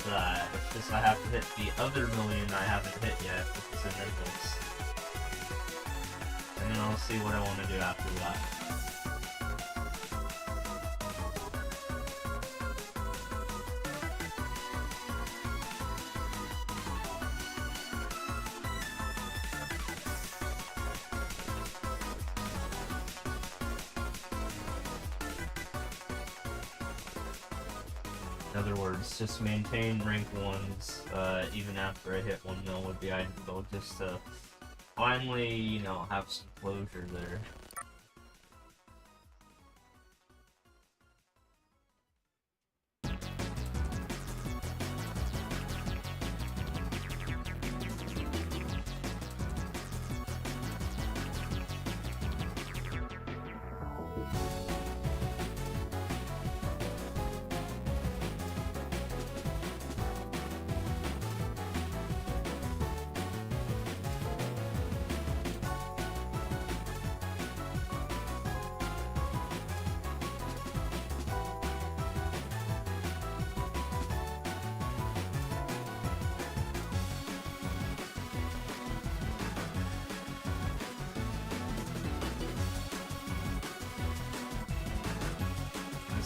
that. It's just I have to hit the other million I haven't hit yet, which is Invincibles. And then I'll see what I want to do after that. In other words, just maintain rank 1s even after I hit 1 mil would be ideal, just to finally, you know, have some closure there.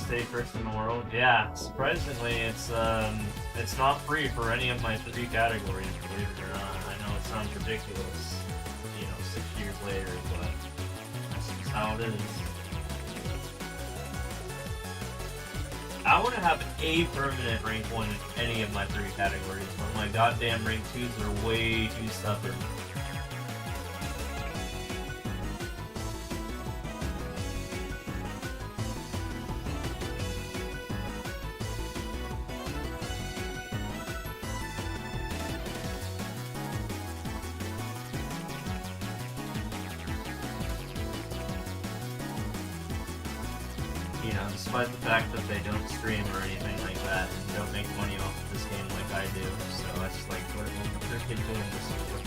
Stay first in the world. Yeah, surprisingly, it's not free for any of my 3 categories, believe it or not. I know it sounds ridiculous, you know, 6 years later, but that's just how it is. I want to have a permanent rank 1 in any of my 3 categories, but my goddamn rank 2s are way too stubborn. You know, despite the fact that they don't stream or anything like that, and don't make money off of this game like I do, so I just like, what are they freaking doing this for?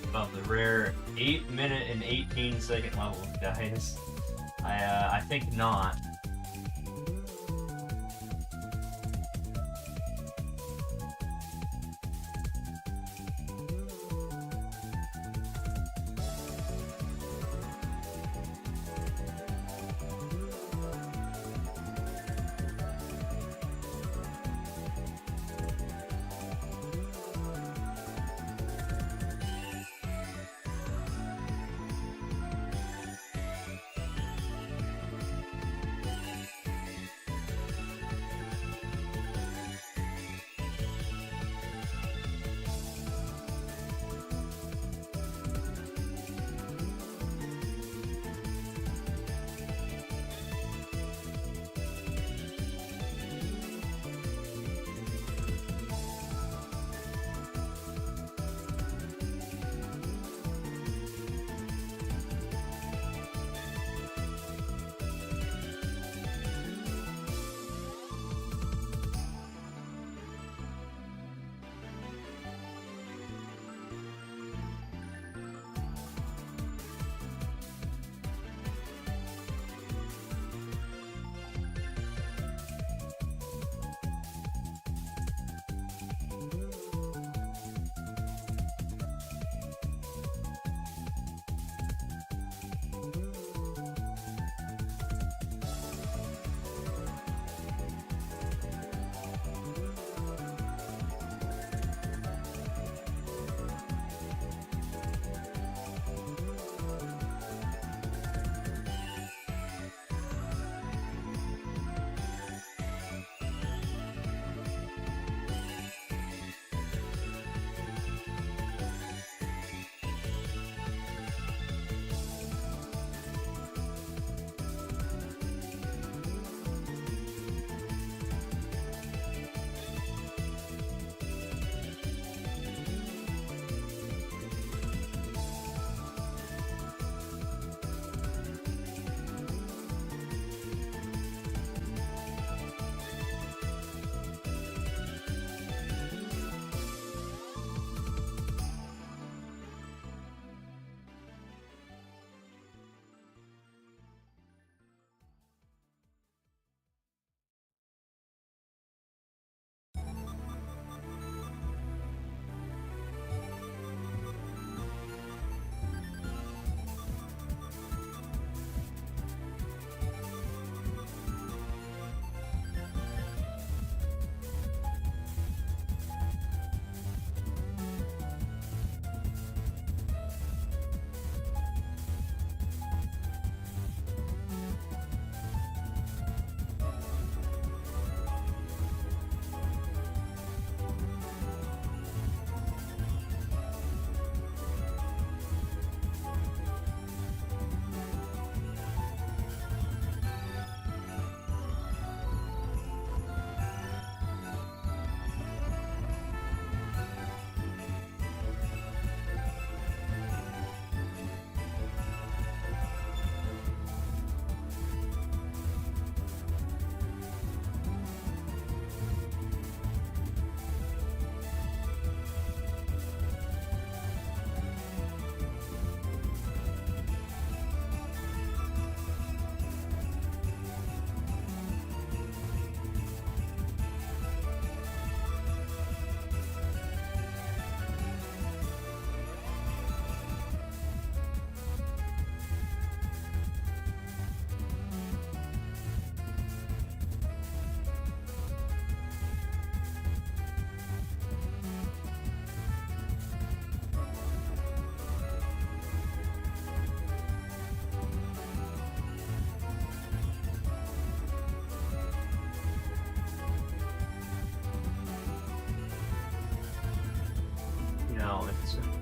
About the rare 8-minute and 18-second level, guys. I think not.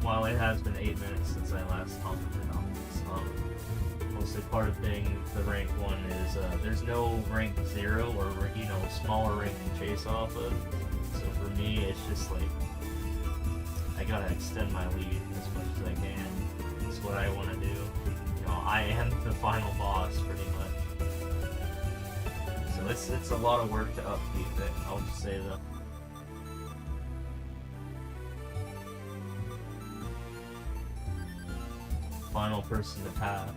Well, it has been 8 minutes since I last talked about this. Mostly part of being the rank 1 is there's no rank 0 or smaller rank to chase off of. So for me, it's just like I gotta extend my lead as much as I can. It's what I want to do. I am the final boss pretty much. So it's a lot of work to upkeep it. I'll just say that. Final person to pass.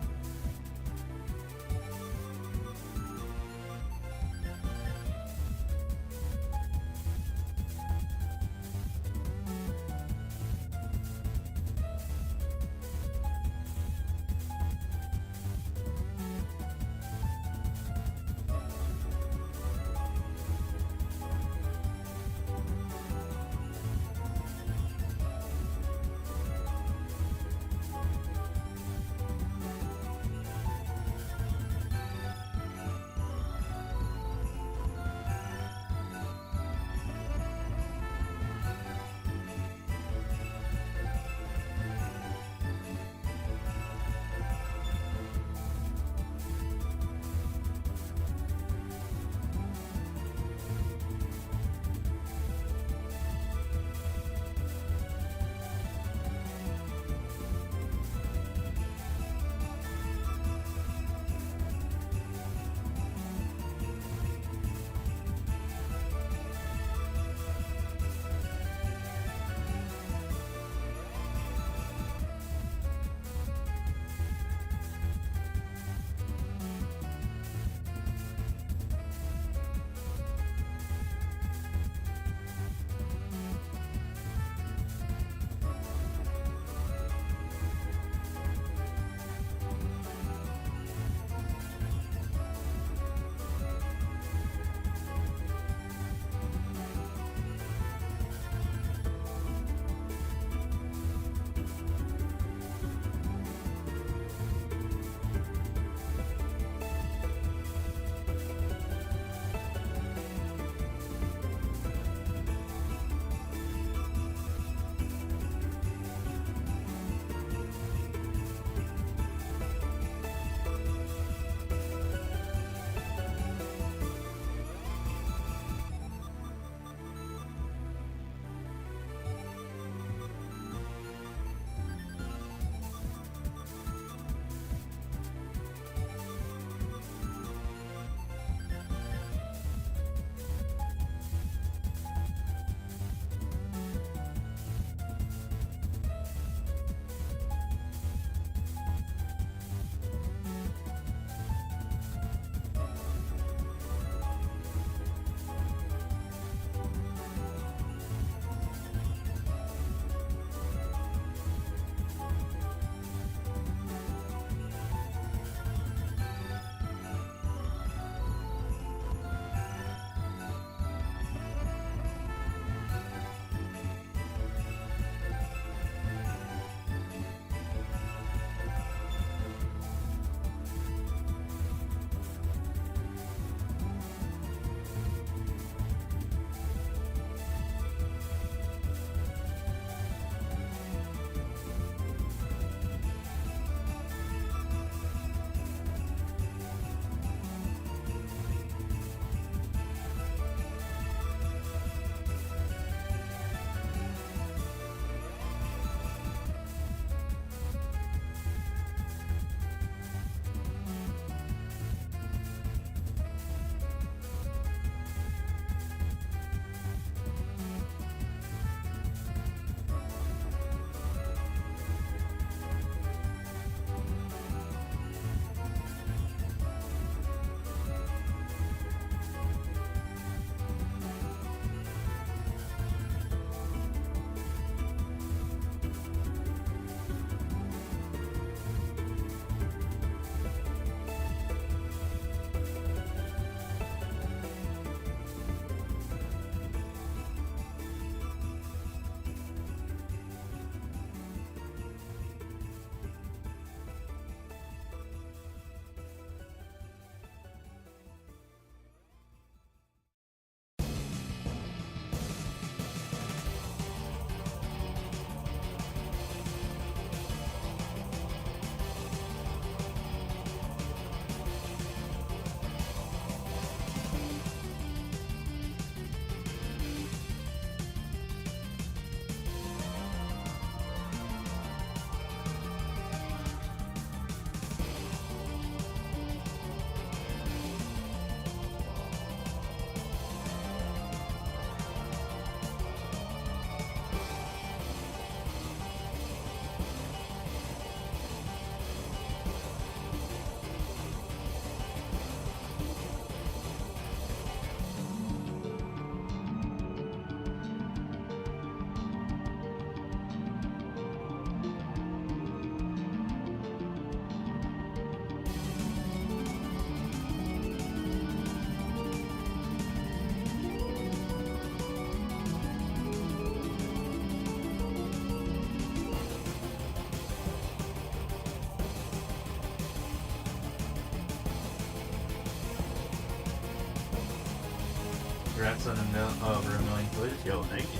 congrats on over 1 million plays. Yo, thank you.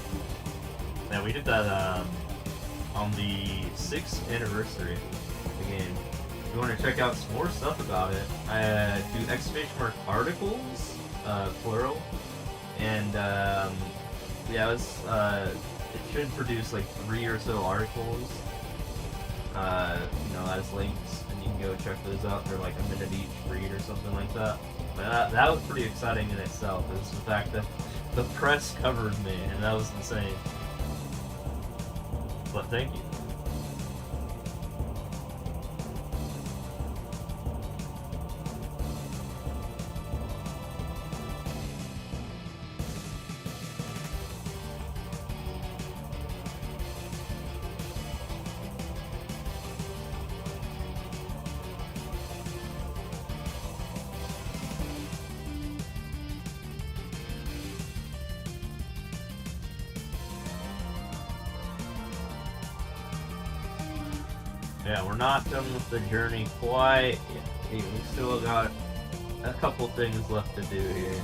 Yeah, we did that on the 6th anniversary of the game. If you want to check out some more stuff about it, I do exclamation mark articles, plural, and yeah, it should produce like 3 or so articles, as links, and you can go check those out. They're like a minute each read or something like that. But that was pretty exciting in itself. Is the fact that the press covered me, and that was insane. But thank you. Yeah, we're not done with the journey quite yet. We still got a couple things left to do here.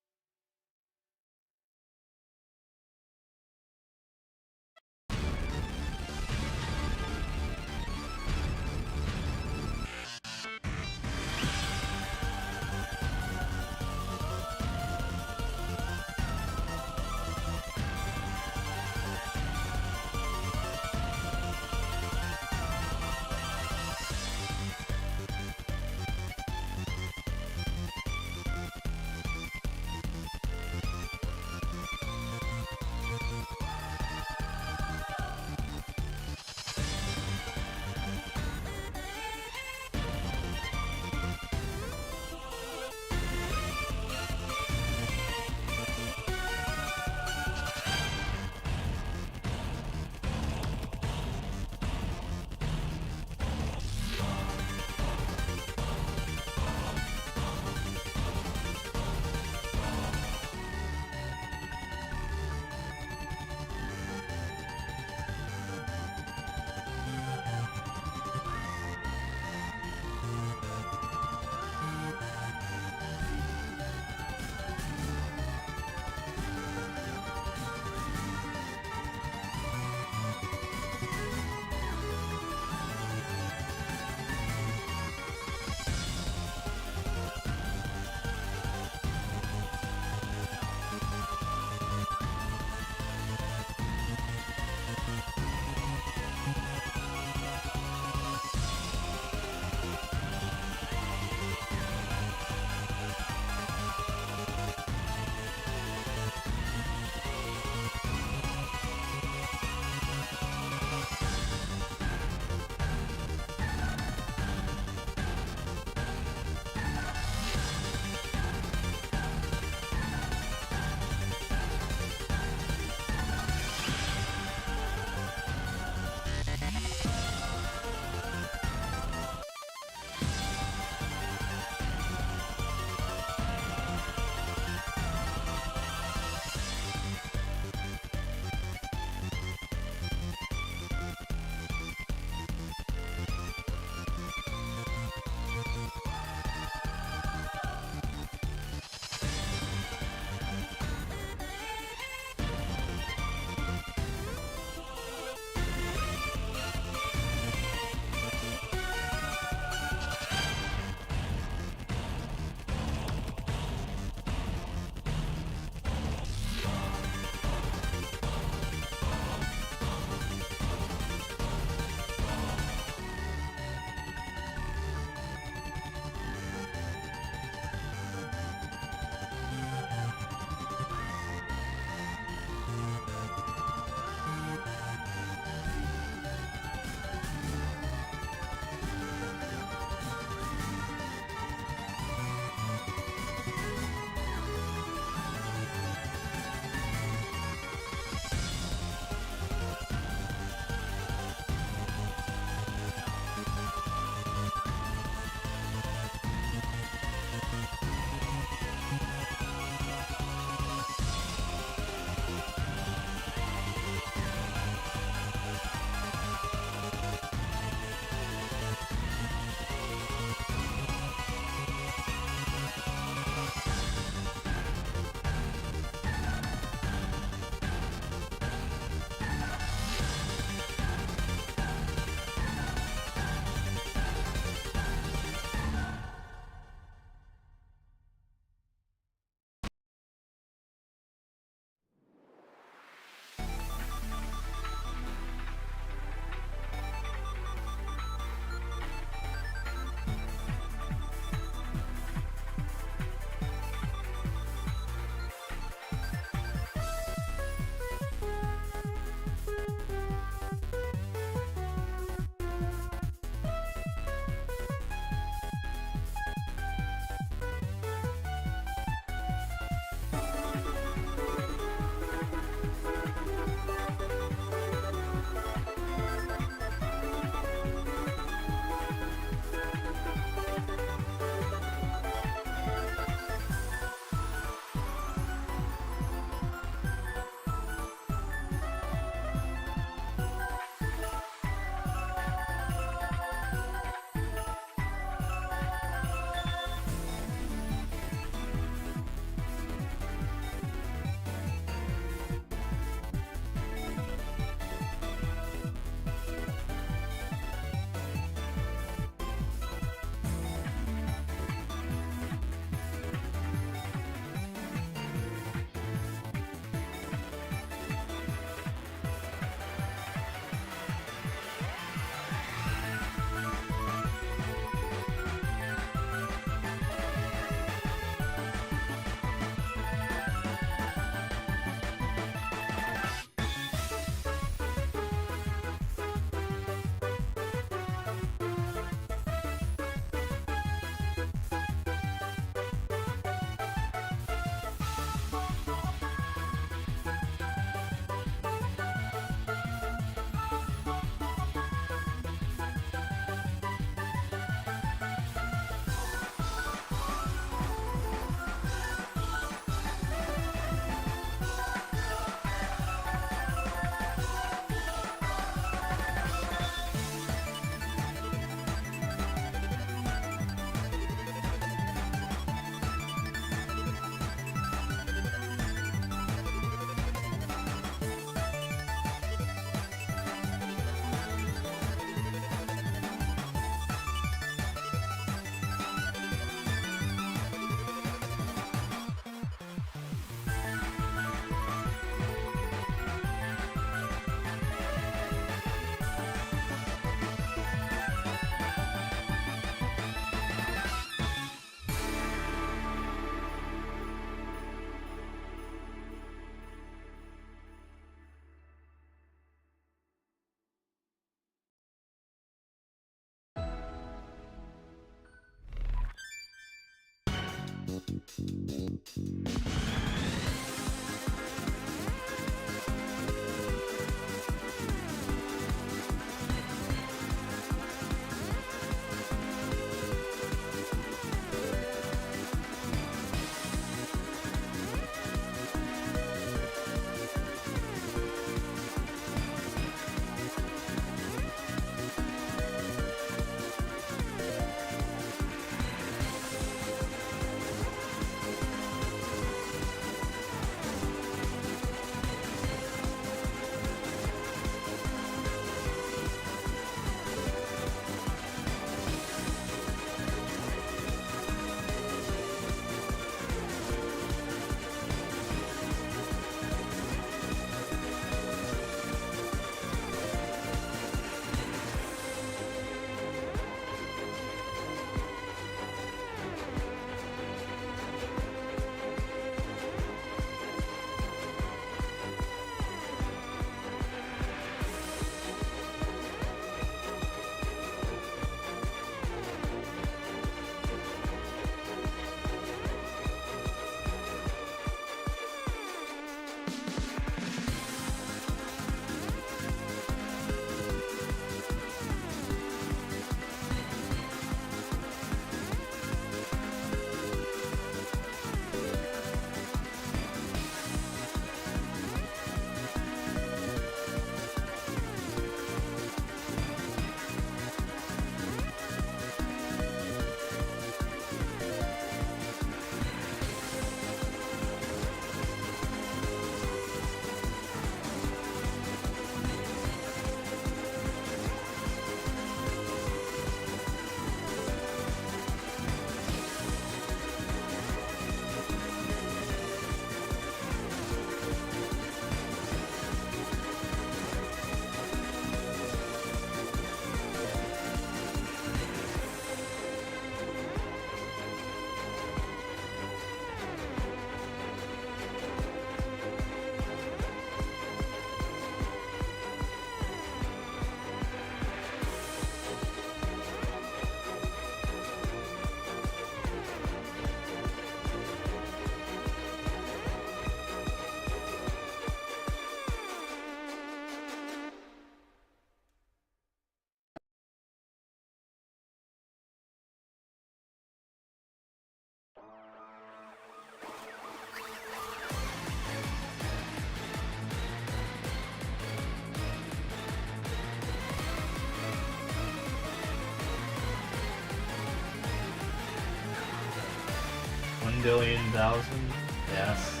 1,000,000,000? Yes.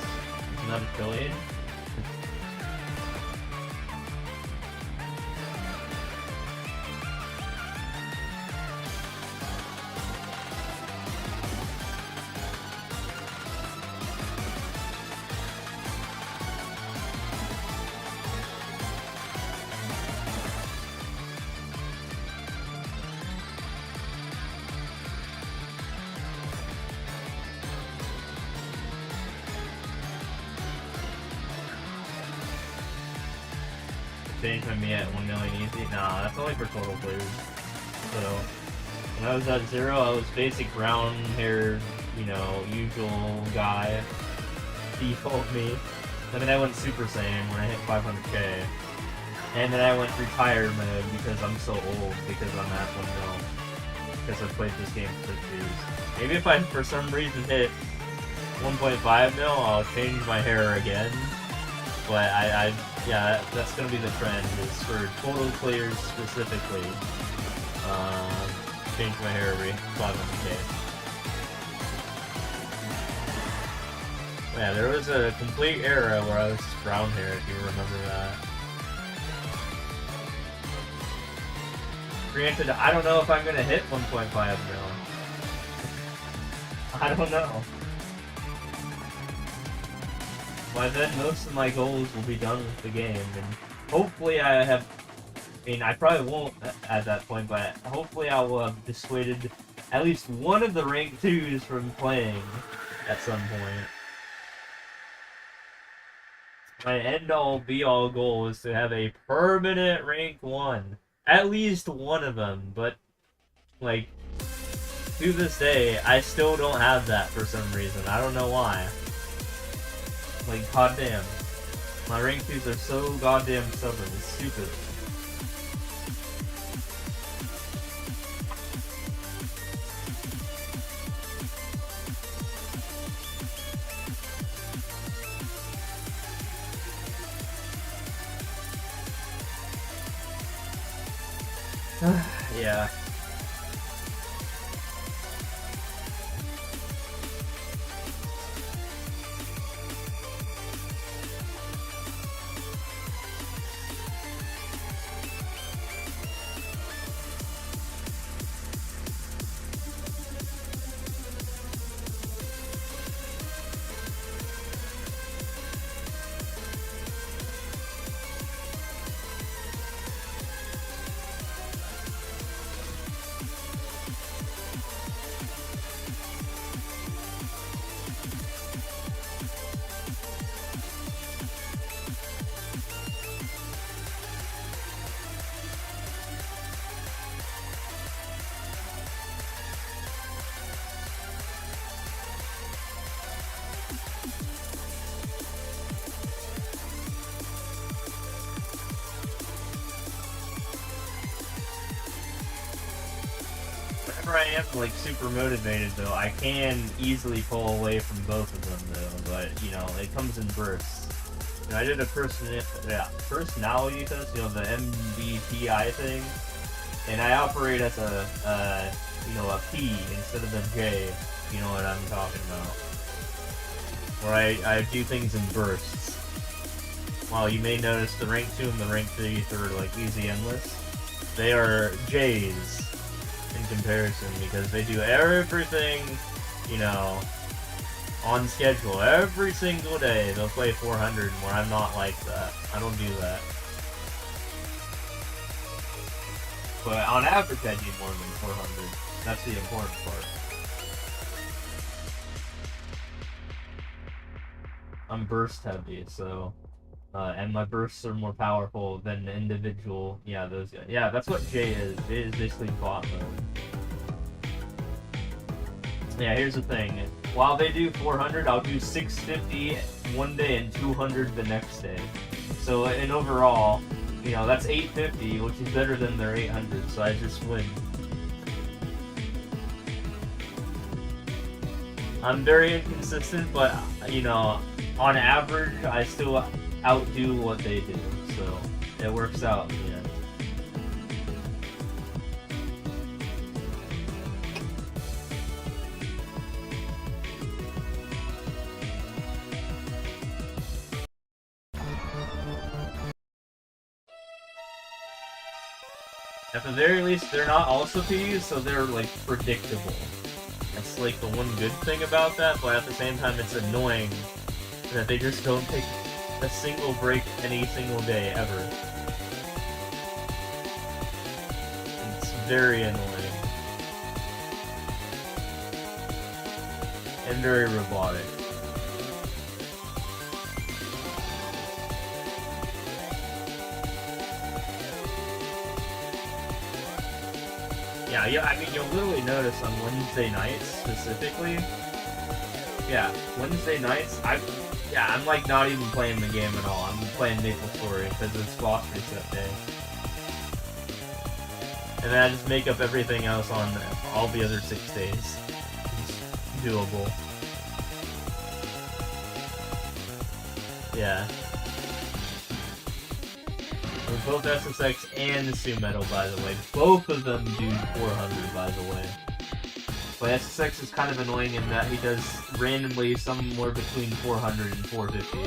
Not a billion? With me at 1 million easy? Nah, that's only for total players. So, when I was at 0, I was basic brown haired, you know, usual guy. Default me. And then I went Super Saiyan when I hit 500k. And then I went retired mode because I'm so old, because I'm at 1 mil. Because I've played this game for 6 years. Maybe if I, for some reason, hit 1.5 mil, I'll change my hair again. But yeah, that's gonna be the trend, is for total players specifically. Change my hair every 500k. Yeah, there was a complete era where I was brown hair, if you remember that. Granted, I don't know if I'm gonna hit 1.5 mil. I don't know. By then, most of my goals will be done with the game, and hopefully I have... I mean, I probably won't at that point, but hopefully I will have dissuaded at least one of the rank 2s from playing at some point. My end-all, be-all goal is to have a permanent rank 1. At least one of them, but, like, to this day, I still don't have that for some reason. I don't know why. Like, goddamn. My rank 2s are so goddamn stubborn. It's stupid. Yeah. Whenever I am like super motivated though, I can easily pull away from both of them though, but you know, it comes in bursts. You know, I did a personality test, you know, the MBTI thing, and I operate as a P instead of a J, you know what I'm talking about. Where I do things in bursts. While you may notice the rank 2 and the rank 3 are like easy endless, they are J's in comparison because they do everything, you know, on schedule. Every single day they'll play 400 where I'm not like that. I don't do that. But on average I do more than 400. That's the important part. I'm burst heavy, so and my bursts are more powerful than individual. Yeah, those guys. Yeah, that's what J is. J is basically bot mode. Yeah, here's the thing. While they do 400, I'll do 650 one day and 200 the next day. So in overall, you know, that's 850, which is better than their 800. So I just win. I'm very inconsistent, but you know, on average, I still outdo what they do, so it works out in the end. At the very least, they're not also Ps, so they're like predictable. That's like the one good thing about that, but at the same time, it's annoying that they just don't take a single break any single day ever. It's very annoying. And very robotic. Yeah, I mean, you'll literally notice on Wednesday nights specifically. Yeah, Wednesday nights, I'm like not even playing the game at all. I'm playing Maple Story because it's boss reset day. And then I just make up everything else on all the other 6 days. It's doable. Yeah. With both SSX and the Su Metal, by the way. Both of them do 400, by the way. But SSX is kind of annoying in that he does randomly somewhere between 400 and 450.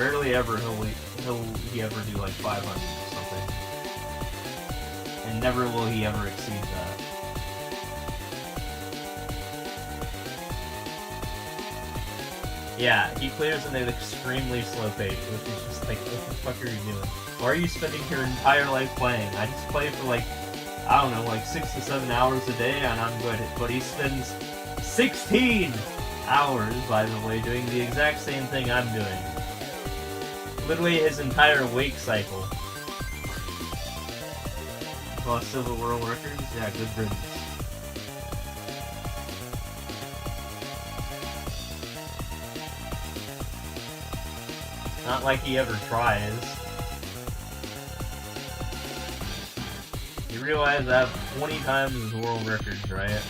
Rarely ever will he ever do like 500 or something. And never will he ever exceed that. Yeah, he clears in an extremely slow pace, which is just like, what the fuck are you doing? Why are you spending your entire life playing? I just play for like, I don't know, like 6 to 7 hours a day and I'm good. But he spends 16 hours, by the way, doing the exact same thing I'm doing. Literally his entire wake cycle. Lost Silver World Records? Yeah, good riddance. Not like he ever tries. You realize I have 20 times his world records, right?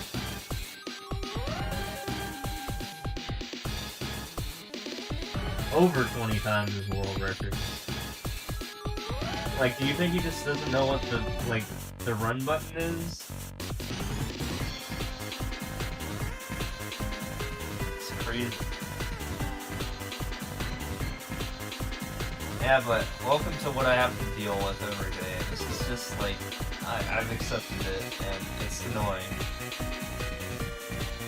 Over 20 times his world records. Like, do you think he just doesn't know what the run button is? It's crazy. Yeah, but welcome to what I have to deal with every day. This is just like, I've accepted it, and it's annoying.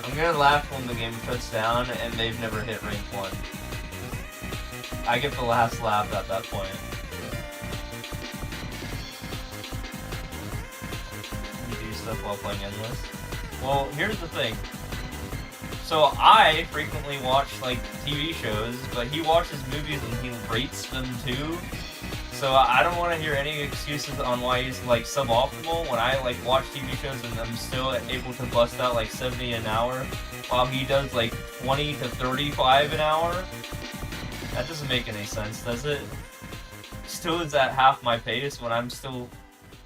I'm gonna laugh when the game shuts down and they've never hit rank 1. I get the last laugh at that point. You do stuff while playing Endless? Well, here's the thing. So I frequently watch like TV shows, but he watches movies and he rates them too. So I don't want to hear any excuses on why he's like suboptimal when I like watch TV shows and I'm still able to bust out like 70 an hour, while he does like 20 to 35 an hour. That doesn't make any sense, does it? Still is at half my pace when I'm still,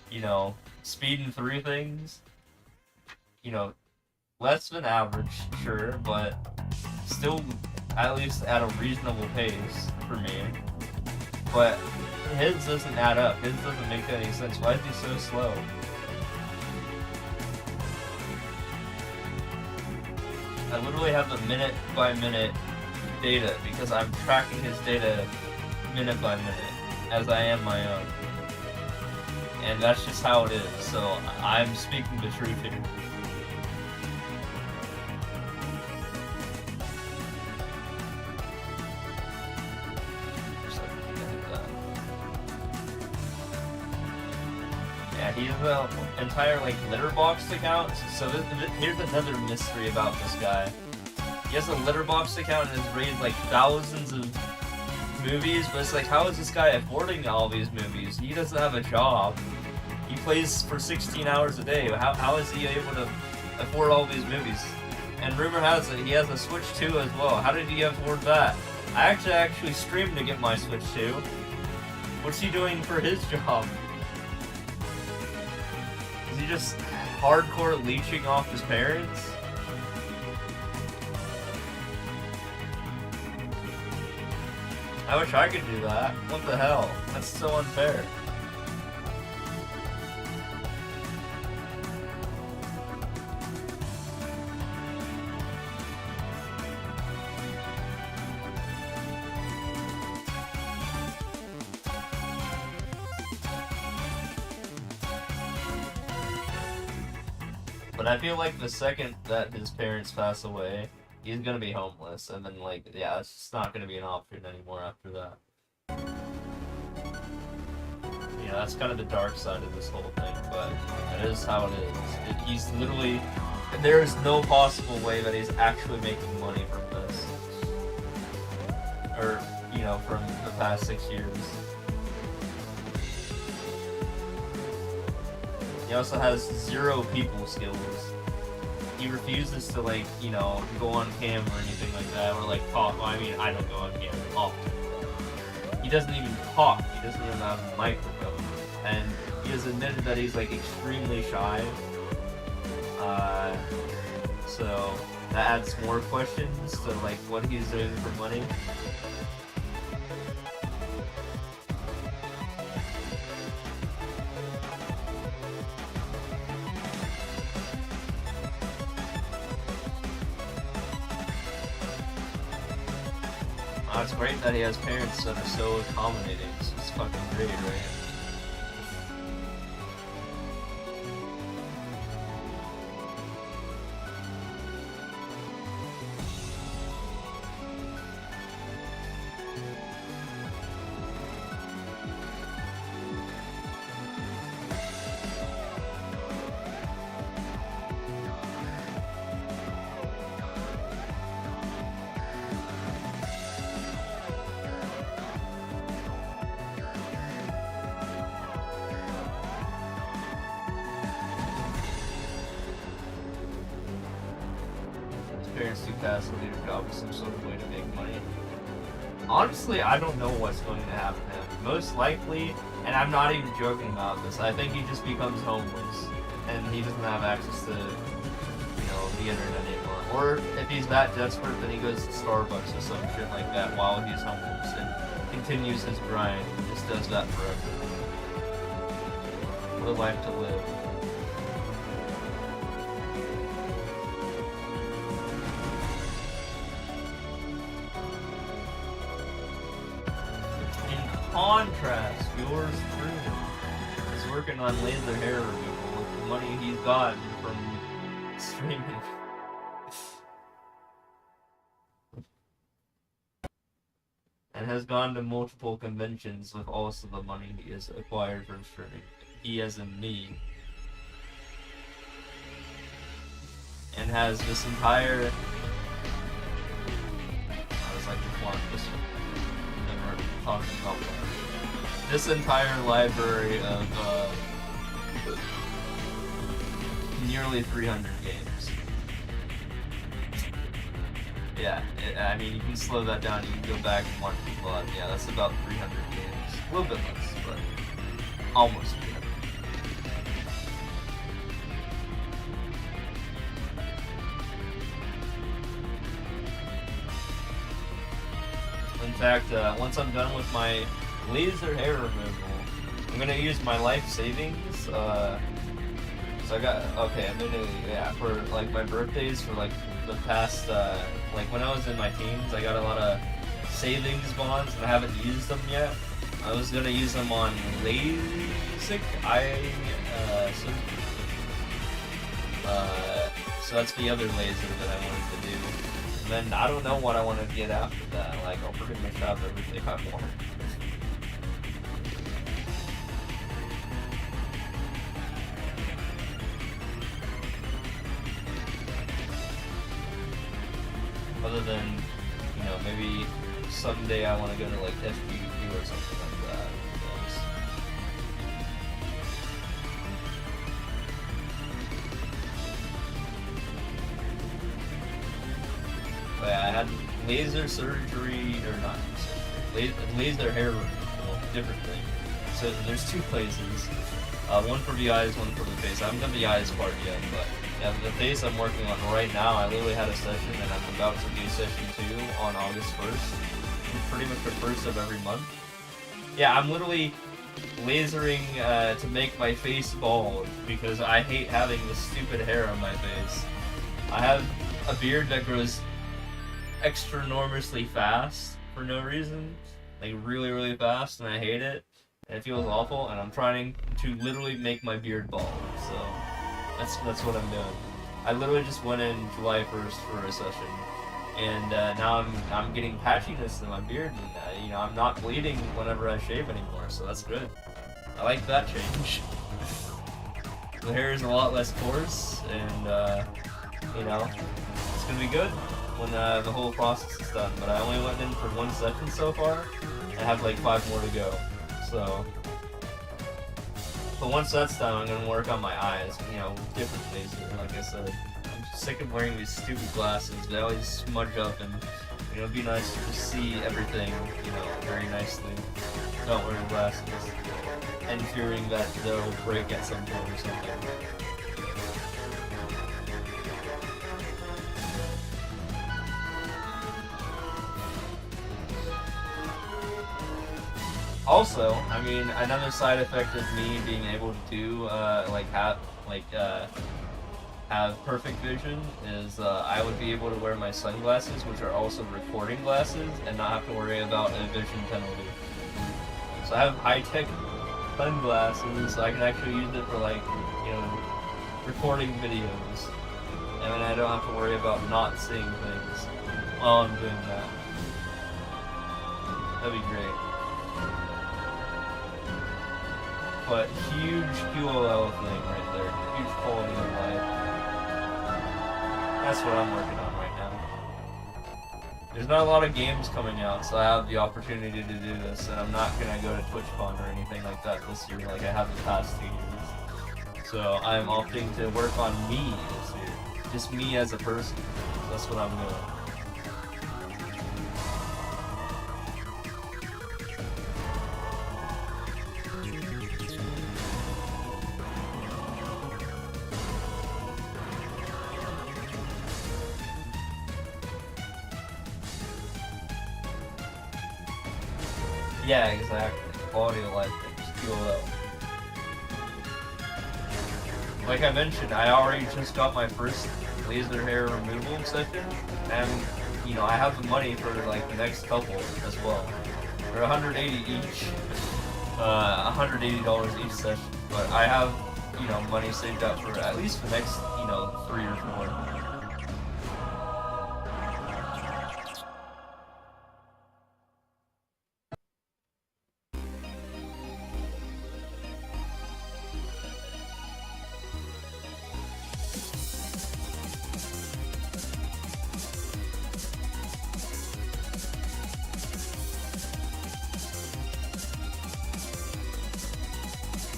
you know, speeding through things. You know, less than average, sure, but still at least at a reasonable pace for me. But his doesn't add up. His doesn't make any sense. Why is he so slow? I literally have the minute by minute data because I'm tracking his data minute by minute as I am my own. And that's just how it is. So I'm speaking the truth here. Yeah, he has an entire like Letterboxd account. So here's another mystery about this guy. He has a Letterboxd account and has rated like thousands of movies, but it's like, how is this guy affording all these movies? He doesn't have a job. He plays for 16 hours a day. How is he able to afford all these movies? And rumor has it he has a Switch 2 as well. How did he afford that? I actually streamed to get my Switch 2. What's he doing for his job? Is he just hardcore leeching off his parents? I wish I could do that. What the hell? That's so unfair. But I feel like the second that his parents pass away, he's gonna be homeless, and then like, yeah, it's just not gonna be an option anymore after that. Yeah, that's kind of the dark side of this whole thing, but it is how it is. He's literally, there is no possible way that he's actually making money from this. Or, you know, from the past 6 years. He also has 0 people skills. He refuses to, like, you know, go on camera or anything like that, or like talk. Well, I mean, I don't go on camera often. He doesn't even talk. He doesn't even have a microphone. And he has admitted that he's like extremely shy. So that adds more questions to like what he's doing for money. It's great that he has parents that are so accommodating. It's fucking great, right? parents do pass and leave a job with some sort of way to make money. Honestly, I don't know what's going to happen to him. Most likely, and I'm not even joking about this, I think he just becomes homeless and he doesn't have access to, you know, the internet anymore. Or if he's that desperate, then he goes to Starbucks or some shit like that while he's homeless and continues his grind. He just does that forever. What a life to live. In contrast, yours truly is working on laser hair removal with the money he's gotten from streaming. And has gone to multiple conventions with also the money he has acquired from streaming. He as in me. And has this entire... I was like, flaunt this one. Never talking about that. This entire library of nearly 300 games. Yeah, I mean, you can slow that down, you can go back and watch people out. Yeah, that's about 300 games. A little bit less, but almost 300. In fact, once I'm done with my laser hair removal, I'm gonna use my life savings. So I got, okay, I'm gonna, yeah, for like my birthdays for like the past, like when I was in my teens, I got a lot of savings bonds and I haven't used them yet. I was gonna use them on LASIK so that's the other laser that I wanted to do. And then I don't know what I want to get after that. Like, I'll pretty much have everything I want. Other than, you know, maybe someday I want to go to like FGQ or something like that. But yeah, I had laser surgery, or not surgery, laser hair removal, different thing. So there's two places, one for the eyes, one for the face. I haven't done the eyes part yet, but yeah, the face I'm working on right now, I literally had a session and I'm about to do session 2 on August 1st. Pretty much the first of every month. Yeah, I'm literally lasering to make my face bald because I hate having this stupid hair on my face. I have a beard that grows extra enormously fast for no reason. Like really, really fast, and I hate it. And it feels awful, and I'm trying to literally make my beard bald, so... That's what I'm doing. I literally just went in July 1st for a session, and now I'm getting patchiness in my beard, and you know, I'm not bleeding whenever I shave anymore, so that's good. I like that change. The hair is a lot less coarse, and you know, it's gonna be good when the whole process is done. But I only went in for 1 session so far, and I have like 5 more to go. So. But once that's done, I'm gonna work on my eyes, you know, different laser, like I said. I'm just sick of wearing these stupid glasses. They always smudge up, and, you know, it'd be nice to just see everything, you know, very nicely without wearing glasses. And fearing that they'll break at some point or something. Also, I mean, another side effect of me being able to do, have perfect vision is I would be able to wear my sunglasses, which are also recording glasses, and not have to worry about a vision penalty. So I have high-tech sunglasses, so I can actually use it for, like, you know, recording videos. And then I don't have to worry about not seeing things while I'm doing that. That'd be great. But huge QOL thing right there. Huge quality of life. That's what I'm working on right now. There's not a lot of games coming out, so I have the opportunity to do this, and I'm not gonna go to TwitchCon or anything like that this year like I have the past 2 years. So I'm opting to work on me this year. Just me as a person. That's what I'm doing. Yeah, exactly. Quality of life things. QOL. Like I mentioned, I already just got my first laser hair removal session, and you know I have the money for like the next couple as well. They're $180 each, $180 each session. But I have, you know, money saved up for at least the next, you know, 3 or 4.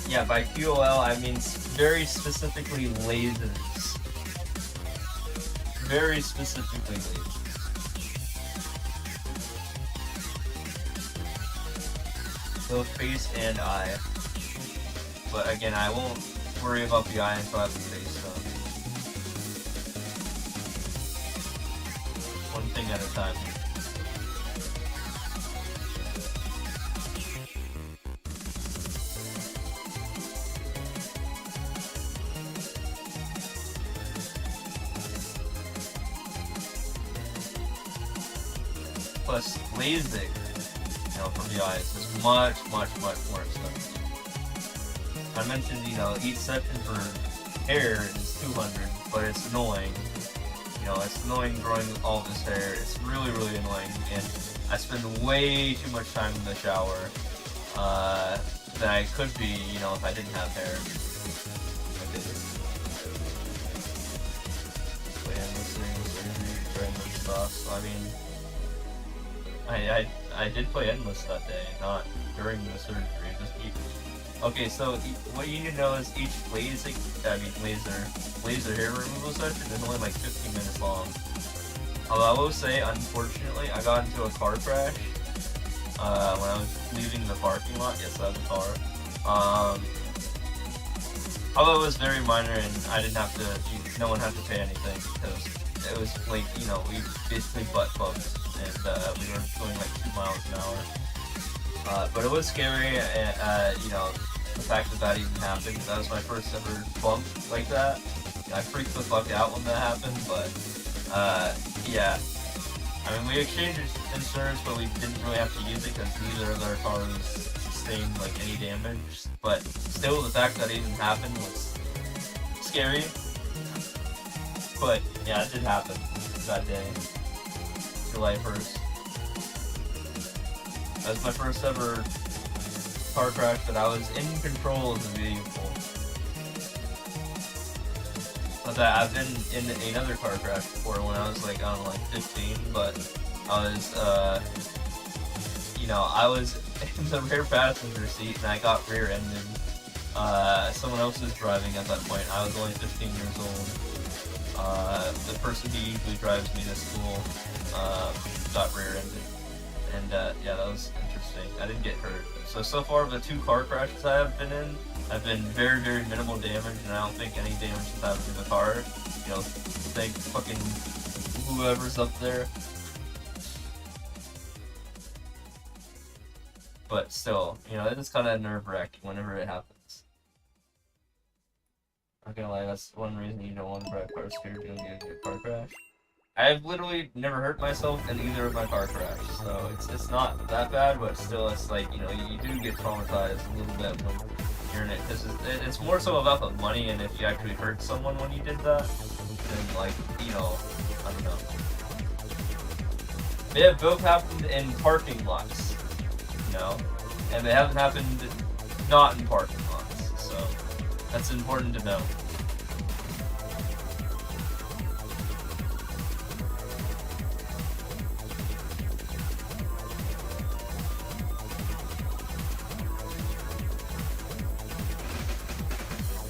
Yeah, by QOL I mean very specifically lasers. Very specifically lasers. Both face and eye. But again, I won't worry about the eye until I have the face done. One thing at a time. Plus LASIK, you know, from the eyes is much more expensive. I mentioned, you know, each session for hair is $200, but it's annoying. You know, it's annoying growing all this hair. It's really annoying, and I spend way too much time in the shower than I could be, you know, if I didn't have hair. So I mean, I did play Endless that day, not during the surgery. Just okay. So what you need to know is each laser hair removal session is only like 15 minutes long. Although I will say, unfortunately, I got into a car crash when I was leaving the parking lot. Yes, I had a car. Although it was very minor and I didn't have to, no one had to pay anything because it was like, you know, we basically butt fucked and we were going like 2 miles an hour. But it was scary, you know, the fact that that even happened. That was my first ever bump like that. I freaked the fuck out when that happened, but yeah. I mean, we exchanged insurance, but we didn't really have to use it because neither of our cars sustained like any damage. But still, the fact that it even happened was scary. But yeah, it did happen that day, July 1st. That was my first ever car crash, but I was in control of the vehicle. But I've been in another car crash before when I was like, I don't know, like 15, but I was, you know, I was in the rear passenger seat and I got rear-ended. Someone else was driving at that point. I was only 15 years old. The person who usually drives me to school got rear-ended, and yeah, that was interesting. I didn't get hurt. So far, the 2 car crashes I have been in, I've been very minimal damage, and I don't think any damage has happened to the car. You know, thank fucking whoever's up there. But still, you know, it is kind of nerve-wracking whenever it happens. Not gonna lie, that's one reason you don't want to drive cars here, you're gonna get a car crash. I've literally never hurt myself in either of my car crashes, so it's not that bad, but still, it's like, you know, you do get traumatized a little bit when you're in it, because it's more so about the money, and if you actually hurt someone when you did that, then, like, you know, I don't know. They have both happened in parking lots, you know, and they haven't happened not in parking lots, so that's important to know.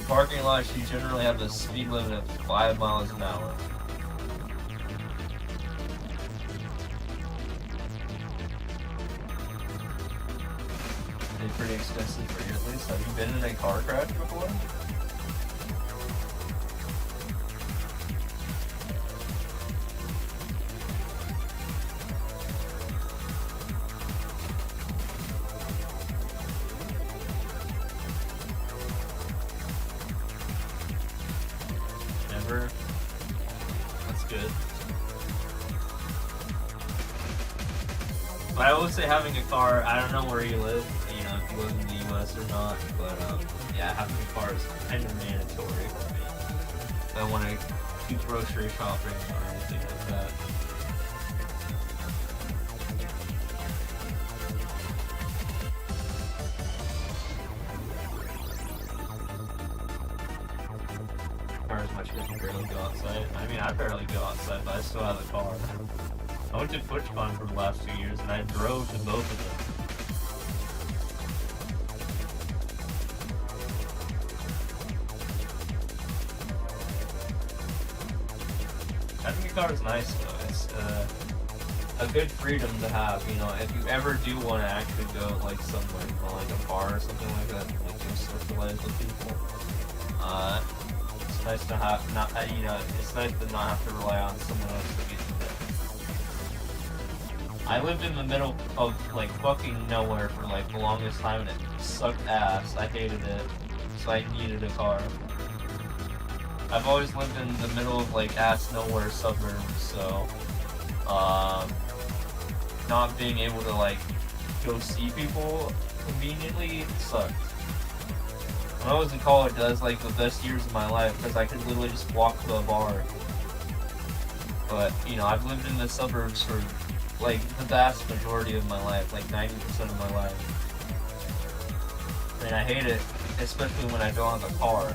Parking lots, you generally have a speed limit of 5 miles an hour. be pretty expensive for you at least. Have you been in a car crash before? Never. That's good. But I would say having a car, I don't know where you live, you know, if you live in the US or not, but yeah, having a car is kind of mandatory for me. If I want to do grocery shopping or anything like that. Car as much because you barely go outside. I mean, I barely go outside, but I still have a car. I went to TwitchCon for the last 2 years, and I drove to both of them. Having a car is nice, though. It's a good freedom to have. You know, if you ever do want to actually go like somewhere, you know, like a bar or something like that, like you socialize with people. It's nice to have not, you know, it's nice to not have to rely on someone else to get you there. I lived in the middle of like fucking nowhere for like the longest time, and it sucked ass. I hated it, so I needed a car. I've always lived in the middle of like ass nowhere suburbs, so not being able to like go see people conveniently sucked. When I was in college, that was like the best years of my life because I could literally just walk to a bar. But you know, I've lived in the suburbs for like the vast majority of my life, like 90% of my life. And I hate it, especially when I don't have a car.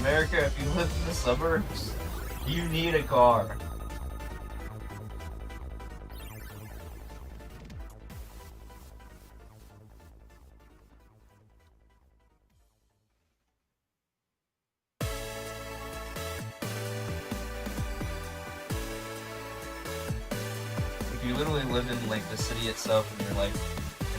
America, if you live in the suburbs, you need a car. If you literally live in like the city itself and you're like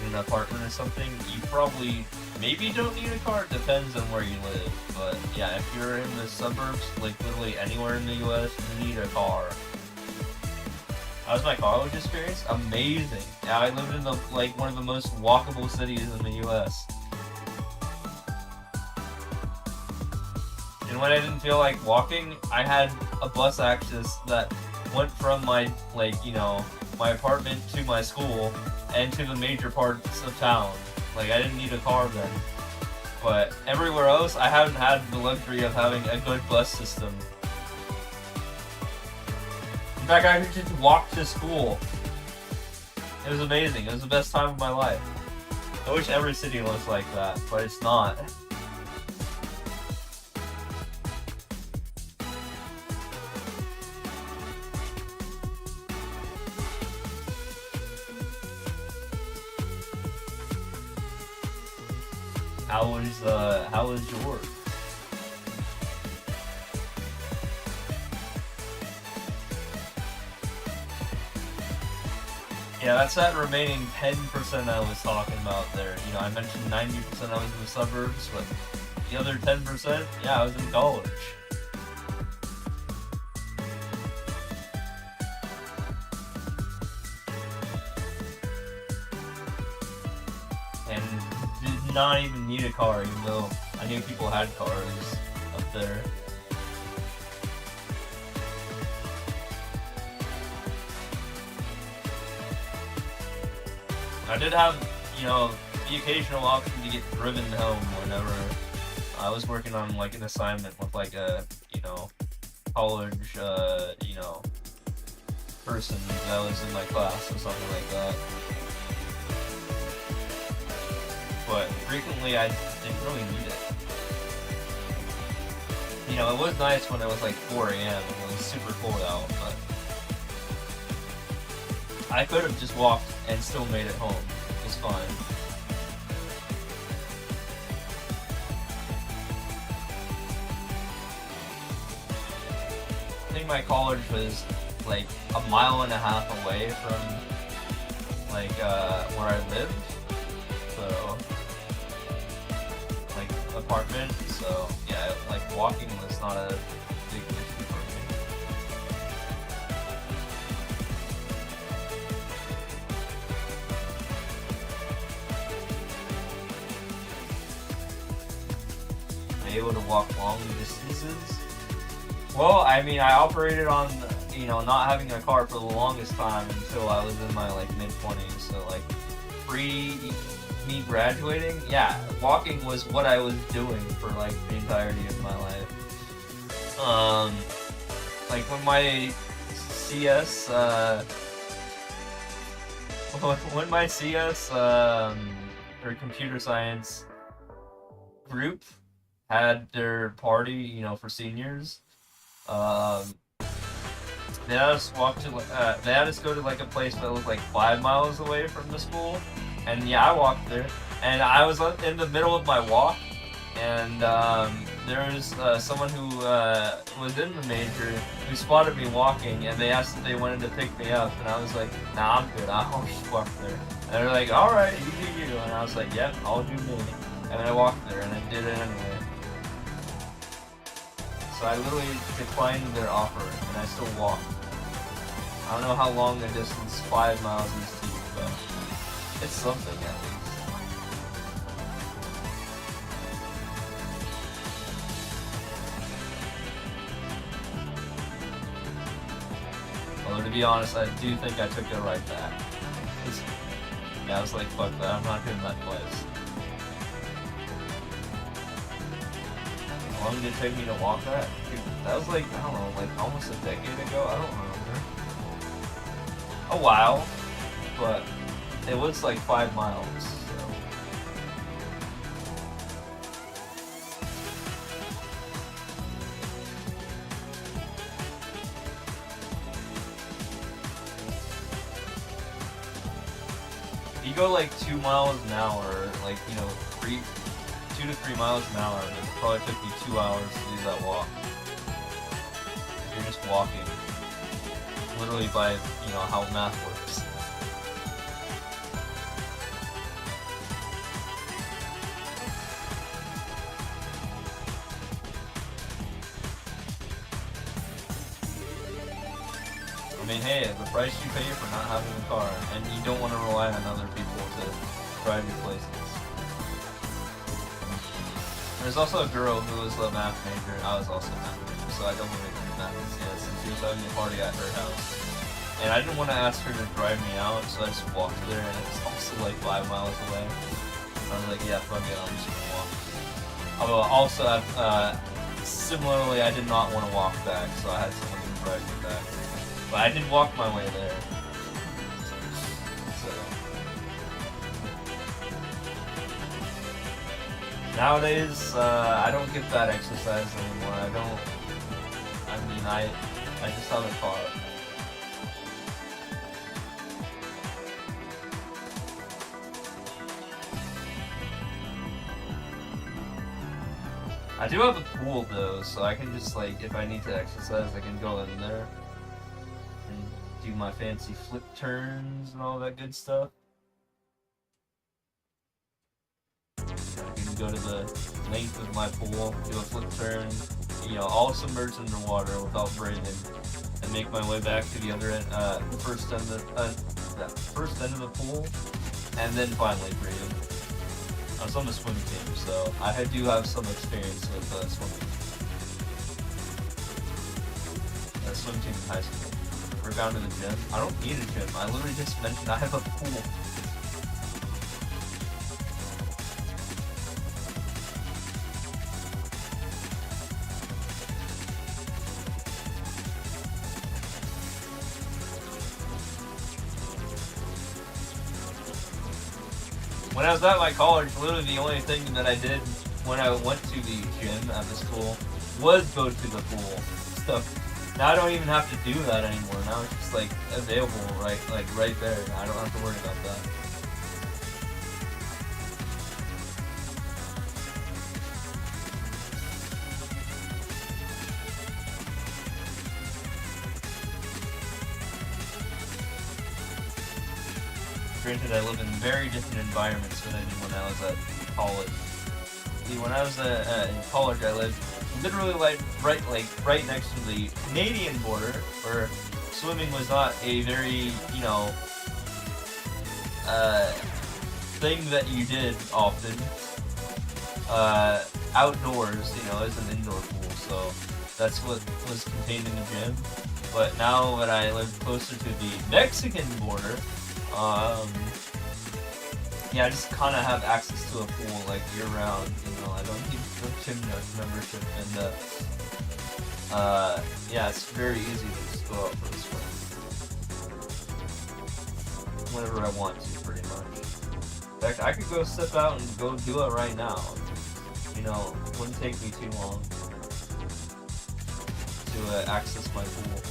in an apartment or something, you probably maybe don't need a car. It depends on where you live. But yeah, if you're in the suburbs, like literally anywhere in the US, you need a car. How was my college experience? Amazing. Yeah, I lived in the like one of the most walkable cities in the US. And when I didn't feel like walking, I had a bus access that went from my like, you know, my apartment to my school and to the major parts of town. Like, I didn't need a car then. But everywhere else, I haven't had the luxury of having a good bus system. In fact, I could just walk to school. It was amazing. It was the best time of my life. I wish every city was like that, but it's not. How was yours? Yeah, that's that remaining 10% I was talking about there. You know, I mentioned 90% I was in the suburbs, but the other 10%, yeah, I was in college. And did not even need a car, even though I knew people had cars up there. I did have, you know, the occasional option to get driven home whenever I was working on like an assignment with like a, you know, college, you know, person that was in my class or something like that. But frequently I didn't really need it. You know, it was nice when it was like 4 a.m. and it was super cold out, but I could have just walked and still made it home. It's fine. I think my college was like a mile and a half away from like where I lived. So like apartment. So yeah, like walking was not a big issue for me. Able to walk long distances? Well, I mean, I operated on, you know, not having a car for the longest time until I was in my like mid-20s. So like pre me graduating, yeah, walking was what I was doing for like the entirety of my life. Like when my CS, when my CS or computer science group had their party, you know, for seniors. They had us walk to, they had us go to like a place that was like 5 miles away from the school, and yeah, I walked there, and I was in the middle of my walk, and there was someone who was in the major who spotted me walking, and they asked if they wanted to pick me up, and I was like, nah, I'm good, I'll just walk there. And they're like, all right, you do you, and I was like, yep, I'll do me, and I walked there, and I did it anyway. So I literally declined their offer, and I still walked. I don't know how long the distance 5 miles is to you, but it's something at least. Although to be honest, I do think I took it right back. Yeah, I was like, fuck that, I'm not doing that twice. How long did it take me to walk that? Dude, that was like, I don't know, like almost a decade ago? I don't remember. A while, but it was like 5 miles, so. If you go like 2 miles an hour, like, you know, 2 to 3 miles an hour, it probably took me 2 hours to do that walk. If you're just walking. Literally by, you know, how math works. I mean, hey, the price you pay for not having a car, and you don't want to rely on other people to drive you places. There's also a girl who was a math major, and I was also a math major, so I don't want to do math and CS, and she was having a party at her house. And I didn't want to ask her to drive me out, so I just walked there, and it was also like 5 miles away. I was like, yeah, fuck it, I'm just gonna walk. Although also, similarly, I did not want to walk back, so I had someone to drive me back. But I did walk my way there. So. Nowadays, I don't get that exercise anymore. I just have a car. I do have a pool though, so I can just like, if I need to exercise, I can go in there and do my fancy flip turns and all that good stuff. I can go to the length of my pool, do a flip turn, you know, all submerged underwater without breathing, and make my way back to the other end, the first end of the pool, and then finally breathe. I was on the swim team, so I do have some experience with swimming. Swim team in high school. We're down to the gym. I don't need a gym. I literally just mentioned I have a pool. When I was at my college, literally the only thing that I did when I went to the gym at the school was go to the pool. So now I don't even have to do that anymore. Now it's just like available right there. I don't have to worry about that. granted, I live in very different environments than I did when I was at college. See, when I was in college, I lived literally right next to the Canadian border, where swimming was not a very, thing that you did often. Outdoors, is an indoor pool, so that's what was contained in the gym. But now that I live closer to the Mexican border, I just kind of have access to a pool like year round. I don't need a gym membership, and it's very easy to just go out for a swim whenever I want to, pretty much. In fact, I could go step out and go do it right now. It wouldn't take me too long to access my pool.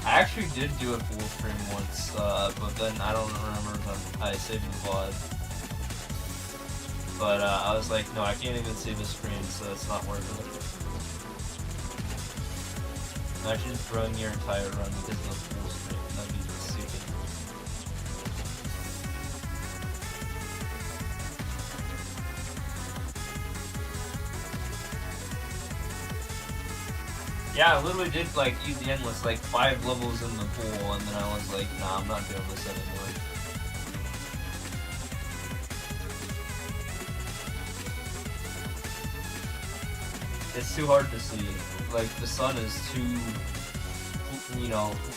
I actually did do a full stream once, but then I don't remember if I saved the VOD. But I was like, no, I can't even save the screen, so it's not worth it. Imagine just throwing your entire run because of the full stream. That'd be stupid. Yeah, I literally did use the endless 5 levels in the pool, and then I was like, nah, I'm not doing this anymore. It's too hard to see. The sun is too,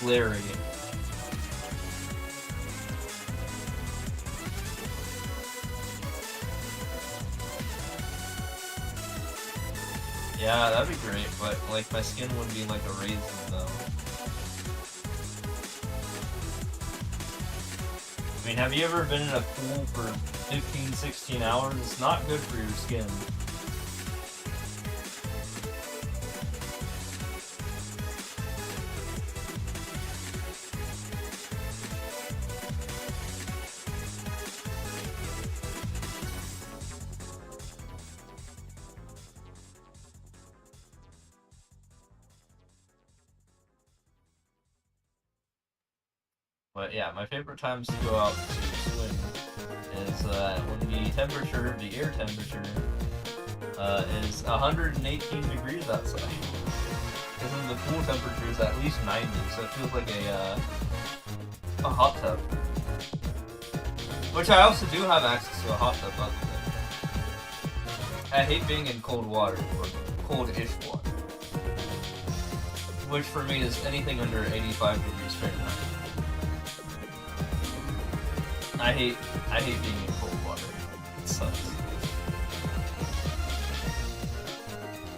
glary. Yeah, that'd be great, but my skin would be like a raisin though. I mean, have you ever been in a pool for 15, 16 hours? It's not good for your skin. But yeah, my favorite times to go out to swim is when the air temperature, is 118 degrees outside. Because then the pool temperature is at least 90, so it feels like a hot tub. Which I also do have access to a hot tub, by the way. I hate being in cold water, or cold-ish water. Which for me is anything under 85 degrees Fahrenheit. I hate being in cold water. It sucks.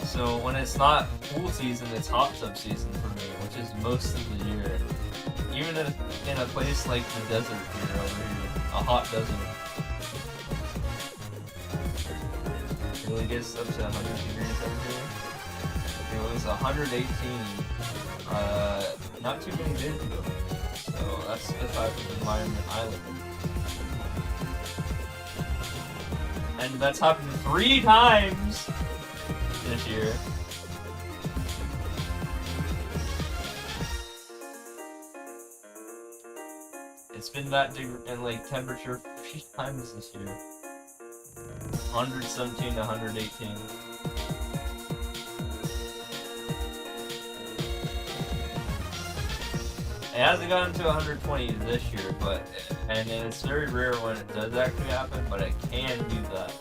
So when it's not pool season, it's hot tub season for me, which is most of the year. Even in a place like the desert here, over here, a hot desert. It really gets up to 100 degrees over here. It was 118 not too many days ago. So that's the type of environment I live in. And that's happened 3 times this year. It's been that temperature 3 times this year. 117 to 118. It hasn't gotten to 120 this year, and it's very rare when it does actually happen, but it can do that.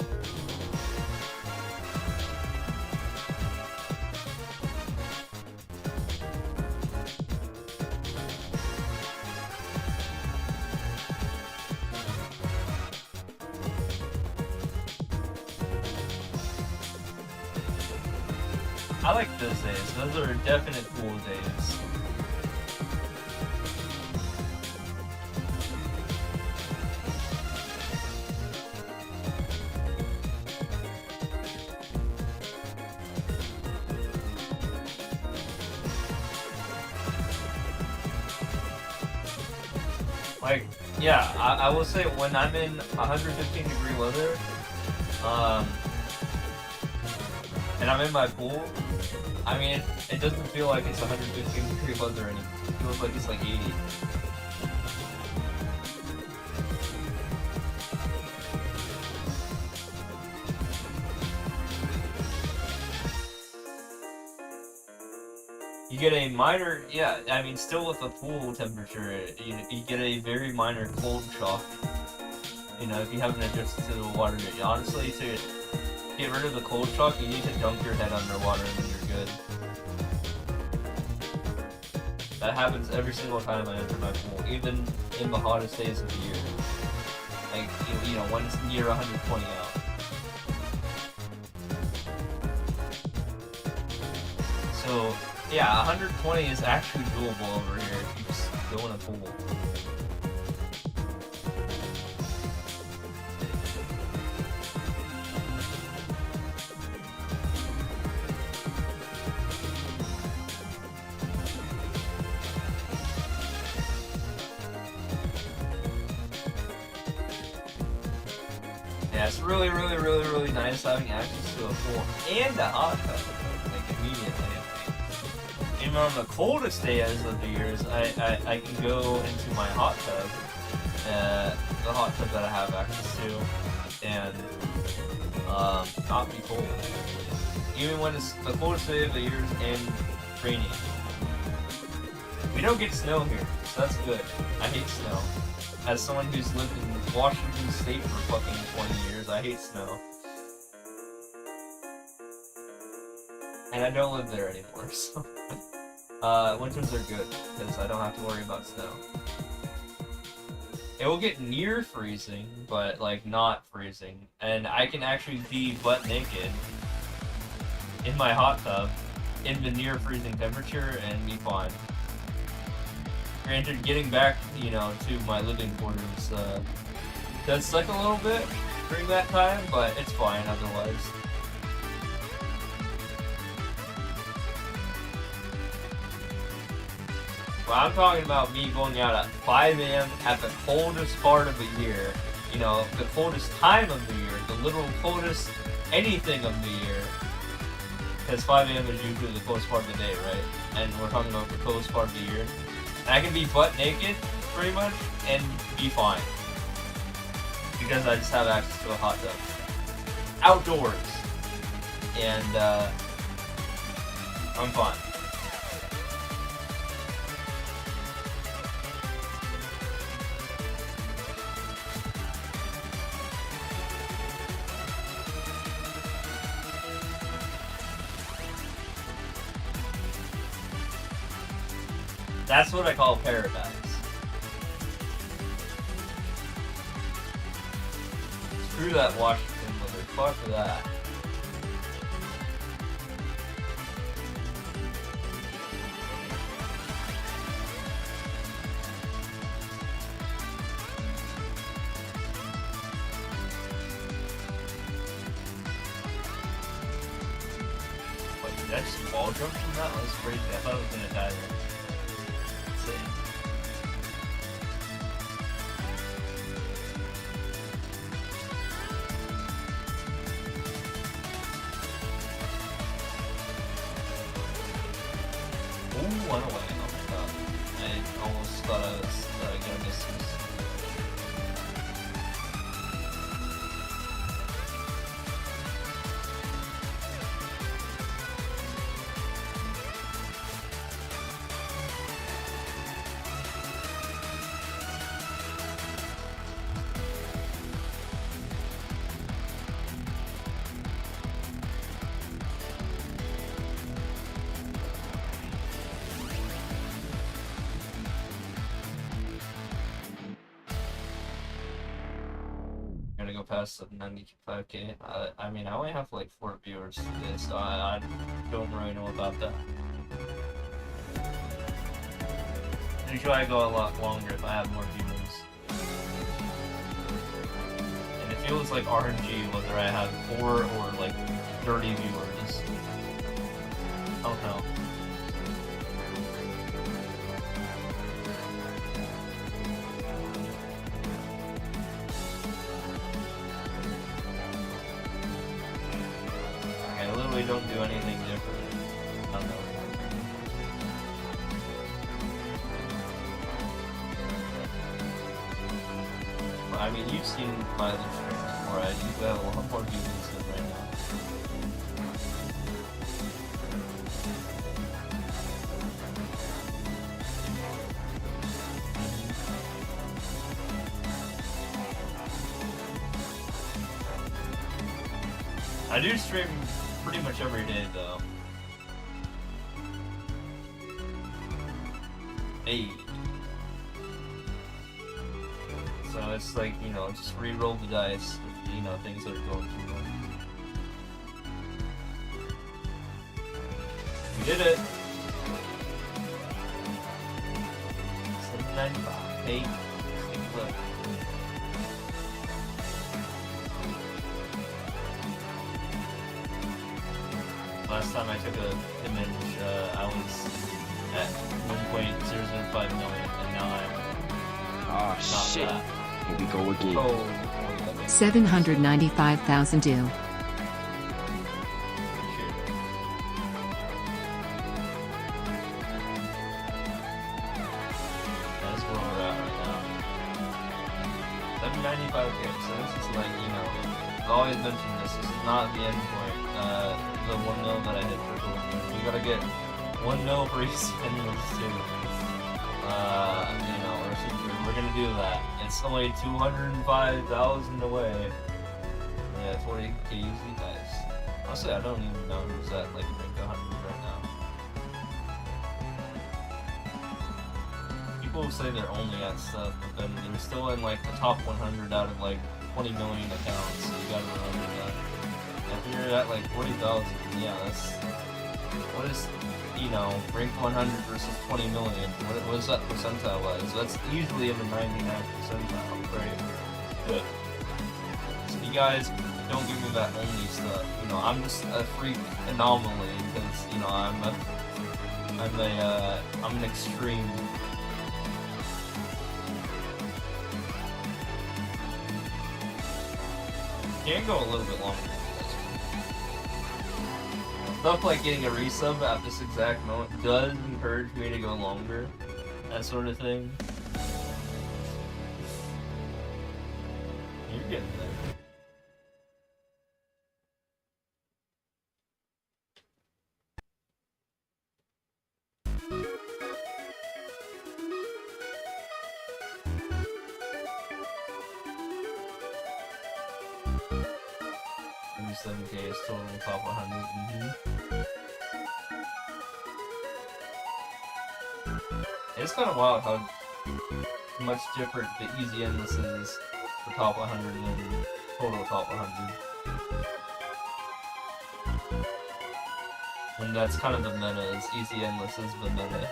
I like those days. Those are definite cool days. Like, yeah, I will say when I'm in 115 degree weather, and I'm in my pool, I mean, it doesn't feel like it's 115 degree weather anymore. It feels like it's like 80. You get a minor, yeah, I mean, still with the pool temperature, you get a very minor cold shock. You know, if you haven't adjusted to the water yet. Honestly, to get rid of the cold shock, you need to dunk your head underwater and then you're good. That happens every single time I enter my pool, even in the hottest days of the year. Like, you know, when it's near 120 out. So, yeah, 120 is actually doable over here if you just go in a pool. Yeah, it's really, really, really, really nice having access to a pool and a hot tub, like, immediately. Even on the coldest days of the years, I can go into my hot tub, the hot tub that I have access to, and not be cold. Even when it's the coldest day of the years and rainy. We don't get snow here, so that's good. I hate snow. As someone who's lived in Washington State for fucking 20 years, I hate snow. And I don't live there anymore, so... winters are good, because I don't have to worry about snow. It will get near freezing, but, like, not freezing. And I can actually be butt naked in my hot tub in the near freezing temperature and be fine. Granted, getting back, you know, to my living quarters, does suck a little bit during that time, but it's fine otherwise. But I'm talking about me going out at 5 a.m. at the coldest part of the year. You know, the coldest time of the year, the literal coldest anything of the year. Because 5 a.m. is usually the coldest part of the day, right? And we're talking about the coldest part of the year. And I can be butt naked, pretty much, and be fine. Because I just have access to a hot tub. Outdoors. And, I'm fine. That's what I call paradise. Screw that Washington weather. Fuck that. Wait, did I just wall jump from that? That was crazy. I thought I was gonna die there. Ooh, went away. Oh my god. I almost thought I was gonna miss this. Gonna go past the 95k. I mean, I only have like 4 viewers today, so I don't really know about that. Usually I go a lot longer if I have more viewers. And it feels like RNG whether I have 4 or like 30 viewers. Oh no. really don't do anything different. I don't know. I mean, you've seen my other streams before. I do have a lot more viewers than right now. I do stream pretty much every day, though. Hey. So it's like, you know, just re-roll the dice with, you know, things that are going too well. We did it! 795. Hey, take a look. Last time I took a image, I was at 1.005 million, and now I'm Oh not shit. that. Here we go again. Oh, 795,000 due. that's where we're at right now. 795k, so this is like, you know, I've always mentioned this is not the end point. The 1 mil that I hit for gold. We gotta get 1 mil for each endless too. You know, we're gonna do that. It's only 205,000 away. Yeah, 40k easy, guys. Honestly, I don't even know who's at like rank 100 right now. People say they're only at stuff, but then they're still in like the top 100 out of like 20 million accounts, so you gotta remember that. If you're at like 40,000, yeah, that's... What is, you know, rank 100 versus 20 million? What is that percentile-wise? That's usually in the 99th percentile, right? Good. So you guys don't give me that only stuff. You know, I'm just a freak anomaly because, you know, I'm an extreme. Can go a little bit longer. Stuff like getting a resub at this exact moment does encourage me to go longer. That sort of thing. You're getting there. $7K is total top 100. It's kind of wild how much different the easy endless is for top 100 than total top 100. And that's kind of the meta, is easy endless is the meta.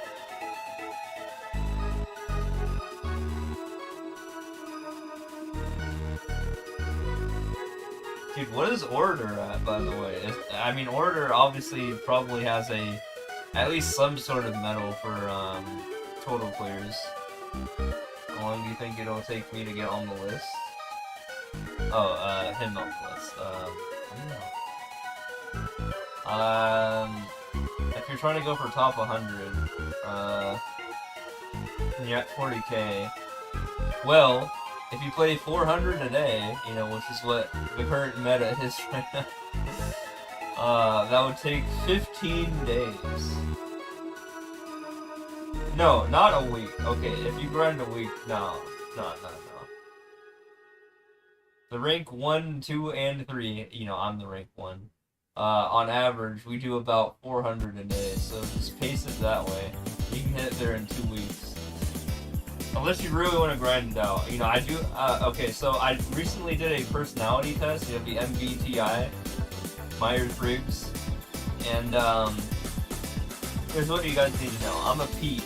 Dude, what is Order at, by the way? I mean, Order obviously probably has at least some sort of medal for total clears. How long do you think it'll take me to get on the list? Oh, him on the list. I don't know. If you're trying to go for top 100, and you're at 40k, well, if you play 400 a day, you know, which is what the current meta is right now, that would take 15 days. No, not a week. Okay, if you grind a week, no. The rank 1, 2, and 3, you know, I'm the rank 1. On average, we do about 400 a day, so just pace it that way. You can hit it there in 2 weeks. Unless you really want to grind it out. You know, I do, okay, so I recently did a personality test. You have the MBTI, Myers-Briggs, and, here's what you guys need to know. I'm a P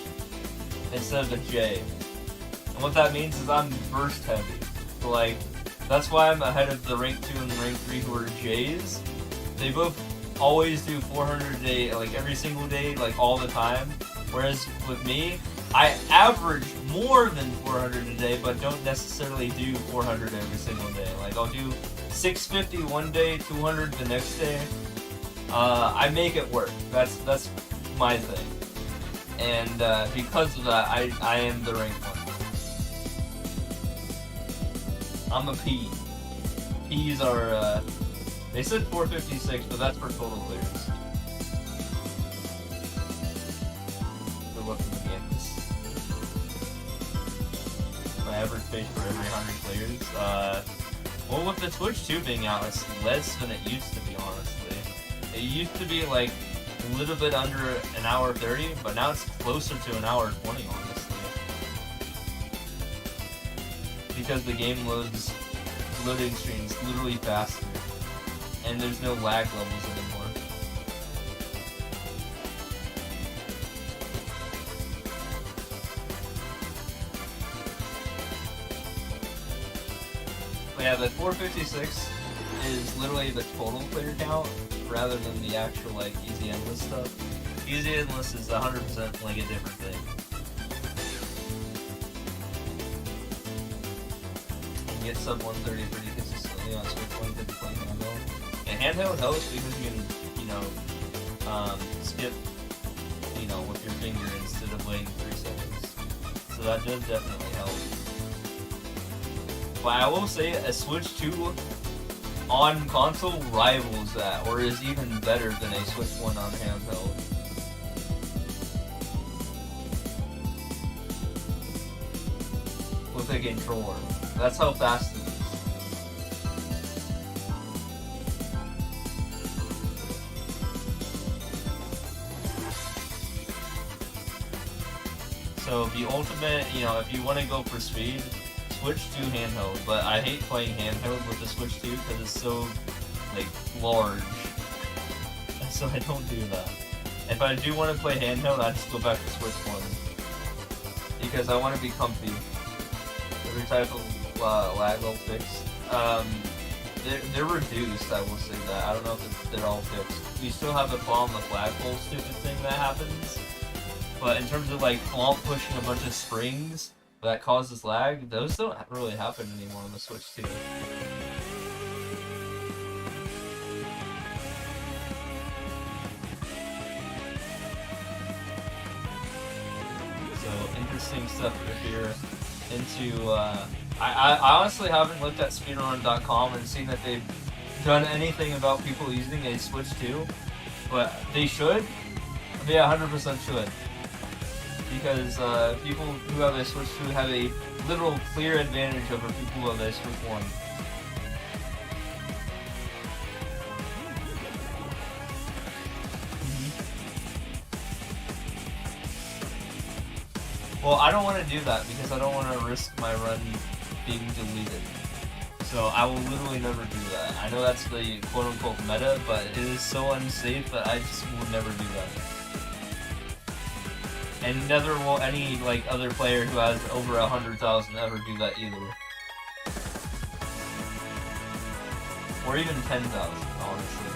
instead of a J. And what that means is I'm burst heavy. So, like, that's why I'm ahead of the rank 2 and rank 3 who are J's. They both always do 400 a day, like, every single day, like, all the time. Whereas with me, I average more than 400 a day, but don't necessarily do 400 every single day. Like, I'll do 650 one day, 200 the next day. I make it work. That's my thing. And because of that, I am the rank 1. I'm a P. P's are, they said 456, but that's for total clears. We're looking at games. My average pace for every 100 clears. Well, with the Twitch 2 being out, it's less than it used to be, honestly. It used to be like a little bit under an hour 30, but now it's closer to an hour 20, honestly. Because the game loading screens literally faster, and there's no lag levels anymore. But yeah, the 456 is literally the total player count rather than the actual like easy endless stuff. Easy endless is 100% like a different thing. You get sub 130 pretty consistently on Switch 1 if you play handheld. And handheld helps because you can, you know, skip, you know, with your finger instead of waiting 3 seconds. So that does definitely help. But I will say a Switch 2 on console rivals that, or is even better than a Switch 1 on handheld. With a controller. That's how fast it is. So the ultimate, you know, if you want to go for speed, Switch 2 handheld, but I hate playing handheld with the Switch 2 because it's so, like, large. So I don't do that. If I do want to play handheld, I just go back to Switch 1. Because I want to be comfy. Every type of lag will fix. They're reduced, I will say that. I don't know if they're all fixed. We still have the problem with flagpole stupid thing that happens. But in terms of, like, Flomp pushing a bunch of springs that causes lag, those don't really happen anymore on the Switch 2. So, interesting stuff if you're into, I honestly haven't looked at speedrun.com and seen that they've done anything about people using a Switch 2, but they should. They 100% should. Because people who have a Switch 2 have a literal clear advantage over people who have a Switch 1. Well, I don't want to do that because I don't want to risk my run being deleted. So I will literally never do that. I know that's the quote-unquote meta, but it is so unsafe that I just will never do that. And neither will any like other player who has over 100,000 ever do that either. Or even 10,000, honestly.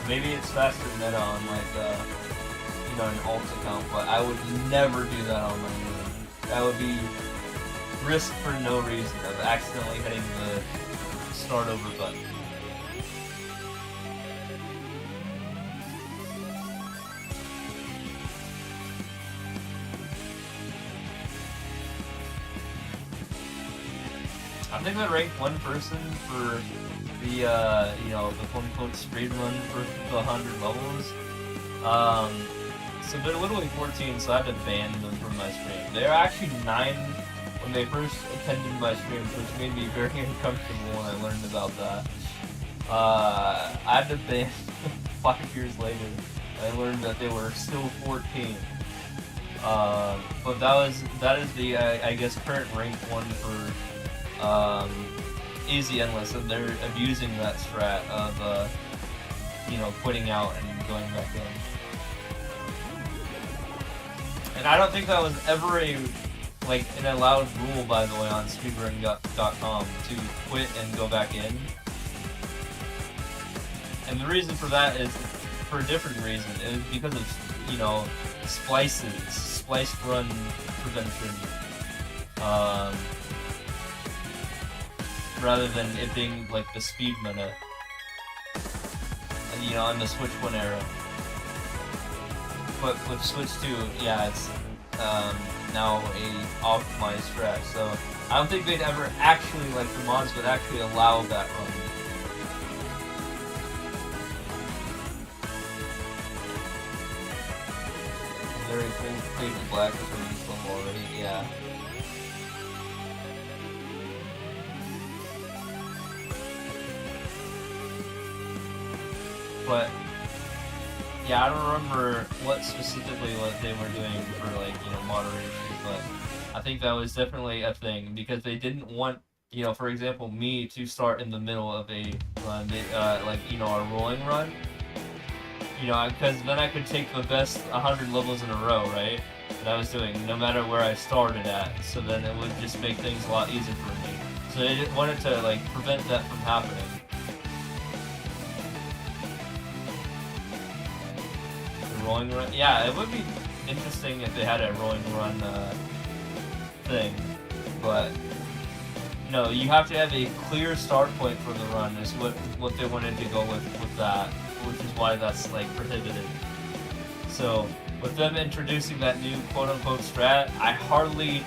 Maybe it's faster meta on like you know, an alt account, but I would never do that on my own. That would be risk for no reason of accidentally hitting the start over button. I think I ranked one person for the, you know, the quote-unquote speed run for the 100 levels. So they're literally 14, so I had to ban them from my stream. They're actually 9 when they first attended my streams, which made me very uncomfortable when I learned about that. I had to ban 5 years later. I learned that they were still 14. But that is the, I guess, current rank 1 for easy endless, and they're abusing that strat of you know, quitting out and going back in. And I don't think that was ever an allowed rule, by the way, on speedrun.com to quit and go back in. And the reason for that is for a different reason. It was because of, you know, splice run prevention. rather than it being like the speed meta. And, you know, in the Switch 1 era. But with Switch 2, yeah, it's now a optimized strat. So I don't think they'd ever actually, like the mods would actually allow that run. Very cool, faded black is what you film already, yeah. But yeah, I don't remember what specifically what they were doing for like, you know, moderation, but I think that was definitely a thing because they didn't want, you know, for example, me to start in the middle of a run, like, you know, a rolling run. You know, because then I could take the best 100 levels in a row, right? That I was doing, no matter where I started at. So then it would just make things a lot easier for me. So they just wanted to like prevent that from happening. The rolling run, yeah, it would be interesting if they had a rolling run thing, but no, you have to have a clear start point for the run. Is what they wanted to go with that. Which is why that's like prohibited. So with them introducing that new quote-unquote strat, I hardly,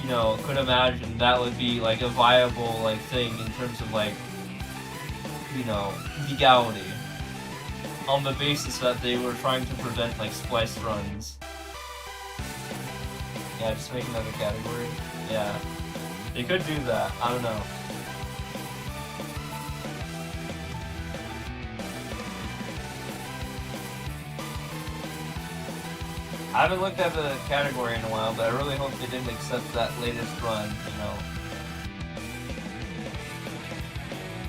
you know, could imagine that would be like a viable like thing in terms of like, you know, legality. On the basis that they were trying to prevent like splice runs. Yeah, just make another category. Yeah, they could do that. I don't know. I haven't looked at the category in a while, but I really hope they didn't accept that latest run, you know.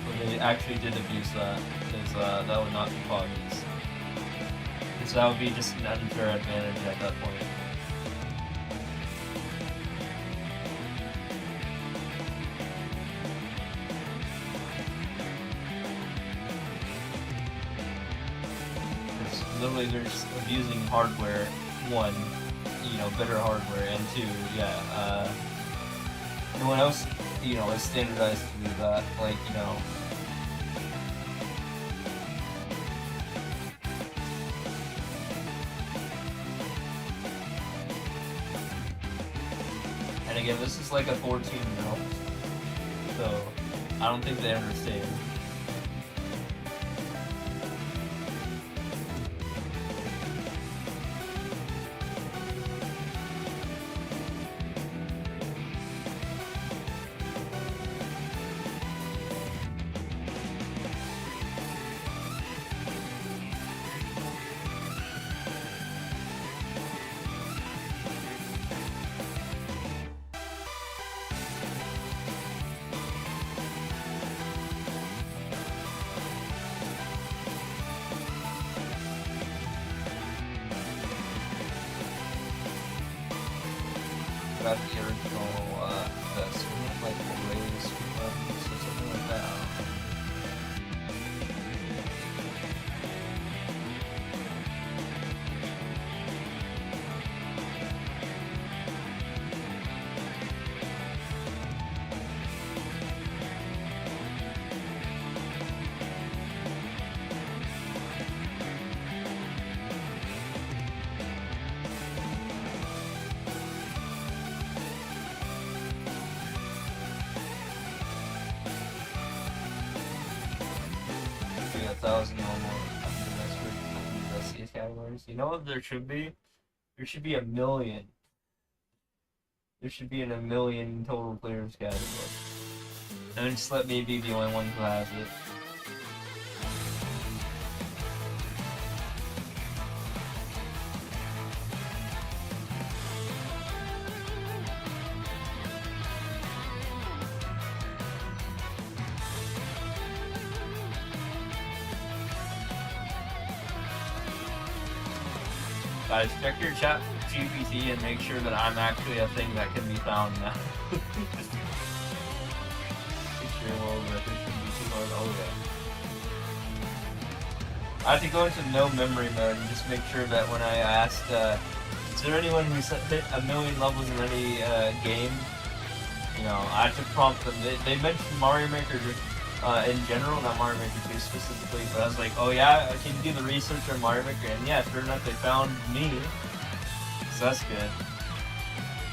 Where they actually did abuse that, because that would not be Poggies. Because that would be just an unfair advantage at that point. Because literally they're just abusing hardware. One, you know, better hardware, and two, yeah, no one else, you know, is standardized to do that, like, you know. And again, this is like a 14-year-old, so I don't think they understand. About the original, this one, like raised ones or something like that. We got 1,000 normal USC categories. You know what there should be? There should be 1 million. There should be a million total players category. And just let me be the only one who has it. Guys, check your chat GPT and make sure that I'm actually a thing that can be found now. Make sure world record shouldn't be too hard. Oh yeah. I have to go into no memory mode and just make sure that when I asked, is there anyone who's hit 1 million levels in any game? you know, I had to prompt them. They mentioned Mario Maker in general, not Mario Maker 2 specifically, but I was like, oh yeah, can you do the research on Mario Maker? And yeah, sure enough, they found me, so that's good.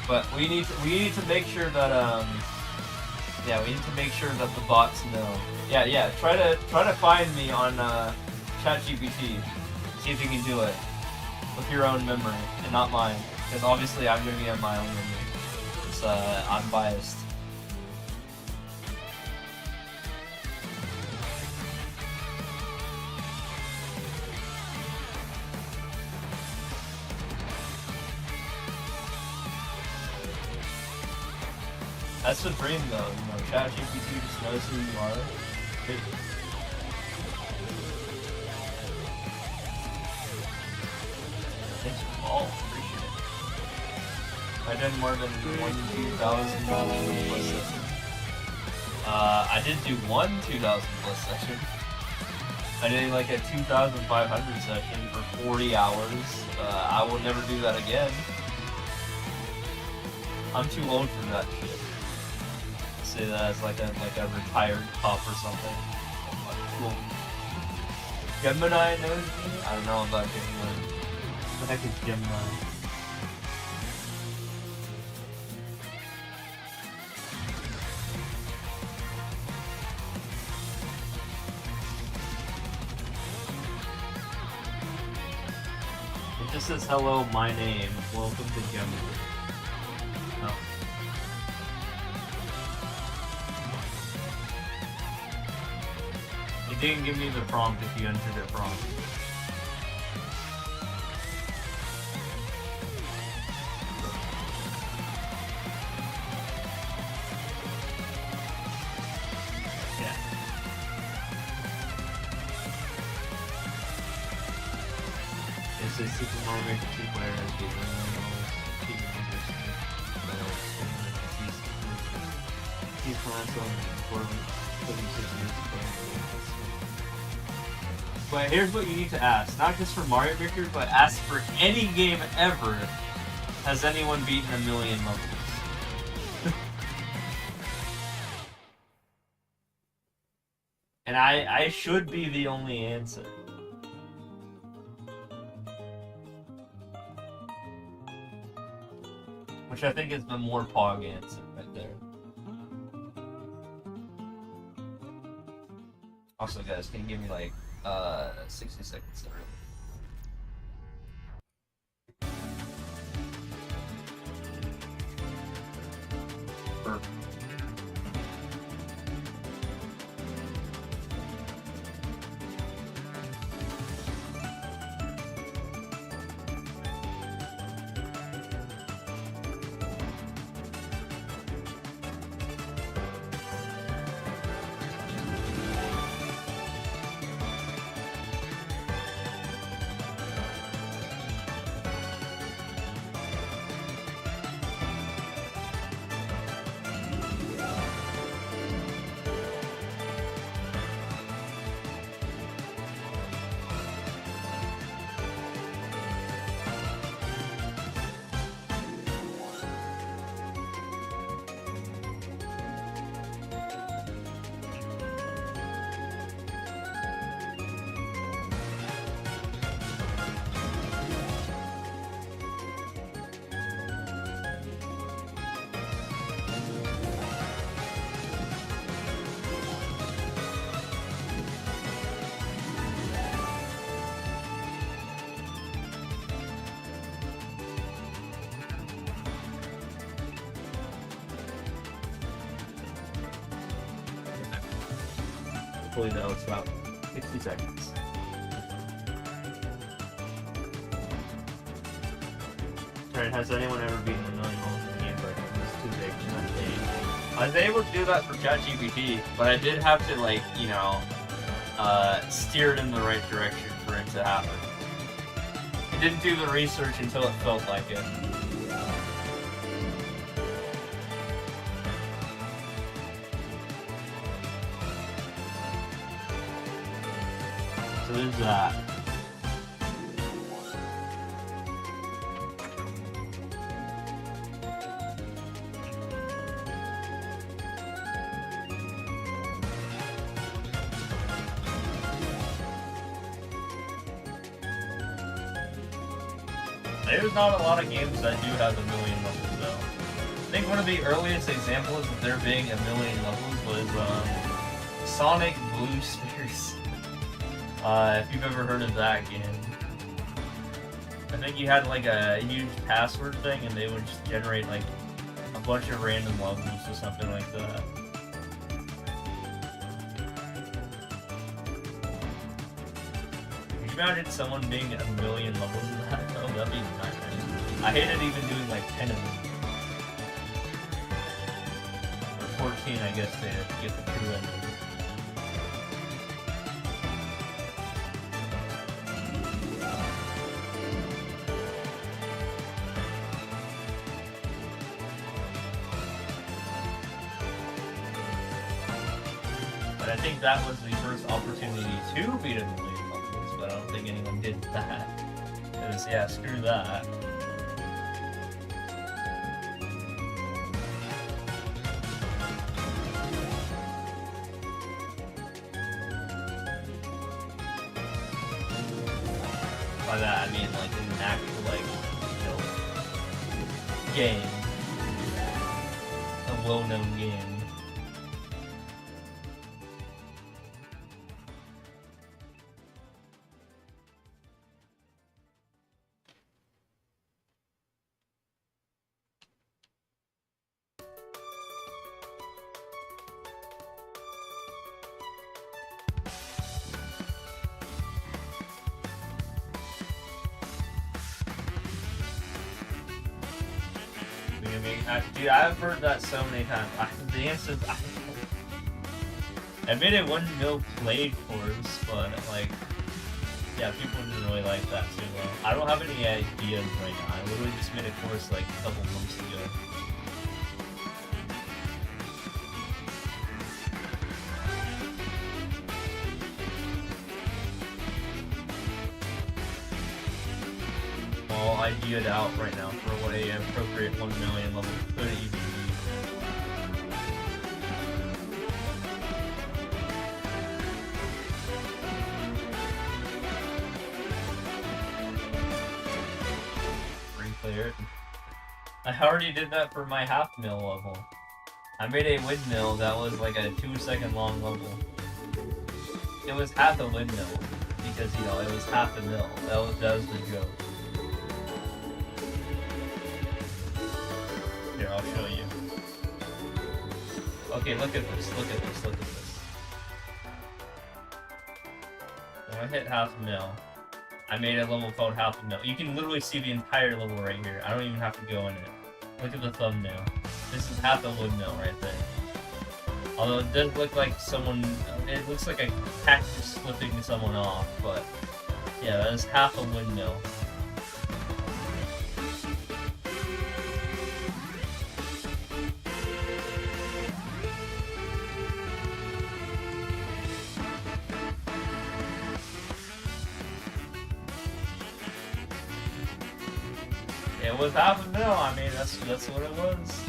But we need to make sure that yeah, we need to make sure that the bots know. Yeah, try to find me on ChatGPT. See if you can do it with your own memory and not mine, because obviously I'm doing it on my own memory. It's I'm biased. That's the dream, though. You know, ChatGPT just knows who you are. Thanks for all. Appreciate it. I did more than 2,000 plus sessions. I did do one 2,000 plus session. I did like a 2,500 session for 40 hours. I will never do that again. I'm too old for that shit. Say that as like a retired cop or something. Cool. Gemini knows me? I don't know about Gemini. What the heck is Gemini? It just says hello, my name. Welcome to Gemini. Oh. It didn't give me the prompt if you entered it wrong. Yeah. It says Super Mario Maker 2 player has been He's console and 76 years ago. But here's what you need to ask, not just for Mario Maker, but ask for any game ever. Has anyone beaten 1,000,000 levels? And I should be the only answer. Which I think is the more pog answer right there. Also, guys, can you give me like 60 seconds there? Perfect. Hopefully that was about 60 seconds. Alright, has anyone ever beaten 1,000,000 levels in a game where it was too big for that game? I was able to do that for ChatGPT, but I did have to, like, you know, steer it in the right direction for it to happen. I didn't do the research until it felt like it. So there's that. There's not a lot of games that do have a million levels though. I think one of the earliest examples of there being a million levels was Sonic Blue Spheres. If you've ever heard of that game. I think you had like a huge password thing and they would just generate like a bunch of random levels or something like that. Can you imagine someone being a million levels of that? Oh, that'd be nice. I hated even doing like 10 of them. Or 14, I guess, to get the true ending. But I think that was the first opportunity to beat a million levels, but I don't think anyone did that. Because, yeah, screw that. By that, I mean, like, in an actual, like, you know, game. A well-known game. Dude, I've heard that so many times. The answer, I made it 1 mil played course, but like, yeah, people didn't really like that too well. I don't have any ideas right now. I literally just made a course like a couple months ago. All ideaed out right now for what a appropriate 1 million level could even be. Replay it. I already did that for my half mil level. I made a windmill that was like a 2-second long level. It was half a windmill because, you know, it was half a mil. That was the joke. Here, I'll show you. Okay, look at this, look at this, look at this. When I hit half a mil, I made a level called half a mil. You can literally see the entire level right here. I don't even have to go in it. Look at the thumbnail. This is half a windmill right there. Although it does look like someone, it looks like a cactus flipping someone off, but yeah, that is half a windmill. It was half a mil, I mean, that's what it was.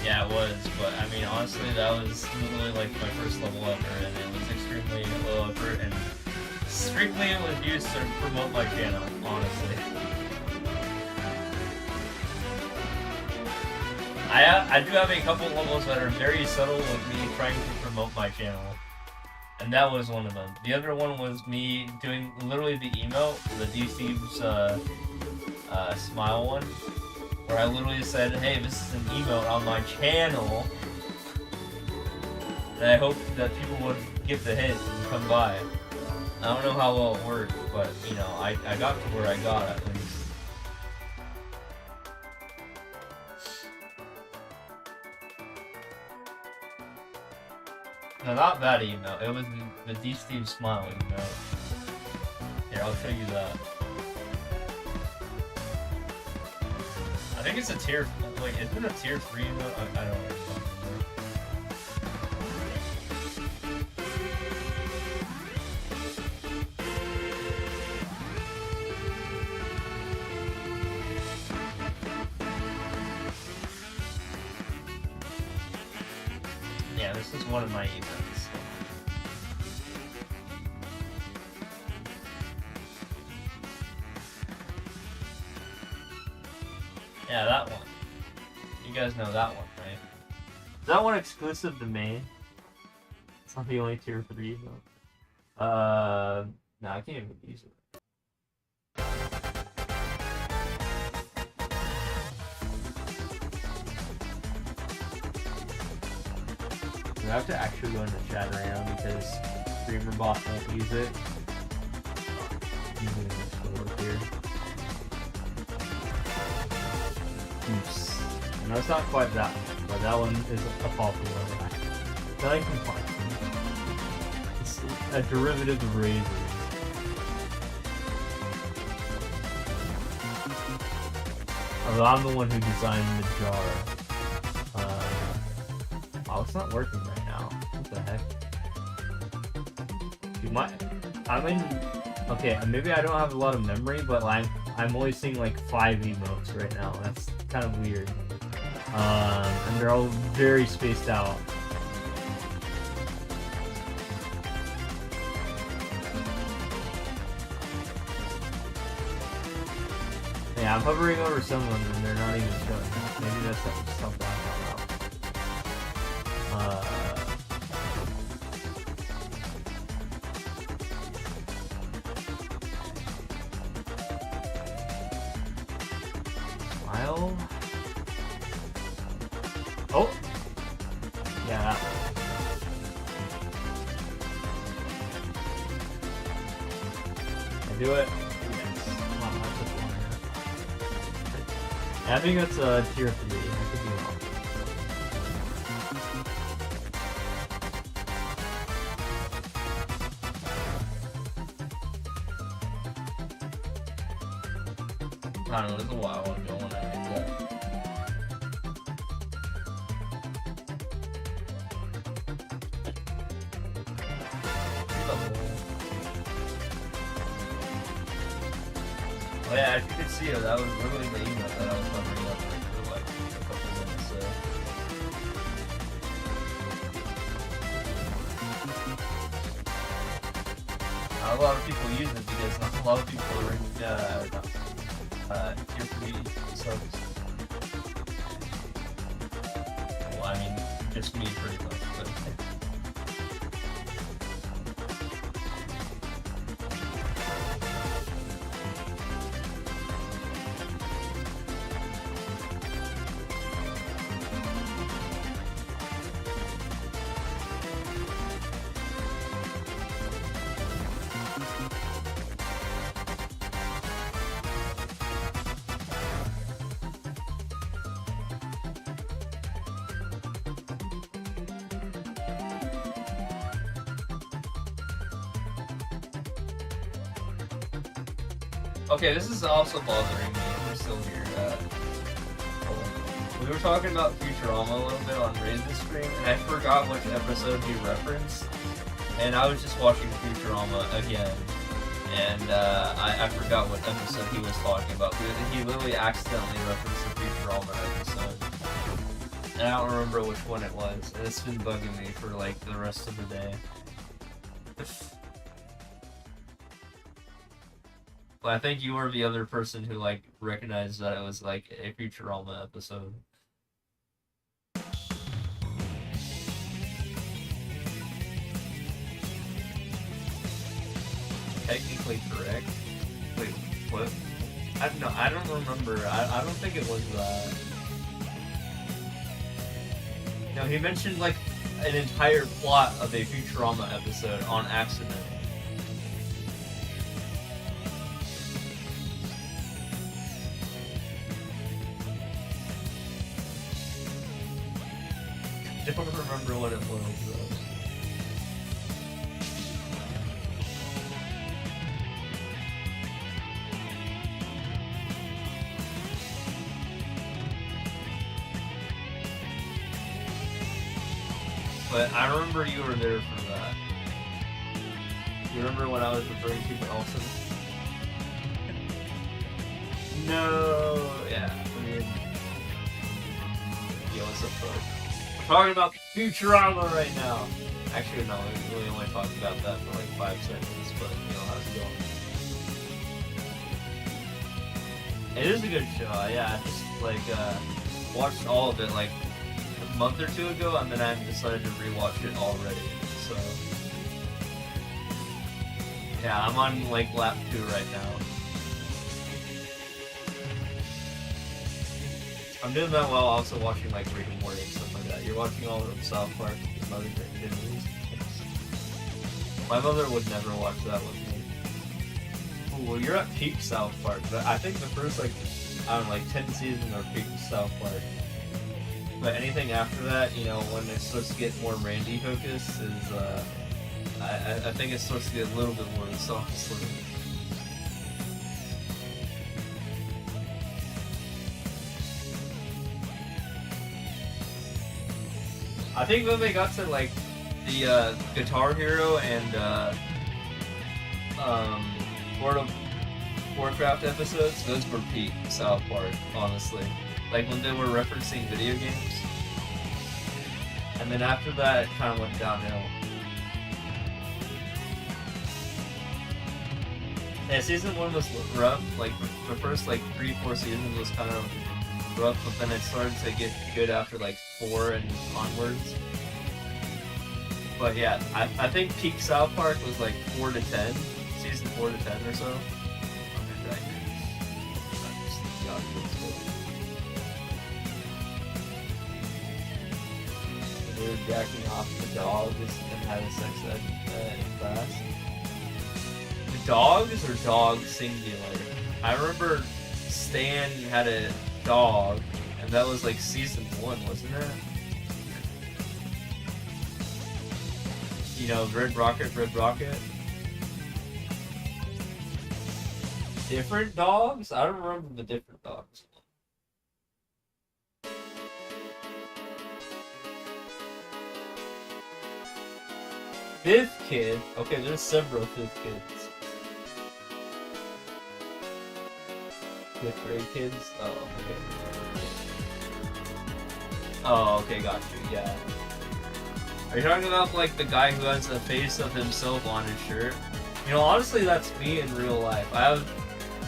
Yeah, it was, but I mean, honestly, that was literally like my first level ever, and it was extremely low effort, and strictly it was used to promote my channel, honestly. I do have a couple levels that are very subtle with me trying to promote my channel, and that was one of them. The other one was me doing literally the emote, the D-Steve's smile one, where I literally said, hey, this is an emote on my channel, and I hope that people would give the hint and come by. I don't know how well it worked, but, you know, I got to where I got at least. No, not that emote. It was the D-Steve smile emote. Here, I'll show you that. I think it's a tier... Wait, is it a tier 3 emote? I don't know. this is one of my events. Yeah, that one. You guys know that one, right? Is that one exclusive to main? It's not the only tier 3 though. No, I can't even use it. We have to actually go into chat right now because StreamerBot won't use it. I'm gonna just go here. Oops. No, it's not quite that one, but that one is a popular one. That I can find. It's a derivative of Razor. Although I'm the one who designed the jar. Oh, it's not working right now. What the heck? I'm in. Okay, maybe I don't have a lot of memory, but I'm only seeing like 5 emotes right now. That's kind of weird. And they're all very spaced out. Yeah, I'm hovering over some of them and they're not even showing up. Maybe that's something I don't know. Smile. Oh! Yeah, that one. I do it. I think that's tier 3. I could be wrong. I don't know, it's a while ago when I did that. Oh yeah, as you can see, that was literally the email that I was covering up for like a couple minutes. Not a lot of people use it because not a lot of people are in tier 3 subs. Well, I mean, just me pretty much, but. Okay, this is also bothering me. We're still here. We were talking about Futurama a little bit on Raisin's stream, and I forgot which episode he referenced. And I was just watching Futurama again, and I forgot what episode he was talking about. He literally accidentally referenced the Futurama episode. And I don't remember which one it was. And it's been bugging me for like the rest of the day. But I think you were the other person who like recognized that it was like a Futurama episode. Technically correct. Wait, what? I don't remember. I don't think it was that. No, he mentioned like an entire plot of a Futurama episode on accident. I don't remember what it was though. But I remember you were there for that. You remember when I was referring to Elson? No, yeah. I mean, yo, what's up, bro? talking about Futurama right now. Actually, no, we really only talked about that for like 5 seconds, but you know, how's it going? It is a good show, yeah. I just like watched all of it like a month or 2 ago, and then I decided to rewatch it already. So yeah, I'm on like lap 2 right now. I'm doing that while also watching like Rick and Morty and stuff like that. You're watching all of South Park with your mother during dinners. My mother would never watch that with me. Ooh, well, you're at peak South Park. But I think the first like, I don't know, like 10 seasons are peak South Park. But anything after that, you know, when it starts to get more Randy focused, is I think it starts to get a little bit more soft. I think when they got to like the Guitar Hero and World of Warcraft episodes, those were peak South Park, honestly. Like when they were referencing video games. And then after that, it kind of went downhill. Yeah, season 1 was rough. Like the first like 3-4 seasons was kind of rough, but then it started to get good after like 4 and onwards. But yeah, I think peak South Park was like 4 to 10, season 4 to 10 or so. They were jacking off the dogs and having sex in class. The dogs or dog singular? I remember Stan had a dog, and that was like season 1, wasn't it? You know, Red Rocket. Different dogs? I don't remember the different dogs. Fifth kid? Okay, there's several fifth kids. Fifth grade kids? Oh, okay. Oh, okay, got you, yeah. Are you talking about like the guy who has a face of himself on his shirt? You know, honestly, that's me in real life. I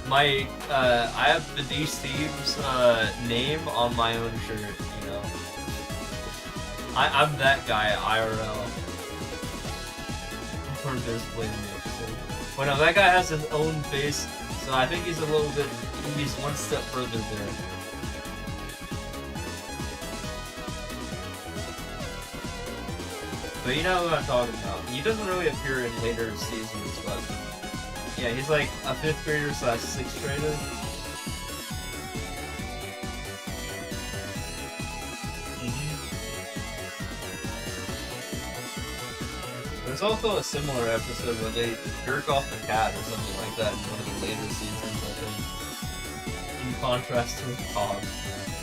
have the D Steve's name on my own shirt. You know, I'm that guy IRL. Or visibly in the episode. Well, no, that guy has his own face, so I think he's one step further there. But you know who I'm talking about. He doesn't really appear in later seasons, but yeah, he's like a 5th grader / 6th grader. There's also a similar episode where they jerk off the cat or something like that in one of the later seasons, I think. In contrast to Hog,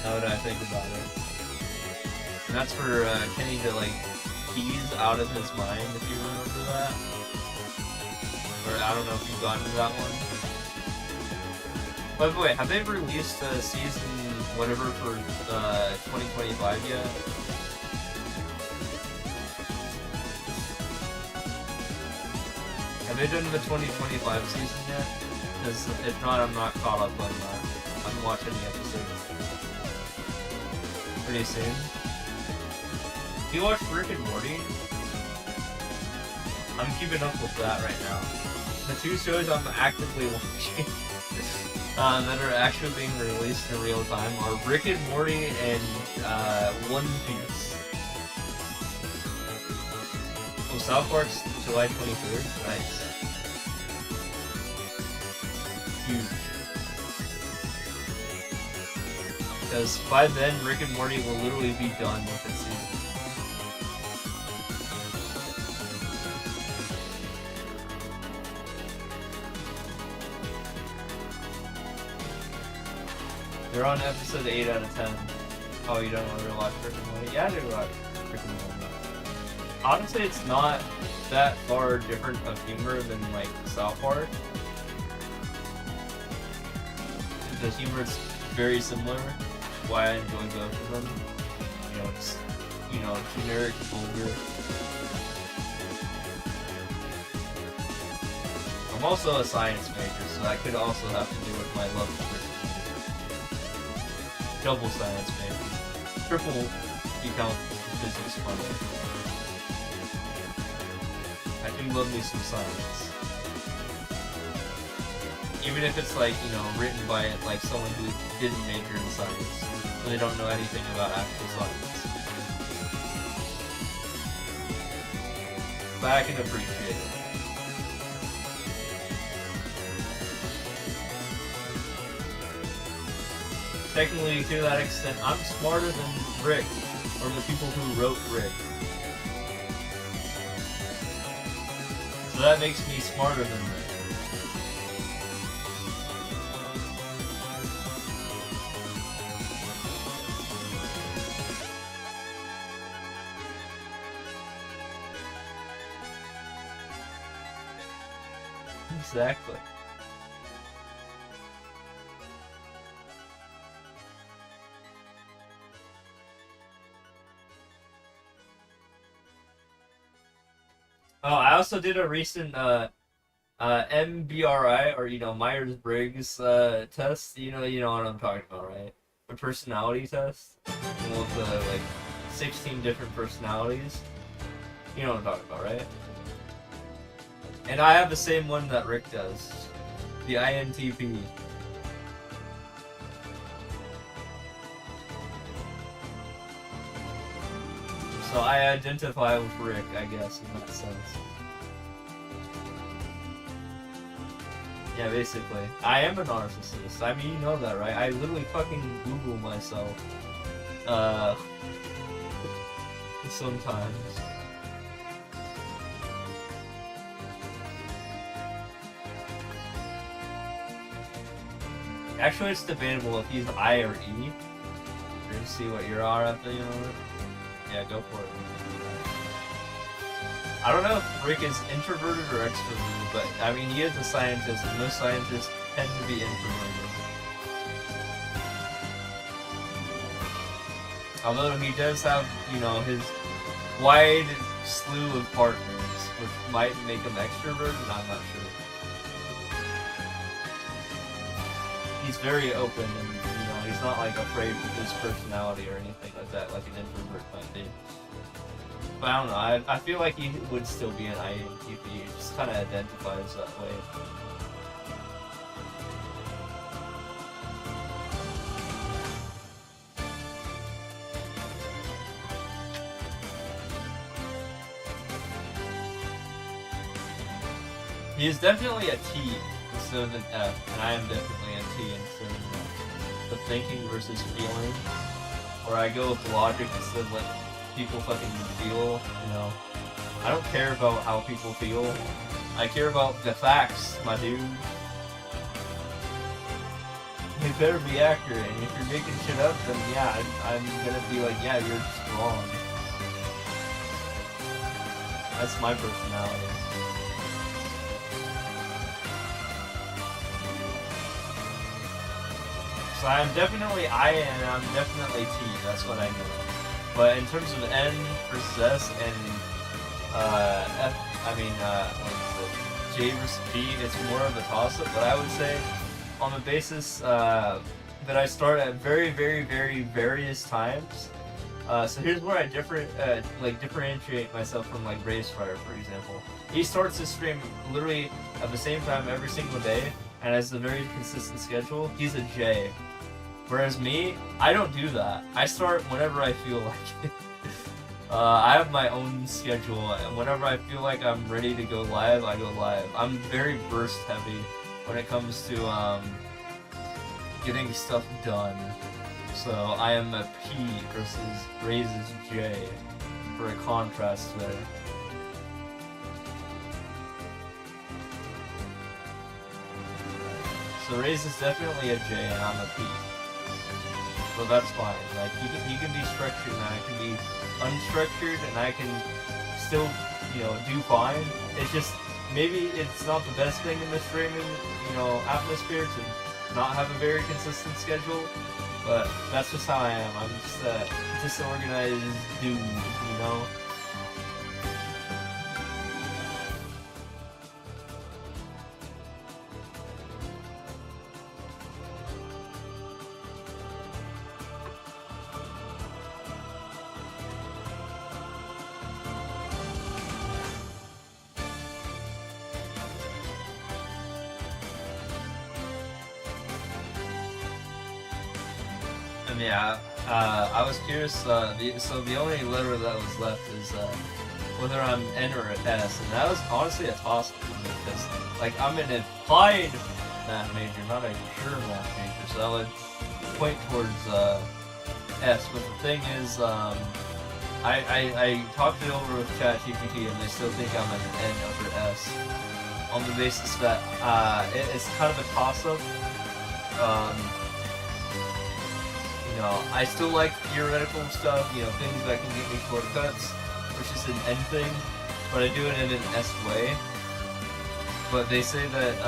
now that I think about it. And that's for Kenny to like tease out of his mind, if you remember that. Or I don't know if you've gotten to that one. By the way, have they released season whatever for 2025 yet? Have they done the 2025 season yet? Because if not, I'm not caught up on that. I haven't watched any episodes. Pretty soon. Do you watch Rick and Morty? I'm keeping up with that right now. The 2 shows I'm actively watching that are actually being released in real time are Rick and Morty and One Piece. Oh, South Park's July 23rd? Nice. Huge. Because by then, Rick and Morty will literally be done with its season. They're on episode 8 out of 10. Oh, you don't want to watch Rick and Morty? Yeah, I do watch Rick and Morty. Honestly, it's not that far different of humor than like South Park. The humor is very similar. Why I enjoy both of them. You know, it's you know, generic vulgar. I'm also a science major, so that could also have to do with my love for double science major. Triple if you count physics fun. I do love me some science. Even if it's like, you know, written by like someone who didn't major in science, so they don't know anything about actual science. But I can appreciate it. Technically, to that extent, I'm smarter than Rick, or the people who wrote Rick. So that makes me smarter than Rick. Exactly. Oh, I also did a recent MBRI, or you know, Myers-Briggs test. You know what I'm talking about, right? A personality test with like 16 different personalities. You know what I'm talking about, right? And I have the same one that Rick does, the INTP. So I identify with Rick, I guess, in that sense. Yeah, basically. I am a narcissist. I mean, you know that, right? I literally fucking Google myself. Sometimes. Actually, it's debatable if he's I or E. We're gonna see what you are at the moment. Yeah, go for it. I don't know if Rick is introverted or extroverted, but I mean, he is a scientist, and most scientists tend to be introverted. Although he does have, you know, his wide slew of partners, which might make him extroverted, I'm not sure. He's very open, and you know, he's not like afraid of his personality or anything like that, like an introvert might be. But I don't know, I feel like he would still be an INTP, he just kind of identifies that way. He is definitely a T instead of an F, and I am definitely a T instead of an F. The thinking versus feeling, where I go with logic instead of what people fucking feel, you know. I don't care about how people feel. I care about the facts, my dude. It better be accurate, and if you're making shit up, then yeah, I'm gonna be like, yeah, you're just wrong. That's my personality. So I'm definitely I and I'm definitely T, that's what I know. But in terms of N versus S and F, I mean, J versus B, it's more of a toss-up, but I would say on the basis that I start at very, very, very various times. So here's where I differentiate myself from like Racefire, for example. He starts his stream literally at the same time every single day, and has a very consistent schedule. He's a J. Whereas me, I don't do that. I start whenever I feel like it. I have my own schedule, and whenever I feel like I'm ready to go live, I go live. I'm very burst heavy when it comes to getting stuff done. So I am a P versus Raises J for a contrast there. So Raise is definitely a J and I'm a P. So that's fine. Like he can be structured and I can be unstructured, and I can still, you know, do fine. It's just maybe it's not the best thing in the streaming, you know, atmosphere to not have a very consistent schedule. But that's just how I am. I'm just a disorganized dude, you know? Yeah, I was curious. So the only letter that was left is whether I'm N or S, and that was honestly a toss for me because, like, I'm an applied math major, not a pure math major, so I would point towards S. But the thing is, I talked it over with ChatGPT, and they still think I'm an N over S, on the basis that it's kind of a toss-up. You know, I still like theoretical stuff, you know, things that can get me shortcuts, which is an N thing, but I do it in an S way. But they say that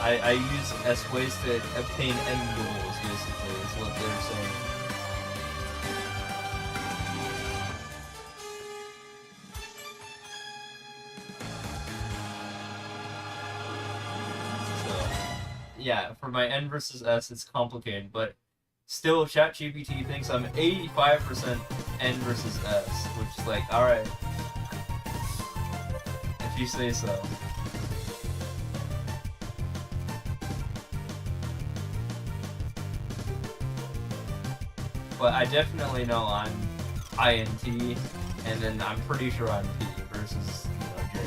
I use S ways to obtain N goals, basically, is what they're saying. So, yeah, for my N versus S, it's complicated, but still, ChatGPT thinks I'm 85% N versus S, which is like, alright. If you say so. But I definitely know I'm INT, and then I'm pretty sure I'm P versus, you know, J.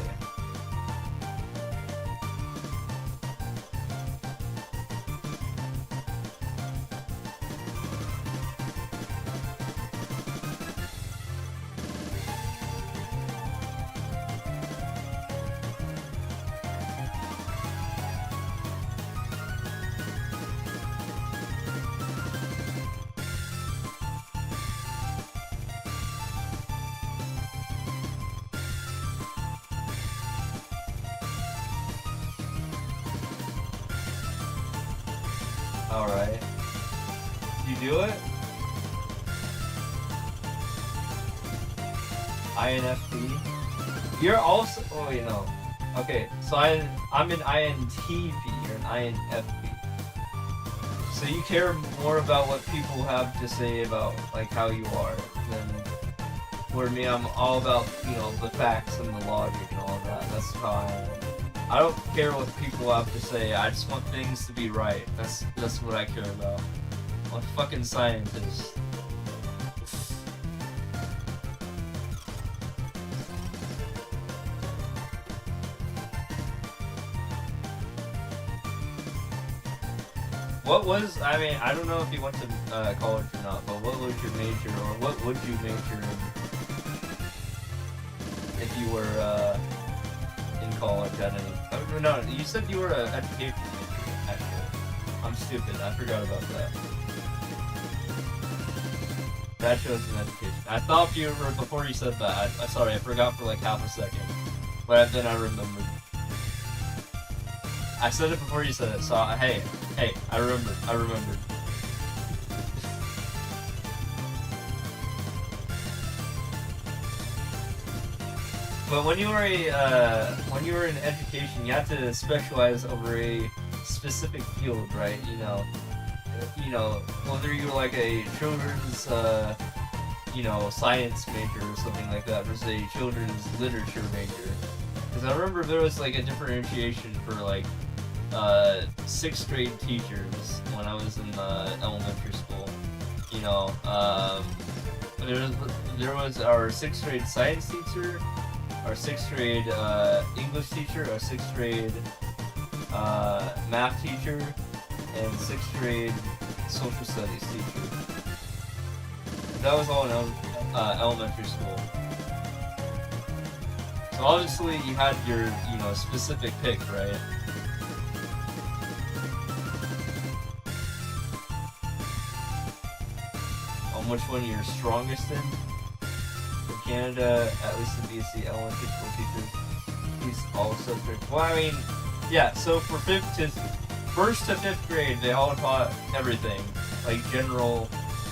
Alright. You do it? INFP? You're also... Oh, you know. Okay, so I'm an INTP, you're an INFP. So you care more about what people have to say about, like, how you are than... Where me, I'm all about, you know, the facts and the logic and all of that. That's how I am. I don't care what people have to say. I just want things to be right. That's what I care about. I'm a fucking scientist. What was, I mean, I don't know if you went to college or not, but what was your major, or what would you major in if you were in college at any? No, you said you were an education major, actually. I'm stupid, I forgot about that. That shows an education. I thought you were, before you said that, I'm sorry, I forgot for like half a second. But then I remembered. I said it before you said it, so hey, I remembered. But when you were in education, you had to specialize over a specific field, right? You know, whether you were like a children's, science major or something like that, versus a children's literature major. Because I remember there was like a differentiation for like 6th grade teachers when I was in elementary school. You know, there was our 6th grade science teacher, our 6th grade English teacher, our 6th grade math teacher, and 6th grade social studies teacher. That was all in elementary school. So obviously you had your, specific pick, right? On which one you're strongest in. For Canada, at least in BC, elementary school teachers, he's all subject. Well, I mean, yeah, so for 1st to 5th grade, they all taught everything. Like general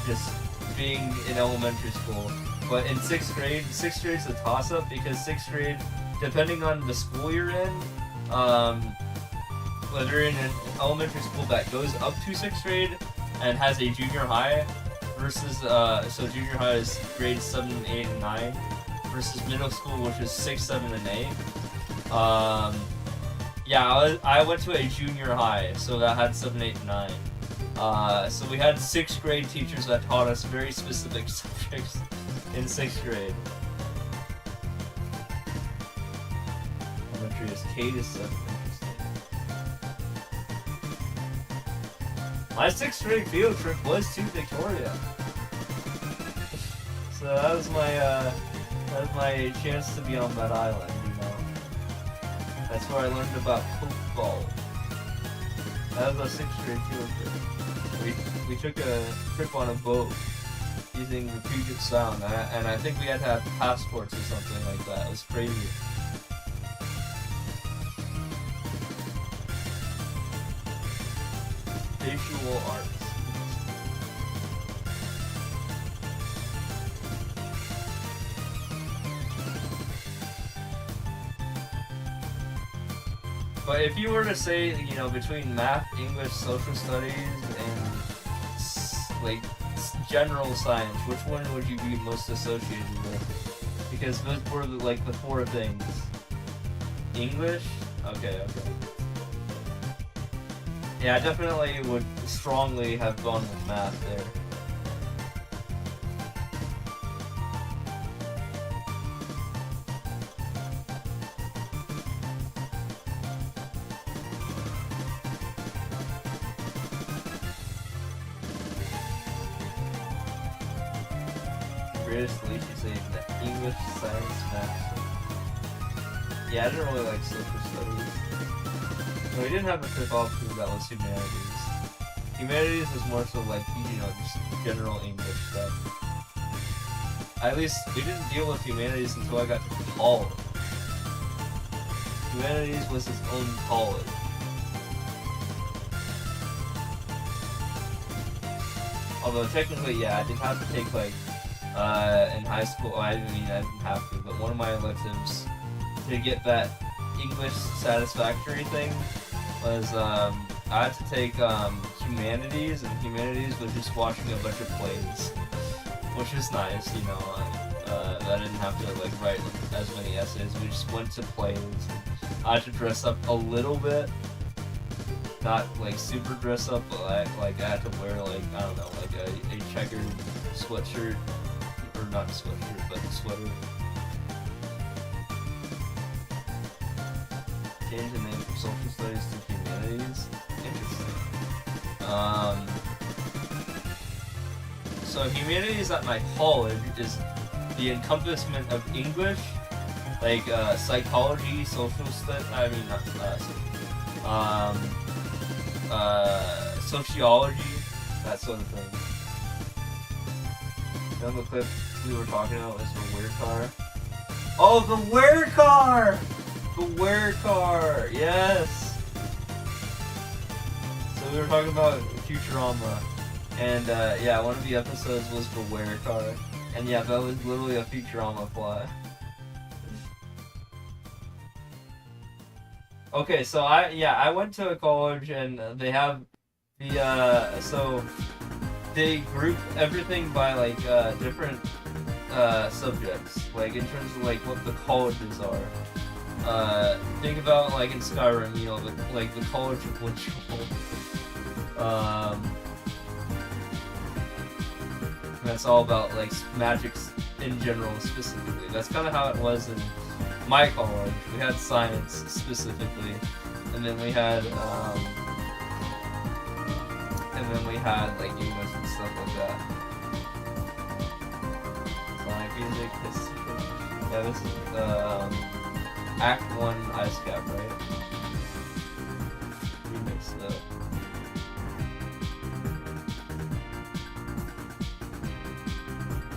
just being in elementary school. But in 6th grade is a toss-up because 6th grade, depending on the school you're in, whether you're in an elementary school that goes up to 6th grade and has a junior high versus, so junior high is grades 7, 8, and 9 versus middle school, which is 6, 7, and 8. Yeah, I went to a junior high, so that had 7, 8, and 9. So we had 6th grade teachers that taught us very specific subjects in 6th grade. Elementary is K to 7. Interesting. My 6th grade field trip was to Victoria. So that was my chance to be on that island, you know. That's where I learned about football. That was a 6th grade field trip. We took a trip on a boat using the Puget Sound, and I think we had to have passports or something like that. It was crazy. Visual arts. But if you were to say, you know, between math, English, social studies, and like general science, which one would you be most associated with? Because those were like the 4 things. English? Okay. Yeah, I definitely would strongly have gone with math there. Greatest least you say that English, science, math. Yeah, I didn't really like social studies. No, we didn't have a fifth option that was humanities. Humanities was more so like, you know, just general English stuff. At least we didn't deal with humanities until I got to college. Humanities was its own college. Although technically, yeah, I did have to take like in high school. I didn't have to, but one of my electives to get that English satisfactory thing was I had to take humanities, and humanities was just watching a bunch of plays, which is nice, you know. I didn't have to like write as many essays. We just went to plays. I had to dress up a little bit, not like super dress up, but like I had to wear like, I don't know, like a checkered sweatshirt, or not a sweatshirt, but a sweater. Change the name from social studies to humanities. Interesting. So humanities at my college is the encompassment of English, like psychology, social sociology, that sort of thing. Then the clip we were talking about was the Weird Car. Oh, the Weird Car! The Weird Car, yes! So we were talking about Futurama, and yeah, one of the episodes was the Weird Car, and yeah, that was literally a Futurama plot. Okay, so I went to a college, and they have the so they group everything by like different subjects, like in terms of like what the colleges are. Think about like in Skyrim, you know, like the College of Witchful. That's all about like magic in general, specifically. That's kind of how it was in my college. We had science specifically, and then we had like English and stuff like that. Sonic music, history. Yeah, this is Act 1 Ice Cap, right? Remix though.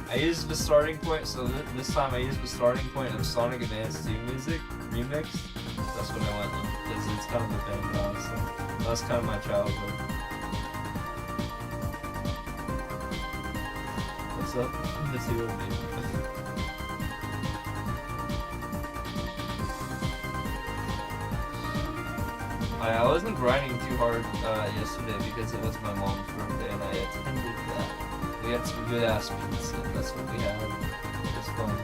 I used the starting point, so this time I used the starting point of Sonic Advance 2 music remix. That's what I went with, because it's kind of a thing, honestly. That's kind of my childhood. pops up in the two of you. I wasn't grinding too hard yesterday because it was my mom's birthday and I attended that. We had some good ass pizza. That's what we had. It was fun.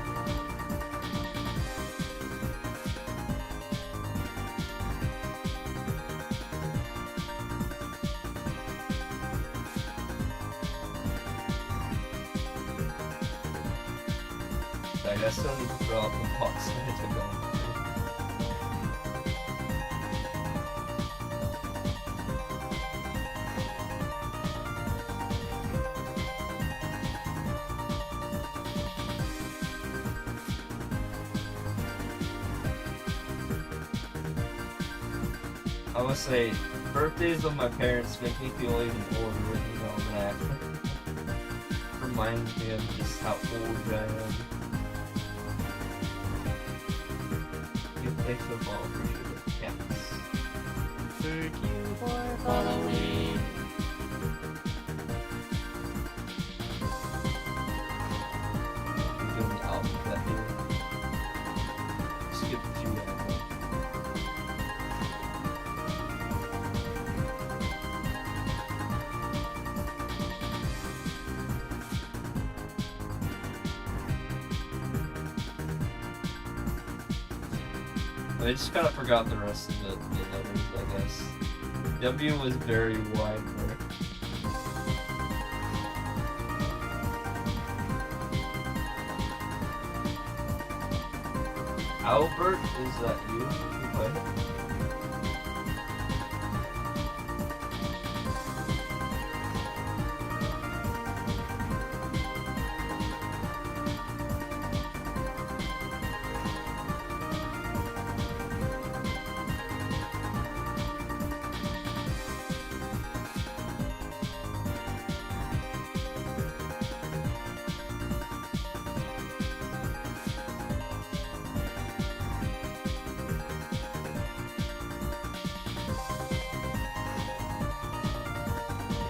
I still need to throw out the box when I took it. I would say birthdays of my parents make me feel even older, than I actually reminds me of just how old I am. You play football for sure. Yes. Thank you for following. I'm doing the alphabet here. Skip a few levels. I just kind of forgot the rest of the letters, I guess. W was very wide there. Albert, is that you? Okay.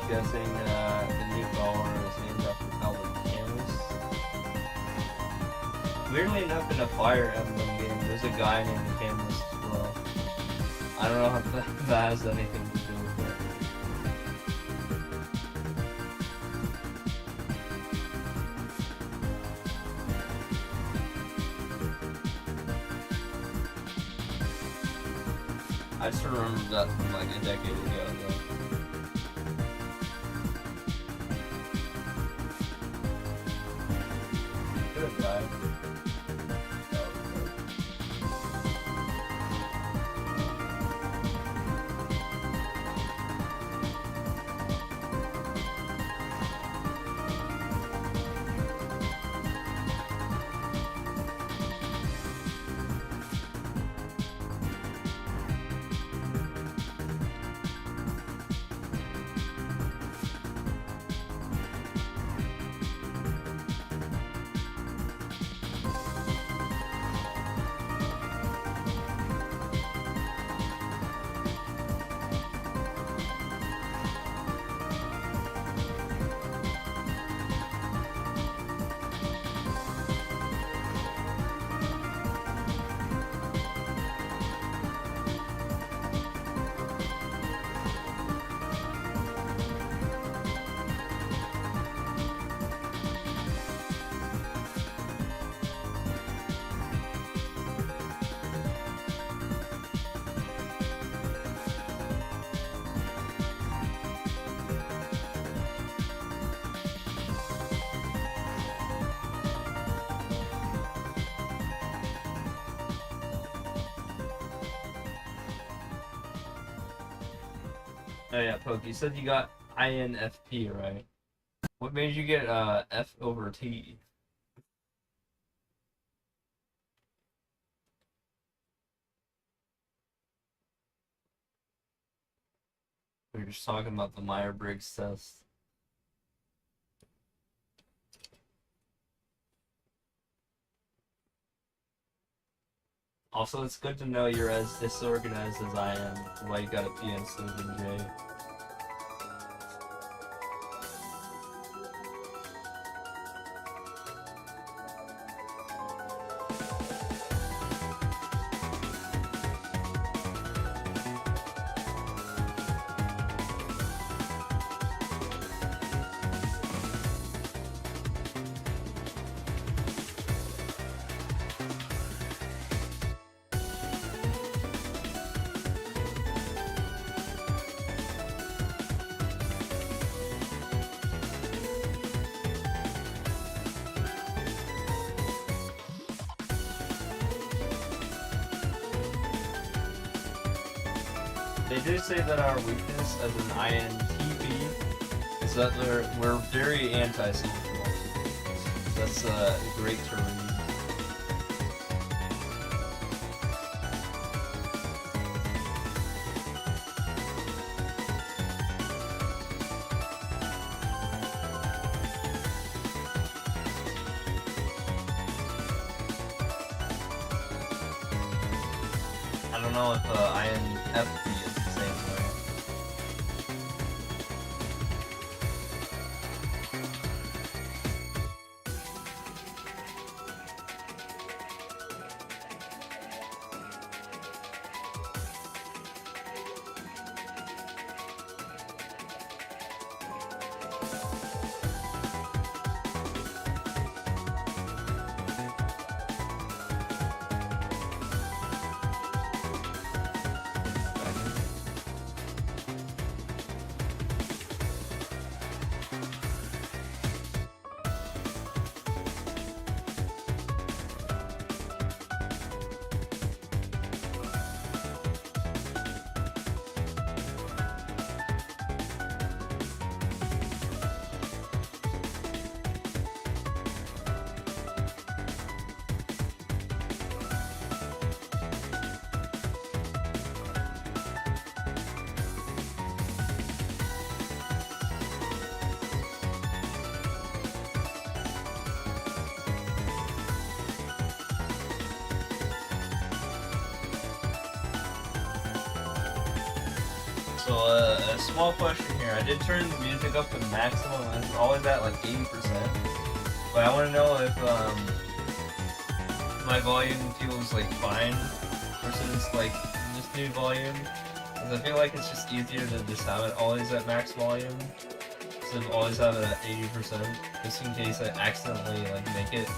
Guessing the new Valor is named after Albert Camus. Weirdly enough, in a Fire Emblem game, there's a guy named Camus as well. I don't know if that has anything to do with it. I just remember that from like a decade ago, though. Good guy. Oh yeah, Poke, you said you got INFP, right? What made you get F over T? We were just talking about the Myers-Briggs test. Also, it's good to know you're as disorganized as I am. Why you got a P instead of a J. They do say that our weakness as an INTP is that we're very anti-social. That's great to read. I don't know if INFP is the same way. So a small question here. I did turn the music up to maximum. It's always at like 80%. But I want to know if my volume feels like fine versus like this new volume. Because I feel like it's just easier to just have it always at max volume instead of always have it at 80%. Just in case I accidentally like make it,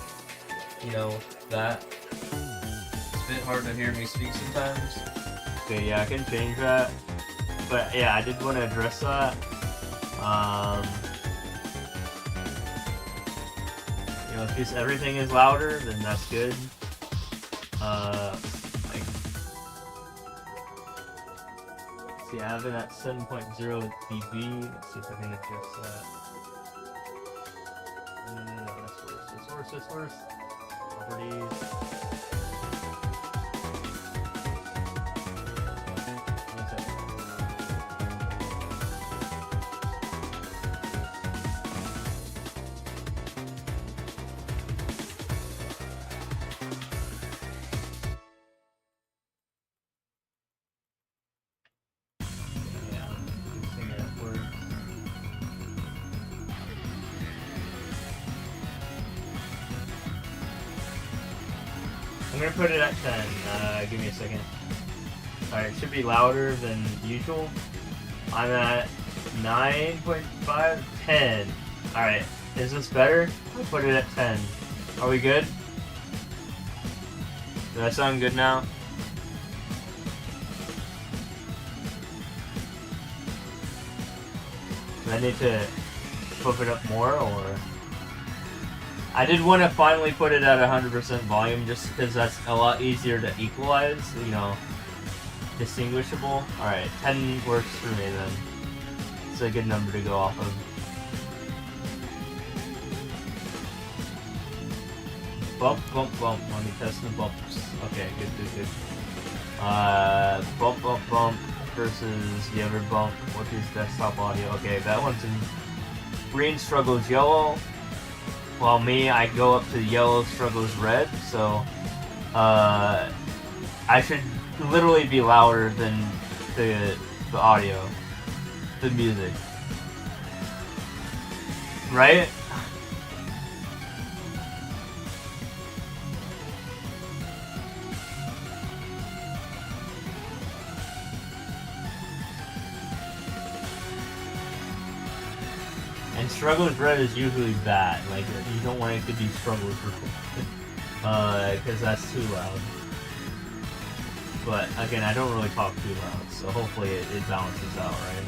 you know, that. It's a bit hard to hear me speak sometimes. Okay, yeah, I can change that. But yeah, I did want to address that. You know, if just everything is louder, then that's good. Like, see, I have it at 7.0 dB. Let's see if I can adjust that. No, that's worse. That's worse. Properties. I'm gonna put it at 10. Give me a second. Alright, it should be louder than usual. I'm at 9.5, 10. Alright, is this better? I'll put it at 10. Are we good? Does that sound good now? Do I need to pump it up more, or? I did want to finally put it at 100% volume just because that's a lot easier to equalize, you know, distinguishable. Alright, 10 works for me then. It's a good number to go off of. Bump, bump, bump. Let me test the bumps. Okay, good. Bump, bump, bump versus the other bump, which is desktop audio. Okay, that one's in green struggles yellow. While me, I go up to yellow struggles red, so I should literally be louder than the audio, the music, right? And struggles red is usually bad. Like, you don't want it to be struggles red, because that's too loud. But again, I don't really talk too loud, so hopefully it balances out, right?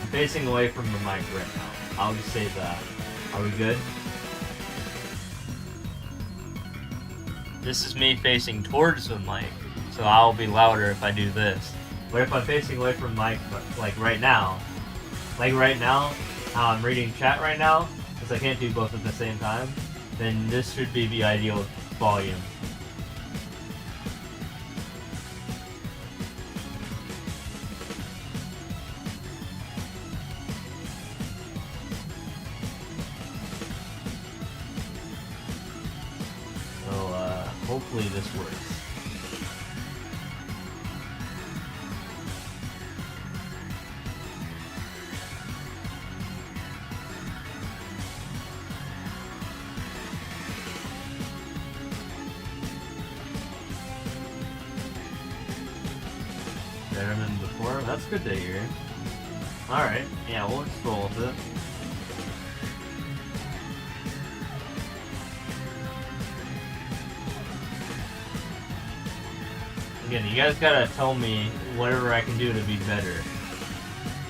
I'm facing away from the mic right now. I'll just say that. Are we good? This is me facing towards the mic, so I'll be louder if I do this. But if I'm facing away from the mic, like right now, how I'm reading chat right now, because I can't do both at the same time, then this should be the ideal volume. Hopefully this works. Better than before? That's good to hear. Alright, yeah, we'll just roll with it. Again, you guys gotta tell me whatever I can do to be better.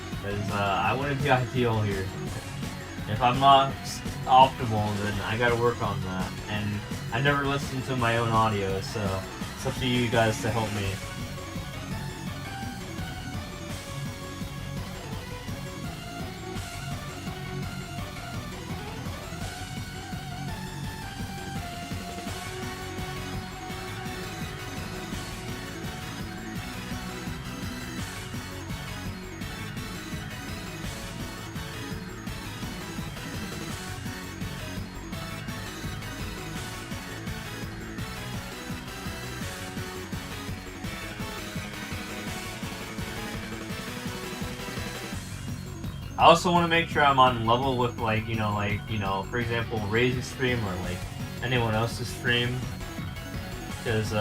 Because I want to be ideal here. If I'm not optimal, then I gotta work on that. And I never listen to my own audio, so it's up to you guys to help me. I also want to make sure I'm on level with for example, Ray's stream or like anyone else's stream, because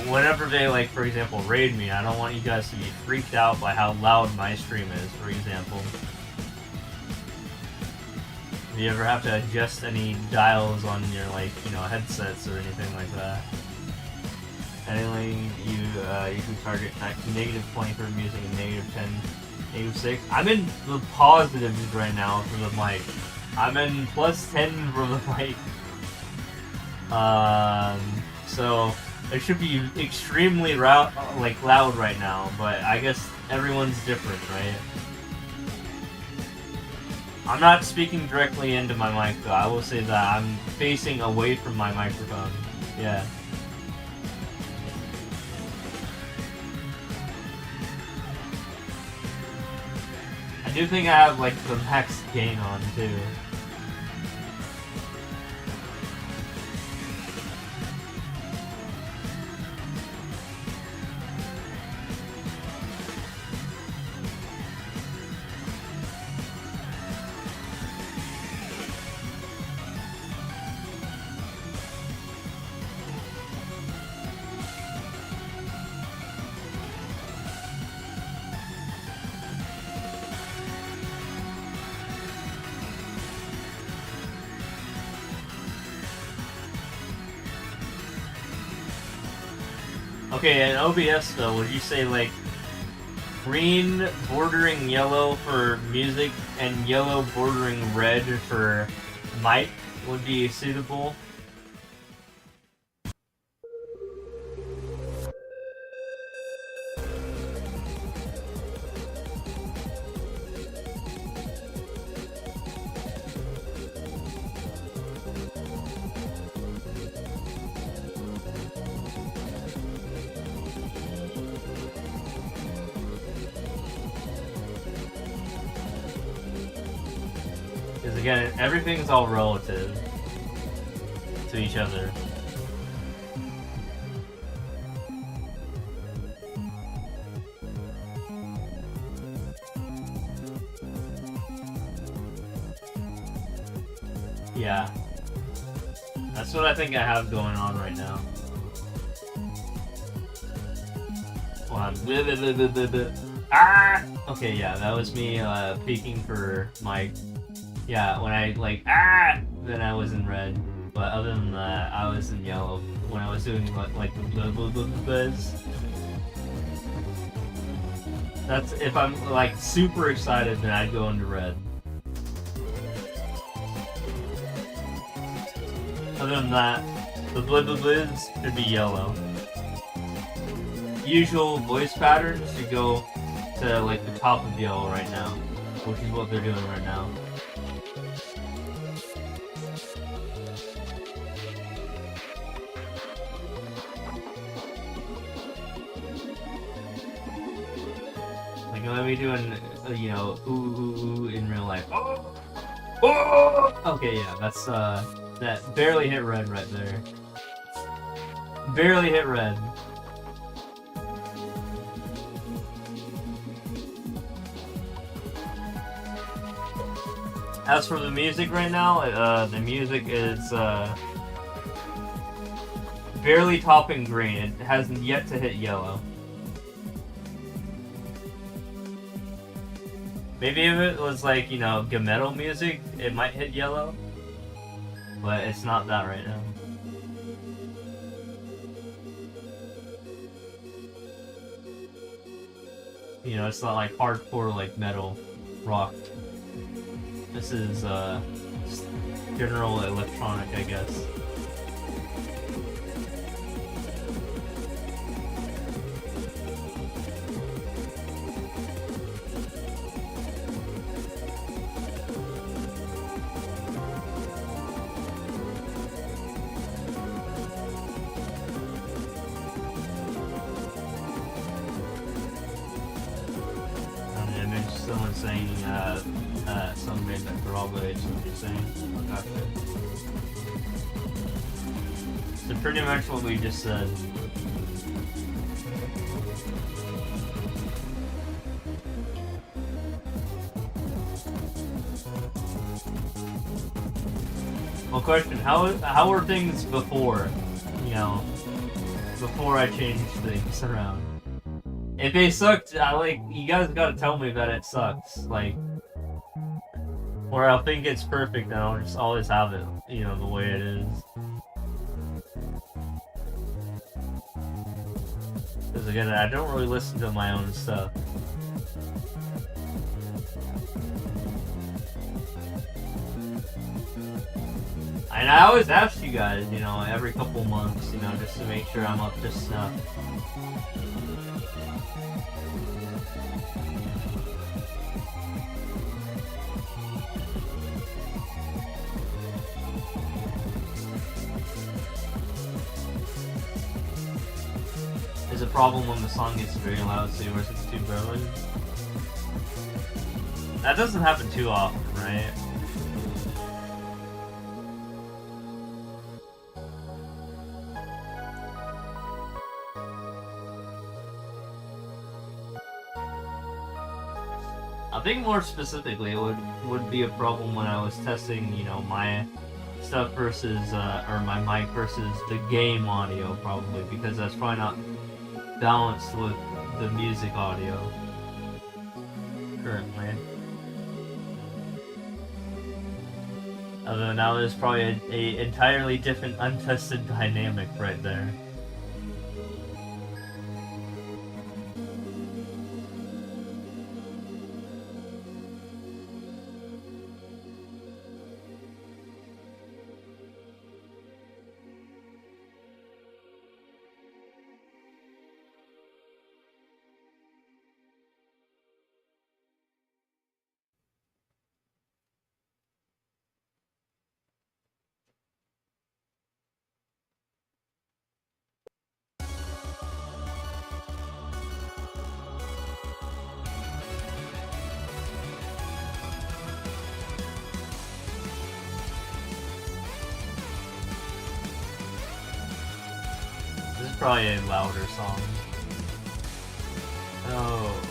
whenever they for example raid me, I don't want you guys to be freaked out by how loud my stream is, for example. Do you ever have to adjust any dials on your headsets or anything like that? Anyway, you can target -20 for music and -10. -6. I'm in the positives right now for the mic. I'm in +10 for the mic. So it should be extremely loud right now, but I guess everyone's different, right? I'm not speaking directly into my mic though. I will say that I'm facing away from my microphone. Yeah. I do think I have the max gain on too. Okay, in OBS though, would you say green bordering yellow for music and yellow bordering red for mic would be suitable? Because again, everything's all relative to each other. Yeah. That's what I think I have going on right now. Hold on. Ah! Okay, yeah, that was me peeking for my... Yeah, when I then I was in red. But other than that, I was in yellow when I was doing the buzz. That's if I'm super excited, then I'd go into red. Other than that, the buzz should be yellow. usual voice patterns to go to like the top of yellow right now, which is what they're doing right now. Like let me doing, you know, ooh, ooh, ooh in real life. Oh! Oh! Okay, yeah, that's that barely hit red right there. Barely hit red. As for the music right now, the music is barely topping green. It hasn't yet to hit yellow. Maybe if it was like, you know, metal music, it might hit yellow. But it's not that right now. You know, it's not like hardcore like metal rock. This is just general electronic, I guess. Someone saying, some made that probably is what you're saying. Okay. So pretty much what we just said. Well, question, how were things before, you know, before I changed things around? If they sucked, you guys gotta tell me that it sucks, like, or I'll think it's perfect and I'll just always have it, you know, the way it is. Because again, I don't really listen to my own stuff. And I always ask you guys, you know, every couple months, you know, just to make sure I'm up to snuff. There's a problem when the song gets very loud, so yours is too brilliant. That doesn't happen too often, right? I think more specifically, it would be a problem when I was testing, you know, my stuff versus, or my mic versus the game audio, probably, because that's probably not balanced with the music audio currently. Although now there's probably a entirely different untested dynamic right there. This is probably a louder song. Oh.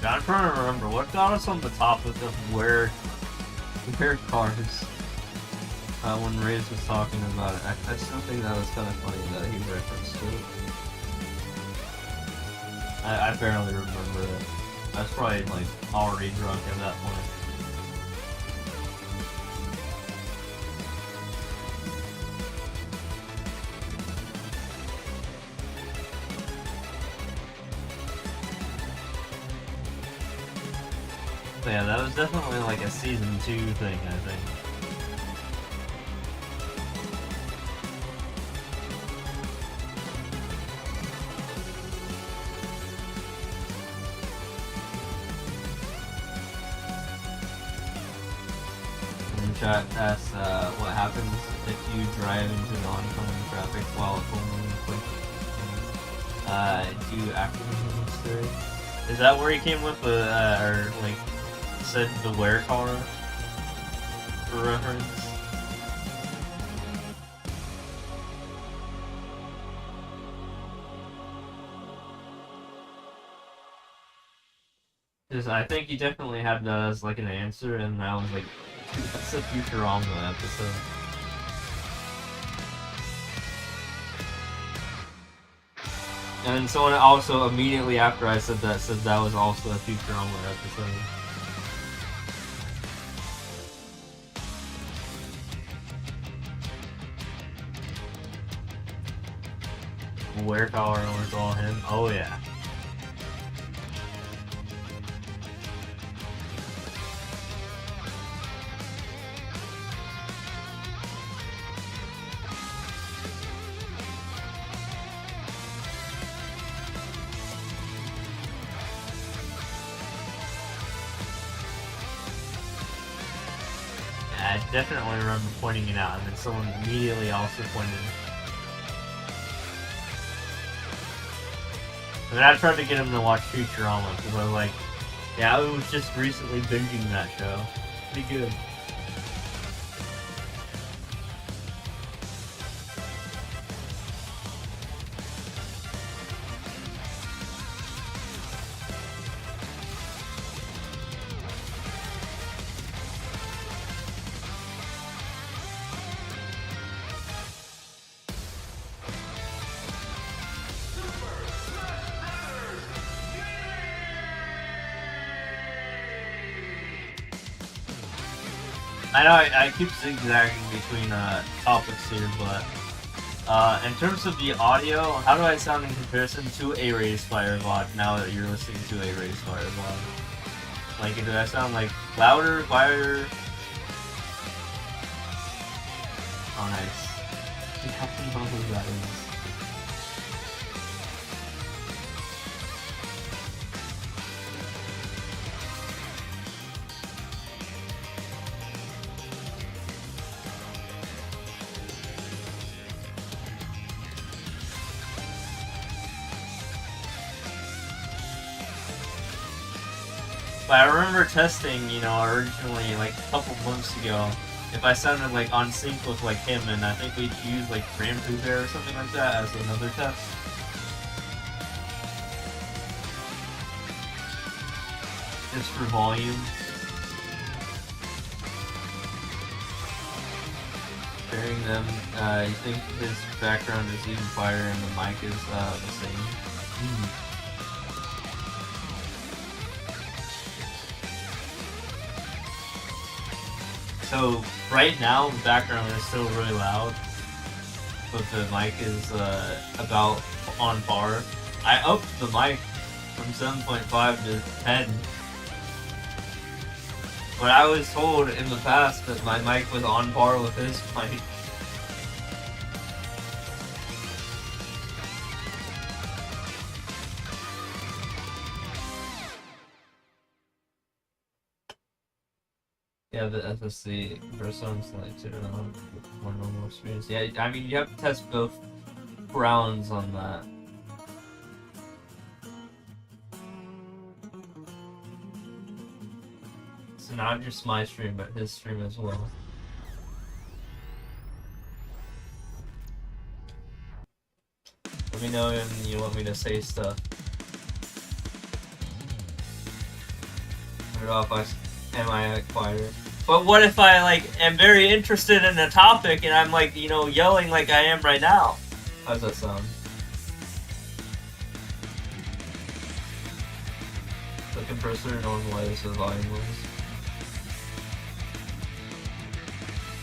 I'm trying to remember what got us on the topic of where cars. When Reyes was talking about it, I still think that was kind of funny that he referenced it. I barely remember it. I was probably like already drunk at that point. So yeah, that was definitely like a season 2 thing, I think. And chat asks, what happens if you drive into oncoming traffic while pulling quick? Do you actively necessary? Is that where he came with the, or like, said the where car for reference? Because I think he definitely had that as like an answer, and I was like, that's a Futurama episode. And then someone also immediately after I said that was also a Futurama episode. Where Power was all him? Oh yeah. I definitely remember pointing it out, and then someone immediately also pointed it. And then I tried to get him to watch Futurama, because I was like, yeah, I was just recently binging that show. Pretty good. I know I keep zigzagging between topics here, but in terms of the audio, how do I sound in comparison to a Raise Fire VOD now that you're listening to a Raise Fire VOD? Like, do I sound like louder, quieter? Oh, nice. You have to know who that is. But I remember testing, you know, originally, like, a couple months ago, if I sounded, like, on sync with, like, him, and I think we'd use, like, Rampuber or something like that as another test. Just for volume. Sharing them, you think his background is even quieter and the mic is, the same? So right now the background is still really loud, but the mic is about on par. I upped the mic from 7.5 to 10, but I was told in the past that my mic was on par with his mic. Yeah, the FSC first one selected more normal experience. Yeah, I mean you have to test both rounds on that. So not just my stream, but his stream as well. Let me know when you want me to say stuff. it off. Am I a quieter? But what if I like am very interested in a topic and I'm like, you know, yelling like I am right now? How does that sound? The compressor normalizes the volume levels.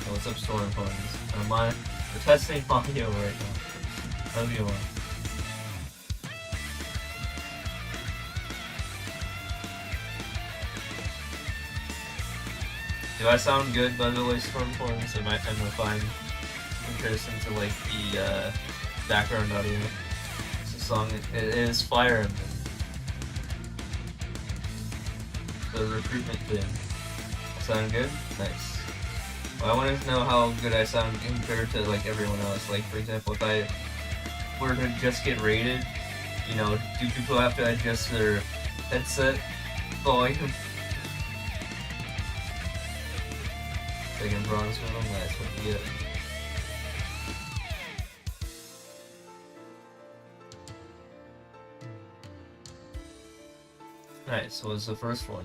Oh, what's up, Storm Phones? We're testing audio right now. How's it going? Do I sound good, by the way, Storm Phones? Am I fine in comparison to like the background audio? It's a song. It is Fire Emblem. The recruitment thing. Sound good? Nice. Well, I wanted to know how good I sound compared to like everyone else. Like, for example, if I were to just get rated, you know, do people have to adjust their headset volume? Second bronze medal, nice. What do you get? Nice. What was the first one?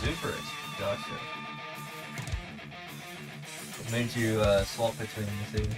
Super. Gotcha. What made you swap between the two?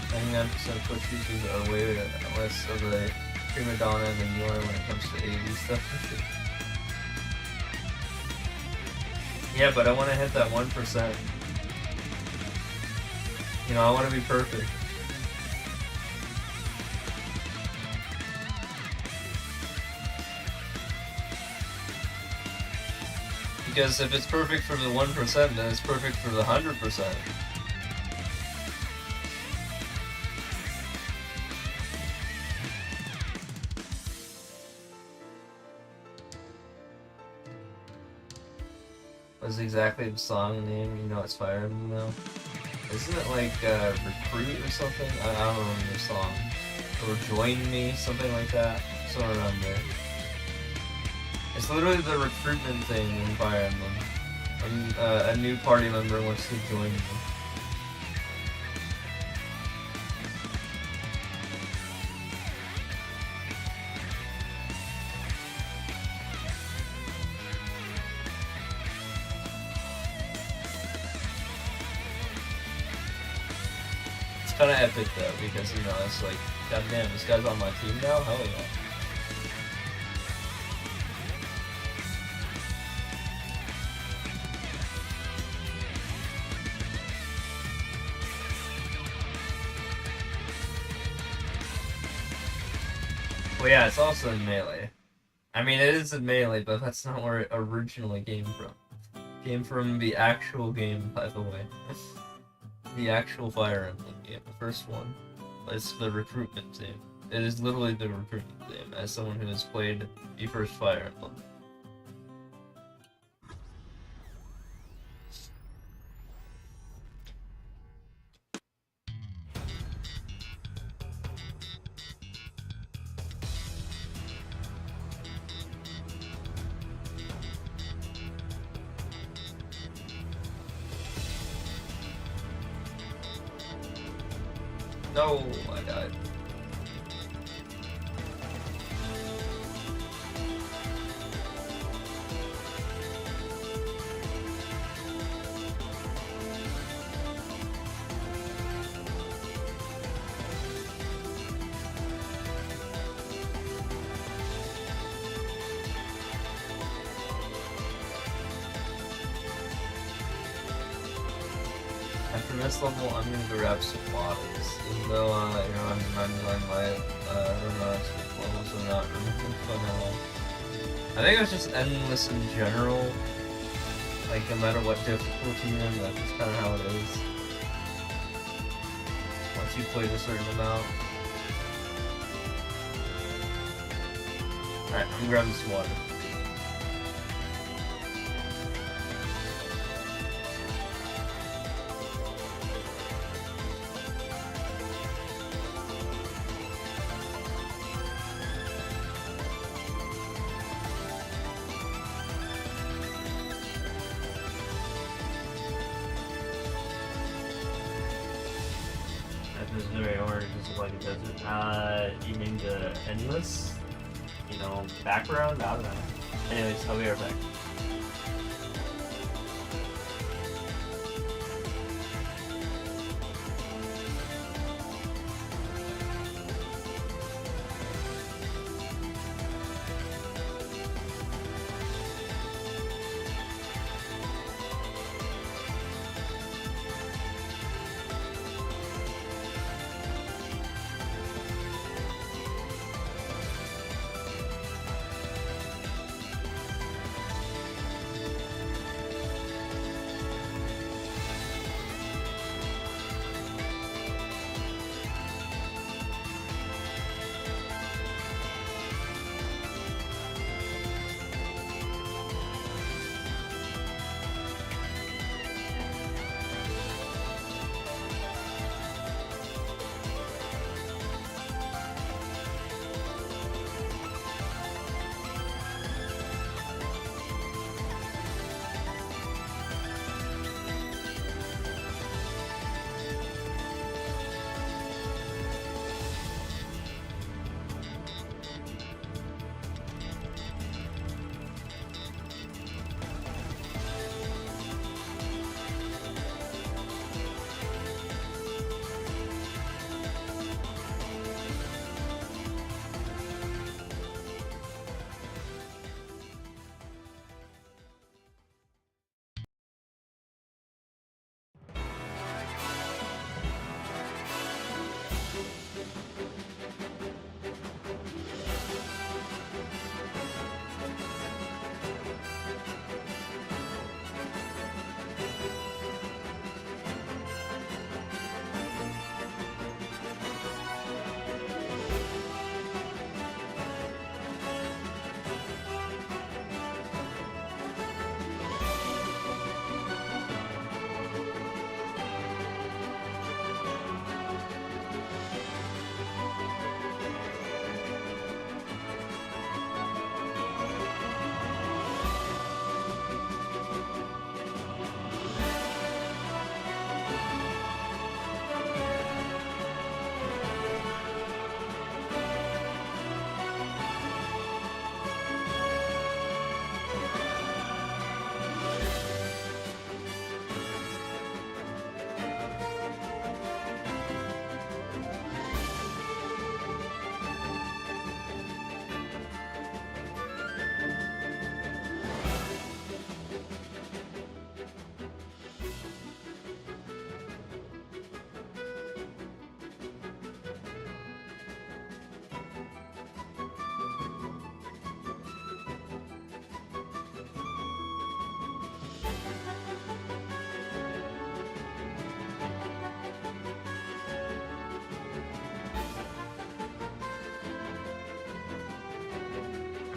I think that some Twitch users are way less of a prima donna than you are when it comes to AV stuff. Yeah, but I want to hit that 1%. You know, I want to be perfect. Because if it's perfect for the 1%, then it's perfect for the 100%. What's exactly the song name? You know it's Fire Emblem now? Isn't it like Recruit or something? I don't remember the song. Or Join Me, something like that. Somewhere around there. It's literally the recruitment thing in Fire Emblem. A new party member wants to join you. It's kind of epic though, because you know it's like, goddamn, this guy's on my team now. Hell yeah! Well, yeah, it's also in Melee. I mean, it is in Melee, but that's not where it originally came from. It came from the actual game, by the way. The actual Fire Emblem game, the first one. It's the recruitment theme. It is literally the recruitment theme, as someone who has played the first Fire Emblem. No, I died. After this level, I'm gonna go grab some bottles. Even though, you know, I'm on my Renox level, so not really fun at all. I think it's just endless in general. Like no matter what difficulty you're in, that's just kind of how it is. Once you played a certain amount. Alright, I'm grabbing some water. That is very orange, just like a desert. You mean the endless? You know, background? I don't know. Anyways, I'll be right back.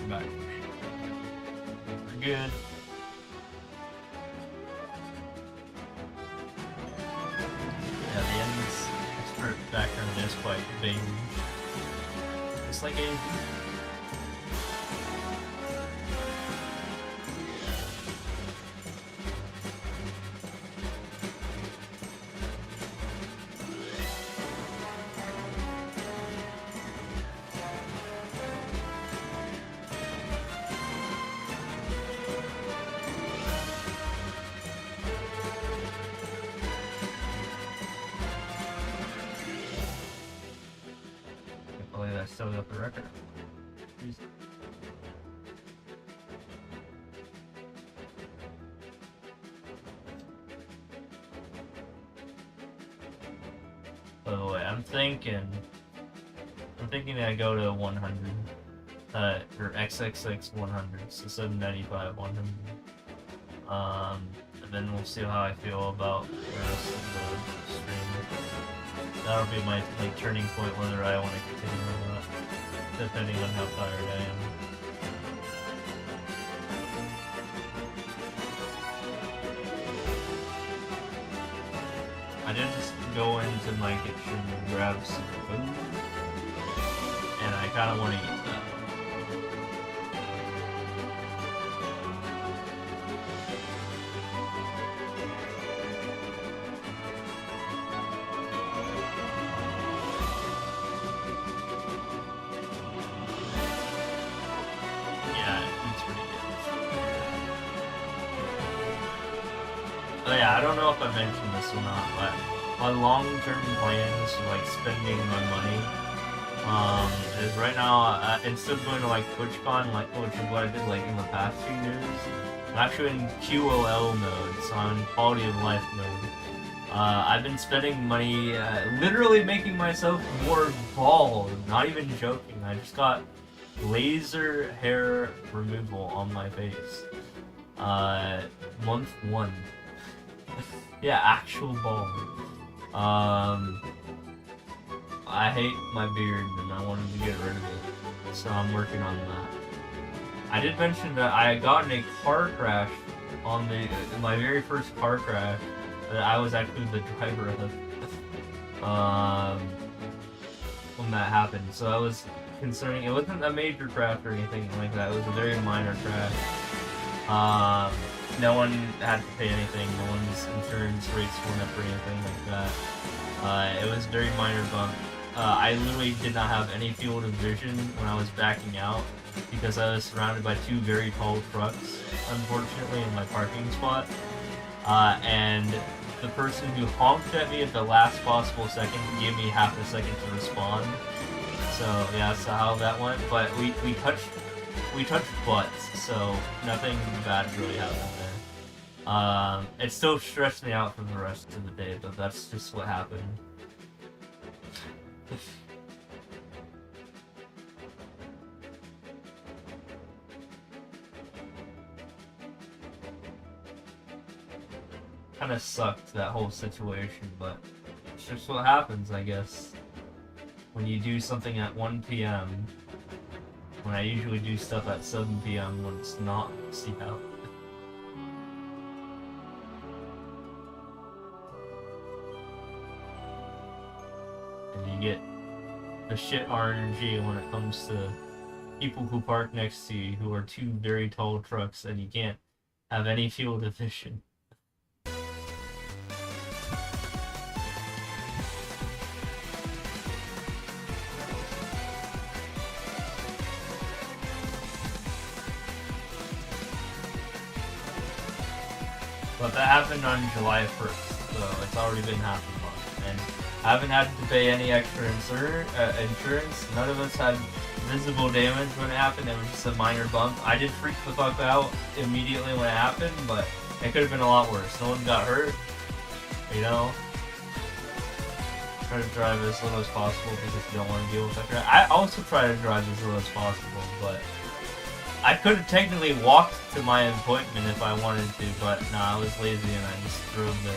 Back. We're good. Yeah, the end's expert background is quite big. It's like a I believe I still got the record. By the way, I'm thinking I go to 100, or XXX 100, so 795 100. And then we'll see how I feel about the rest of the stream. That'll be my like turning point whether I want to continue or not, depending on how tired I am. I did just go into my kitchen and grab some food, and I kind of want to eat that. Oh yeah, I don't know if I mentioned this or not, but my long-term plans for like spending my money is right now instead of going to like TwitchCon, like which is what I did like in the past few years, I'm actually in QOL mode, so I'm in quality of life mode. I've been spending money, literally making myself more bald. Not even joking. I just got laser hair removal on my face. Month 1. Yeah, actual bald. I hate my beard and I wanted to get rid of it, so I'm working on that. I did mention that I got in a car crash on my very first car crash that I was actually the driver of. When that happened, so I was concerning. It wasn't a major crash or anything like that. It was a very minor crash. No one had to pay anything. No one's insurance rates went up or anything like that. It was a very minor bump. I literally did not have any field of vision when I was backing out because I was surrounded by 2 very tall trucks, unfortunately, in my parking spot. And the person who honked at me at the last possible second gave me half a second to respond. So yeah, that's how that went. But we touched butts, so nothing bad really happened there. It still stressed me out for the rest of the day, but that's just what happened. Kinda sucked, that whole situation, but it's just what happens, I guess. When you do something at 1 PM, when I usually do stuff at 7 PM when it's not Seattle. And you get the shit RNG when it comes to people who park next to you who are 2 very tall trucks and you can't have any field of vision. But that happened on July 1st, so it's already been half a month, and I haven't had to pay any extra insurance. None of us had visible damage when it happened. It was just a minor bump. I did freak the fuck out immediately when it happened, but it could have been a lot worse. No one got hurt, you know? Try to drive as little as possible because you don't want to deal with that. I also try to drive as little as possible, but I could have technically walked to my appointment if I wanted to, but nah, I was lazy and I just drove there.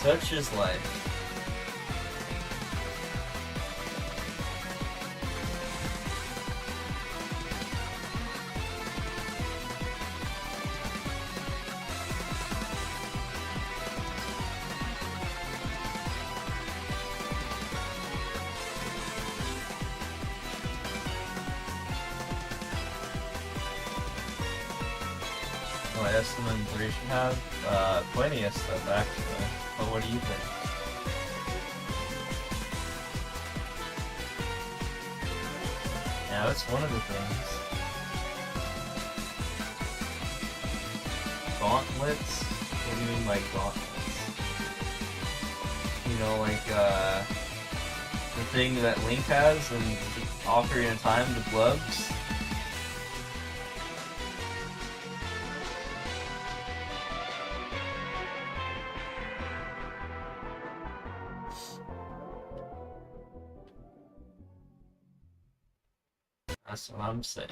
Such is life. What SM3 should have? Plenty of stuff actually. But what do you think? Yeah, that's one of the things. Gauntlets? What do you mean by gauntlets? You know, like, the thing that Link has and Ocarina of Time, the gloves. That's what I'm saying.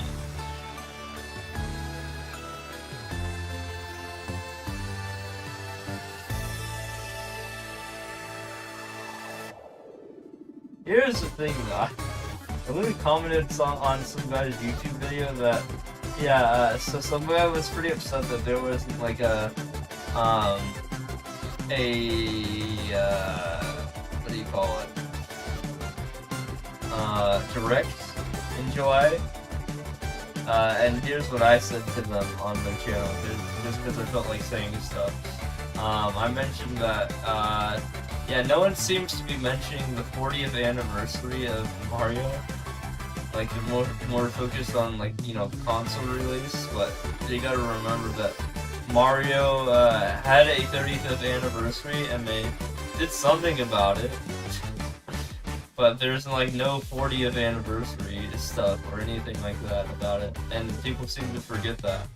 Here's the thing though. I literally commented on some guy's YouTube video that, so some guy was pretty upset that there wasn't like a what do you call it? Direct in July. And here's what I said to them on the channel, just because I felt like saying stuff. I mentioned that, no one seems to be mentioning the 40th anniversary of Mario. Like, they're more focused on, like, you know, the console release, but you gotta remember that Mario had a 35th anniversary, and they did something about it. But there's, like, no 40th anniversary stuff or anything like that about it, and people seem to forget that.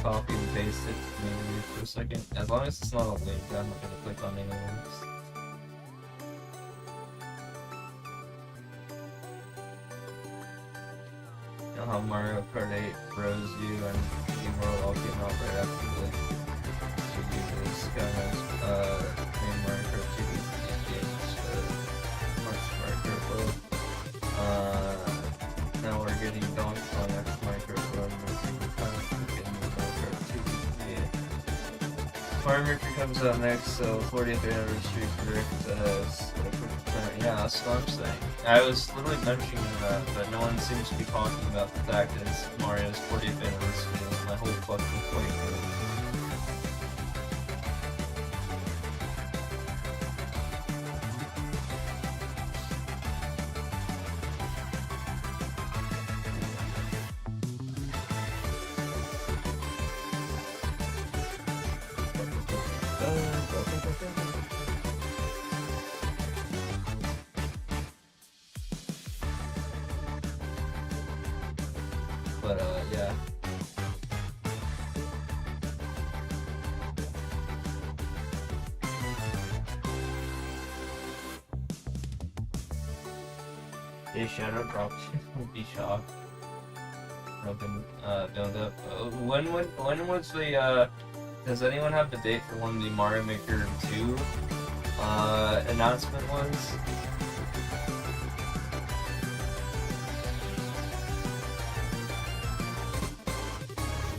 Copy and paste it maybe for a second. As long as it's not a link, I'm not gonna click on any links. You know how Mario Kart 8 froze you and Game World all came out right after the this kind of main Mario Kart 2 games, Mario Kart World. Now we're getting Donkey Kong after Mario Kart World, and we're getting Mario Kart 2. Mario Maker comes out next, so 40th anniversary correct. Yeah, that's what I'm saying. I was literally mentioning that, but no one seems to be talking about the fact that it's Mario's 40th anniversary. That's my whole fucking point. But yeah. Hey, shout out drop. Would be shocked. Broken build up. When was the does anyone have the date for when the Mario Maker 2 announcement was?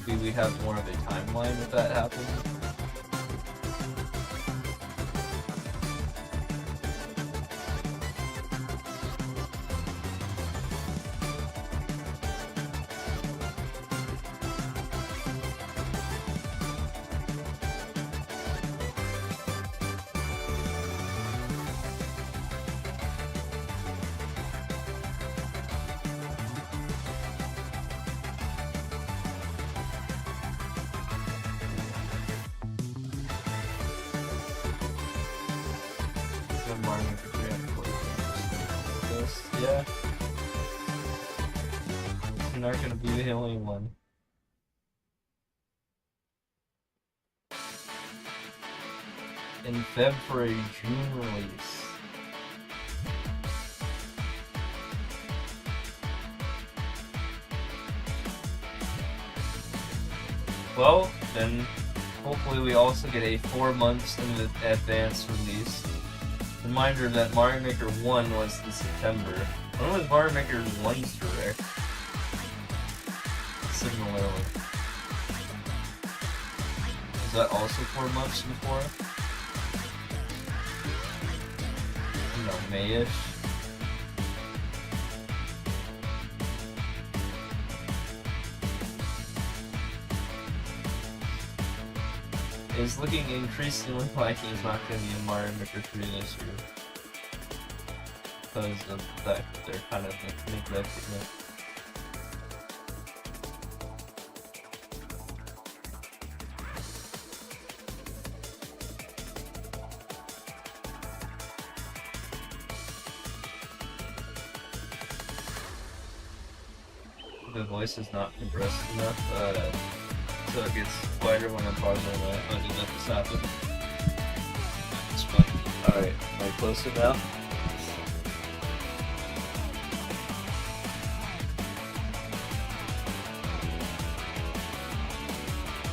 Maybe we have more of a timeline if that happens. Yeah. You're not gonna be the only one. In February, June release. Well, then hopefully we also get a 4 months in advance release. Reminder that Mario Maker 1 was in September. When was Mario Maker 1's direct? Similarly. Is that also 4 months before? No, May-ish. It's looking increasingly like he's not going to be in Mario Maker 3 this year. Because of the fact that they're kind of neglecting it. the voice is not compressed enough, so it gets quieter when I'm pausing it. I did let this happen. It's fine. Alright, am I closer now?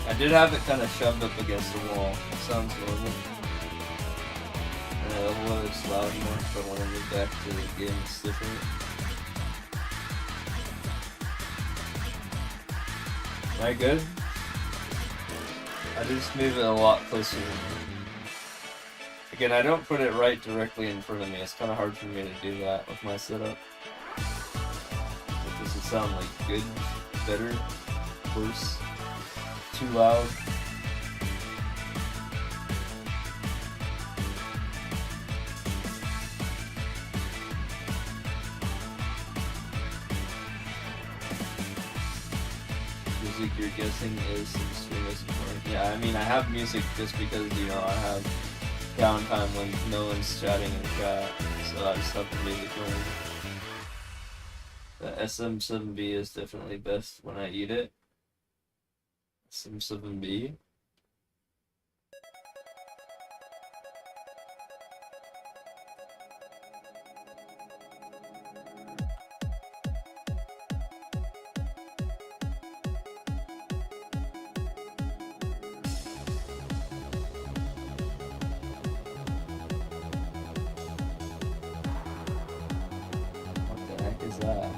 I did have it kind of shoved up against the wall. It sounds normal. Although it's loud enough, but when I get back to the game, it's different. Am I good? I just move it a lot closer. Again, I don't put it right directly in front of me. It's kind of hard for me to do that with my setup. But does it sound like good, better, worse, too loud? Music you're guessing is extremely important. Yeah, I mean, I have music just because, you know, I have downtime when no one's chatting in chat, so I just have the music going. The SM7B is definitely best when I eat it. SM7B. What the heck is that?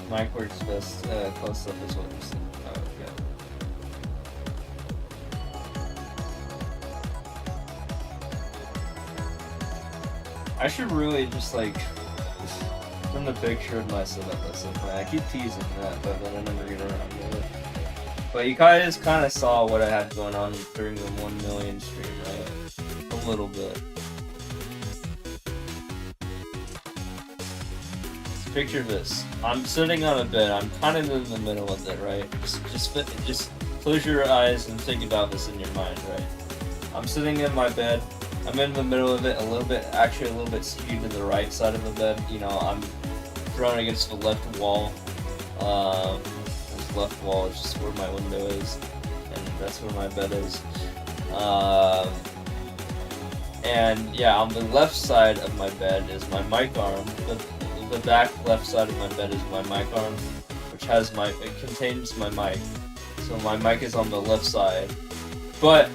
Mic works best close up is what you're saying. Oh, okay. I should really just like send a picture of my setup at some point. I keep teasing that, but then I never get around to it. But you guys kind of saw what I had going on during the 1 million stream, right? A little bit. Picture this. I'm sitting on a bed. I'm kind of in the middle of it, right? Just close your eyes and think about this in your mind, right? I'm sitting in my bed. I'm in the middle of it, actually a little bit skewed to the right side of the bed. You know, I'm thrown against the left wall. This left wall is just where my window is, and that's where my bed is. And yeah, on the left side of my bed is my mic arm. The back left side of my bed is my mic arm, which has it contains my mic. So my mic is on the left side. But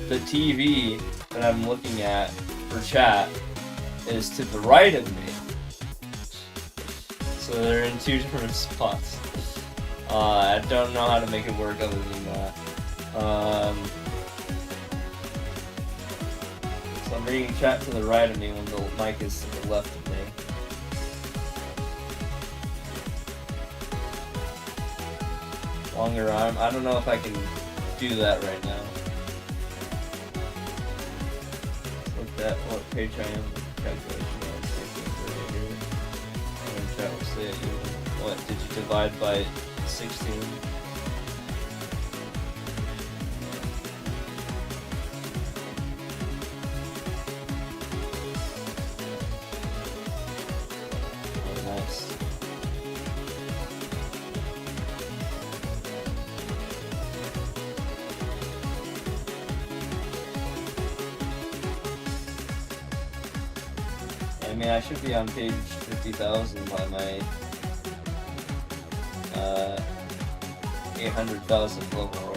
the TV that I'm looking at for chat is to the right of me. So they're in two different spots. I don't know how to make it work other than that. So I'm reading chat to the right of me when the mic is to the left of me. Longer arm. I don't know if I can do that right now. Look at what page I am. Calculation. And chat will say it. What did you divide by 16? Oh, nice. I mean, I should be on page 50,000 by my 800,000 level roll.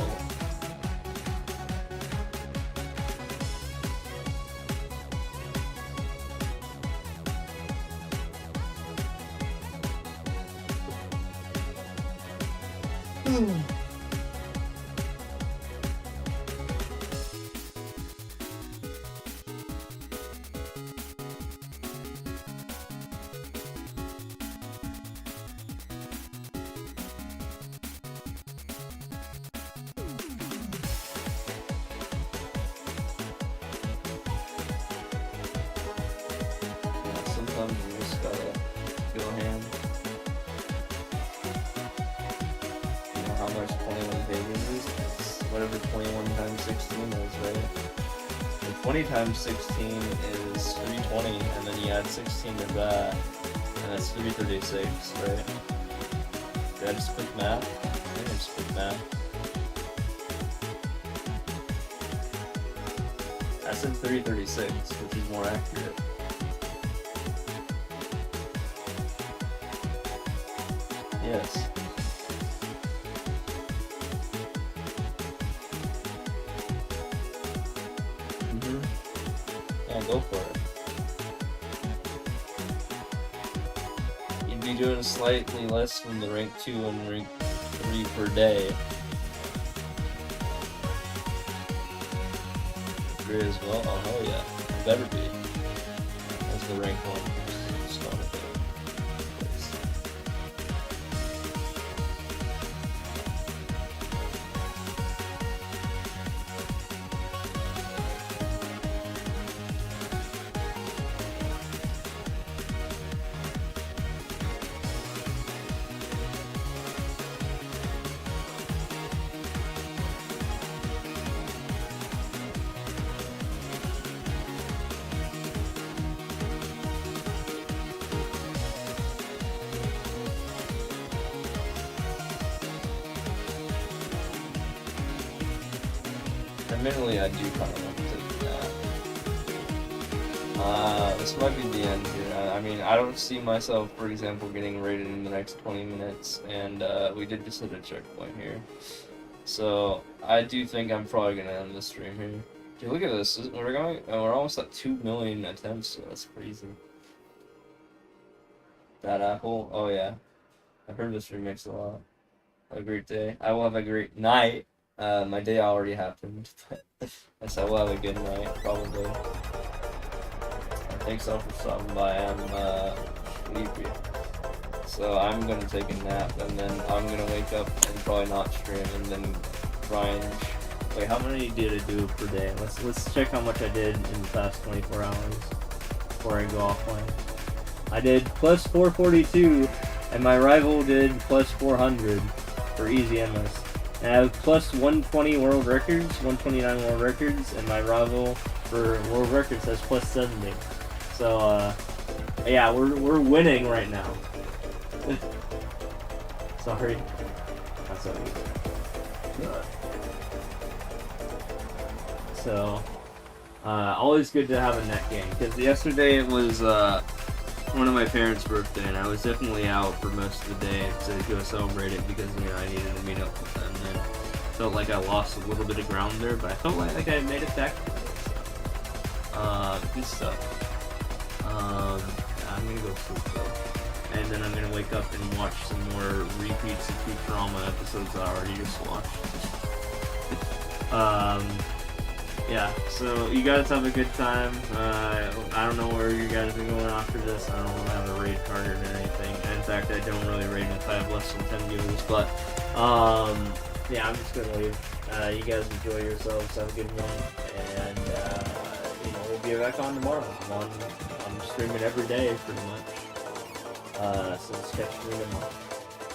Sometimes you just gotta go ham. You know how much 16 is, right? And 20 times 16 is 320, and then you add 16 to that, and that's 336, right? Did I just quick math? I think I just quick math. I said 336, which is more accurate. Yes. Yeah, go for it. You'd be doing slightly less than the rank 2 and rank 3 per day. Agree as well? Oh hell yeah. You better be. That's the rank 1. It's not a thing. Admittedly, I do kind of want to take that. This might be the end here. I mean, I don't see myself, for example, getting raided in the next 20 minutes, and we did just hit a checkpoint here. So, I do think I'm probably going to end the stream here. Dude, look at this. We're almost at 2 million attempts, so that's crazy. That apple? Oh yeah. I've heard this remix a lot. Have a great day. I will have a great night. My day already happened, but yes, I will have a good night, probably. Thanks all for stopping by. I'm sleepy, so I'm gonna take a nap, and then I'm gonna wake up and probably not stream, and then Ryan. Wait, how many did I do per day? Let's check how much I did in the past 24 hours before I go offline. I did plus 442, and my rival did plus 400 for easy endless. And I have plus 120 world records, 129 world records, and my rival for world records has plus 70. So, yeah, we're winning right now. Sorry. That's okay. So, always good to have a net game, because yesterday it was one of my parents' birthday, and I was definitely out for most of the day to go celebrate it because, you know, I needed to meet up with them, and felt like I lost a little bit of ground there, but I felt like I made it back. So, good stuff. I'm gonna go sleep though, and then I'm gonna wake up and watch some more repeats of Futurama episodes that I already just watched. Yeah, so you guys have a good time. I don't know where you guys are going after this. I don't have a raid target or anything. In fact, I don't really raid if I have less than 10 viewers, but yeah, I'm just gonna leave. You guys enjoy yourselves, have a good one, and you know, we'll be back on tomorrow. I'm streaming every day pretty much. So just catch me tomorrow.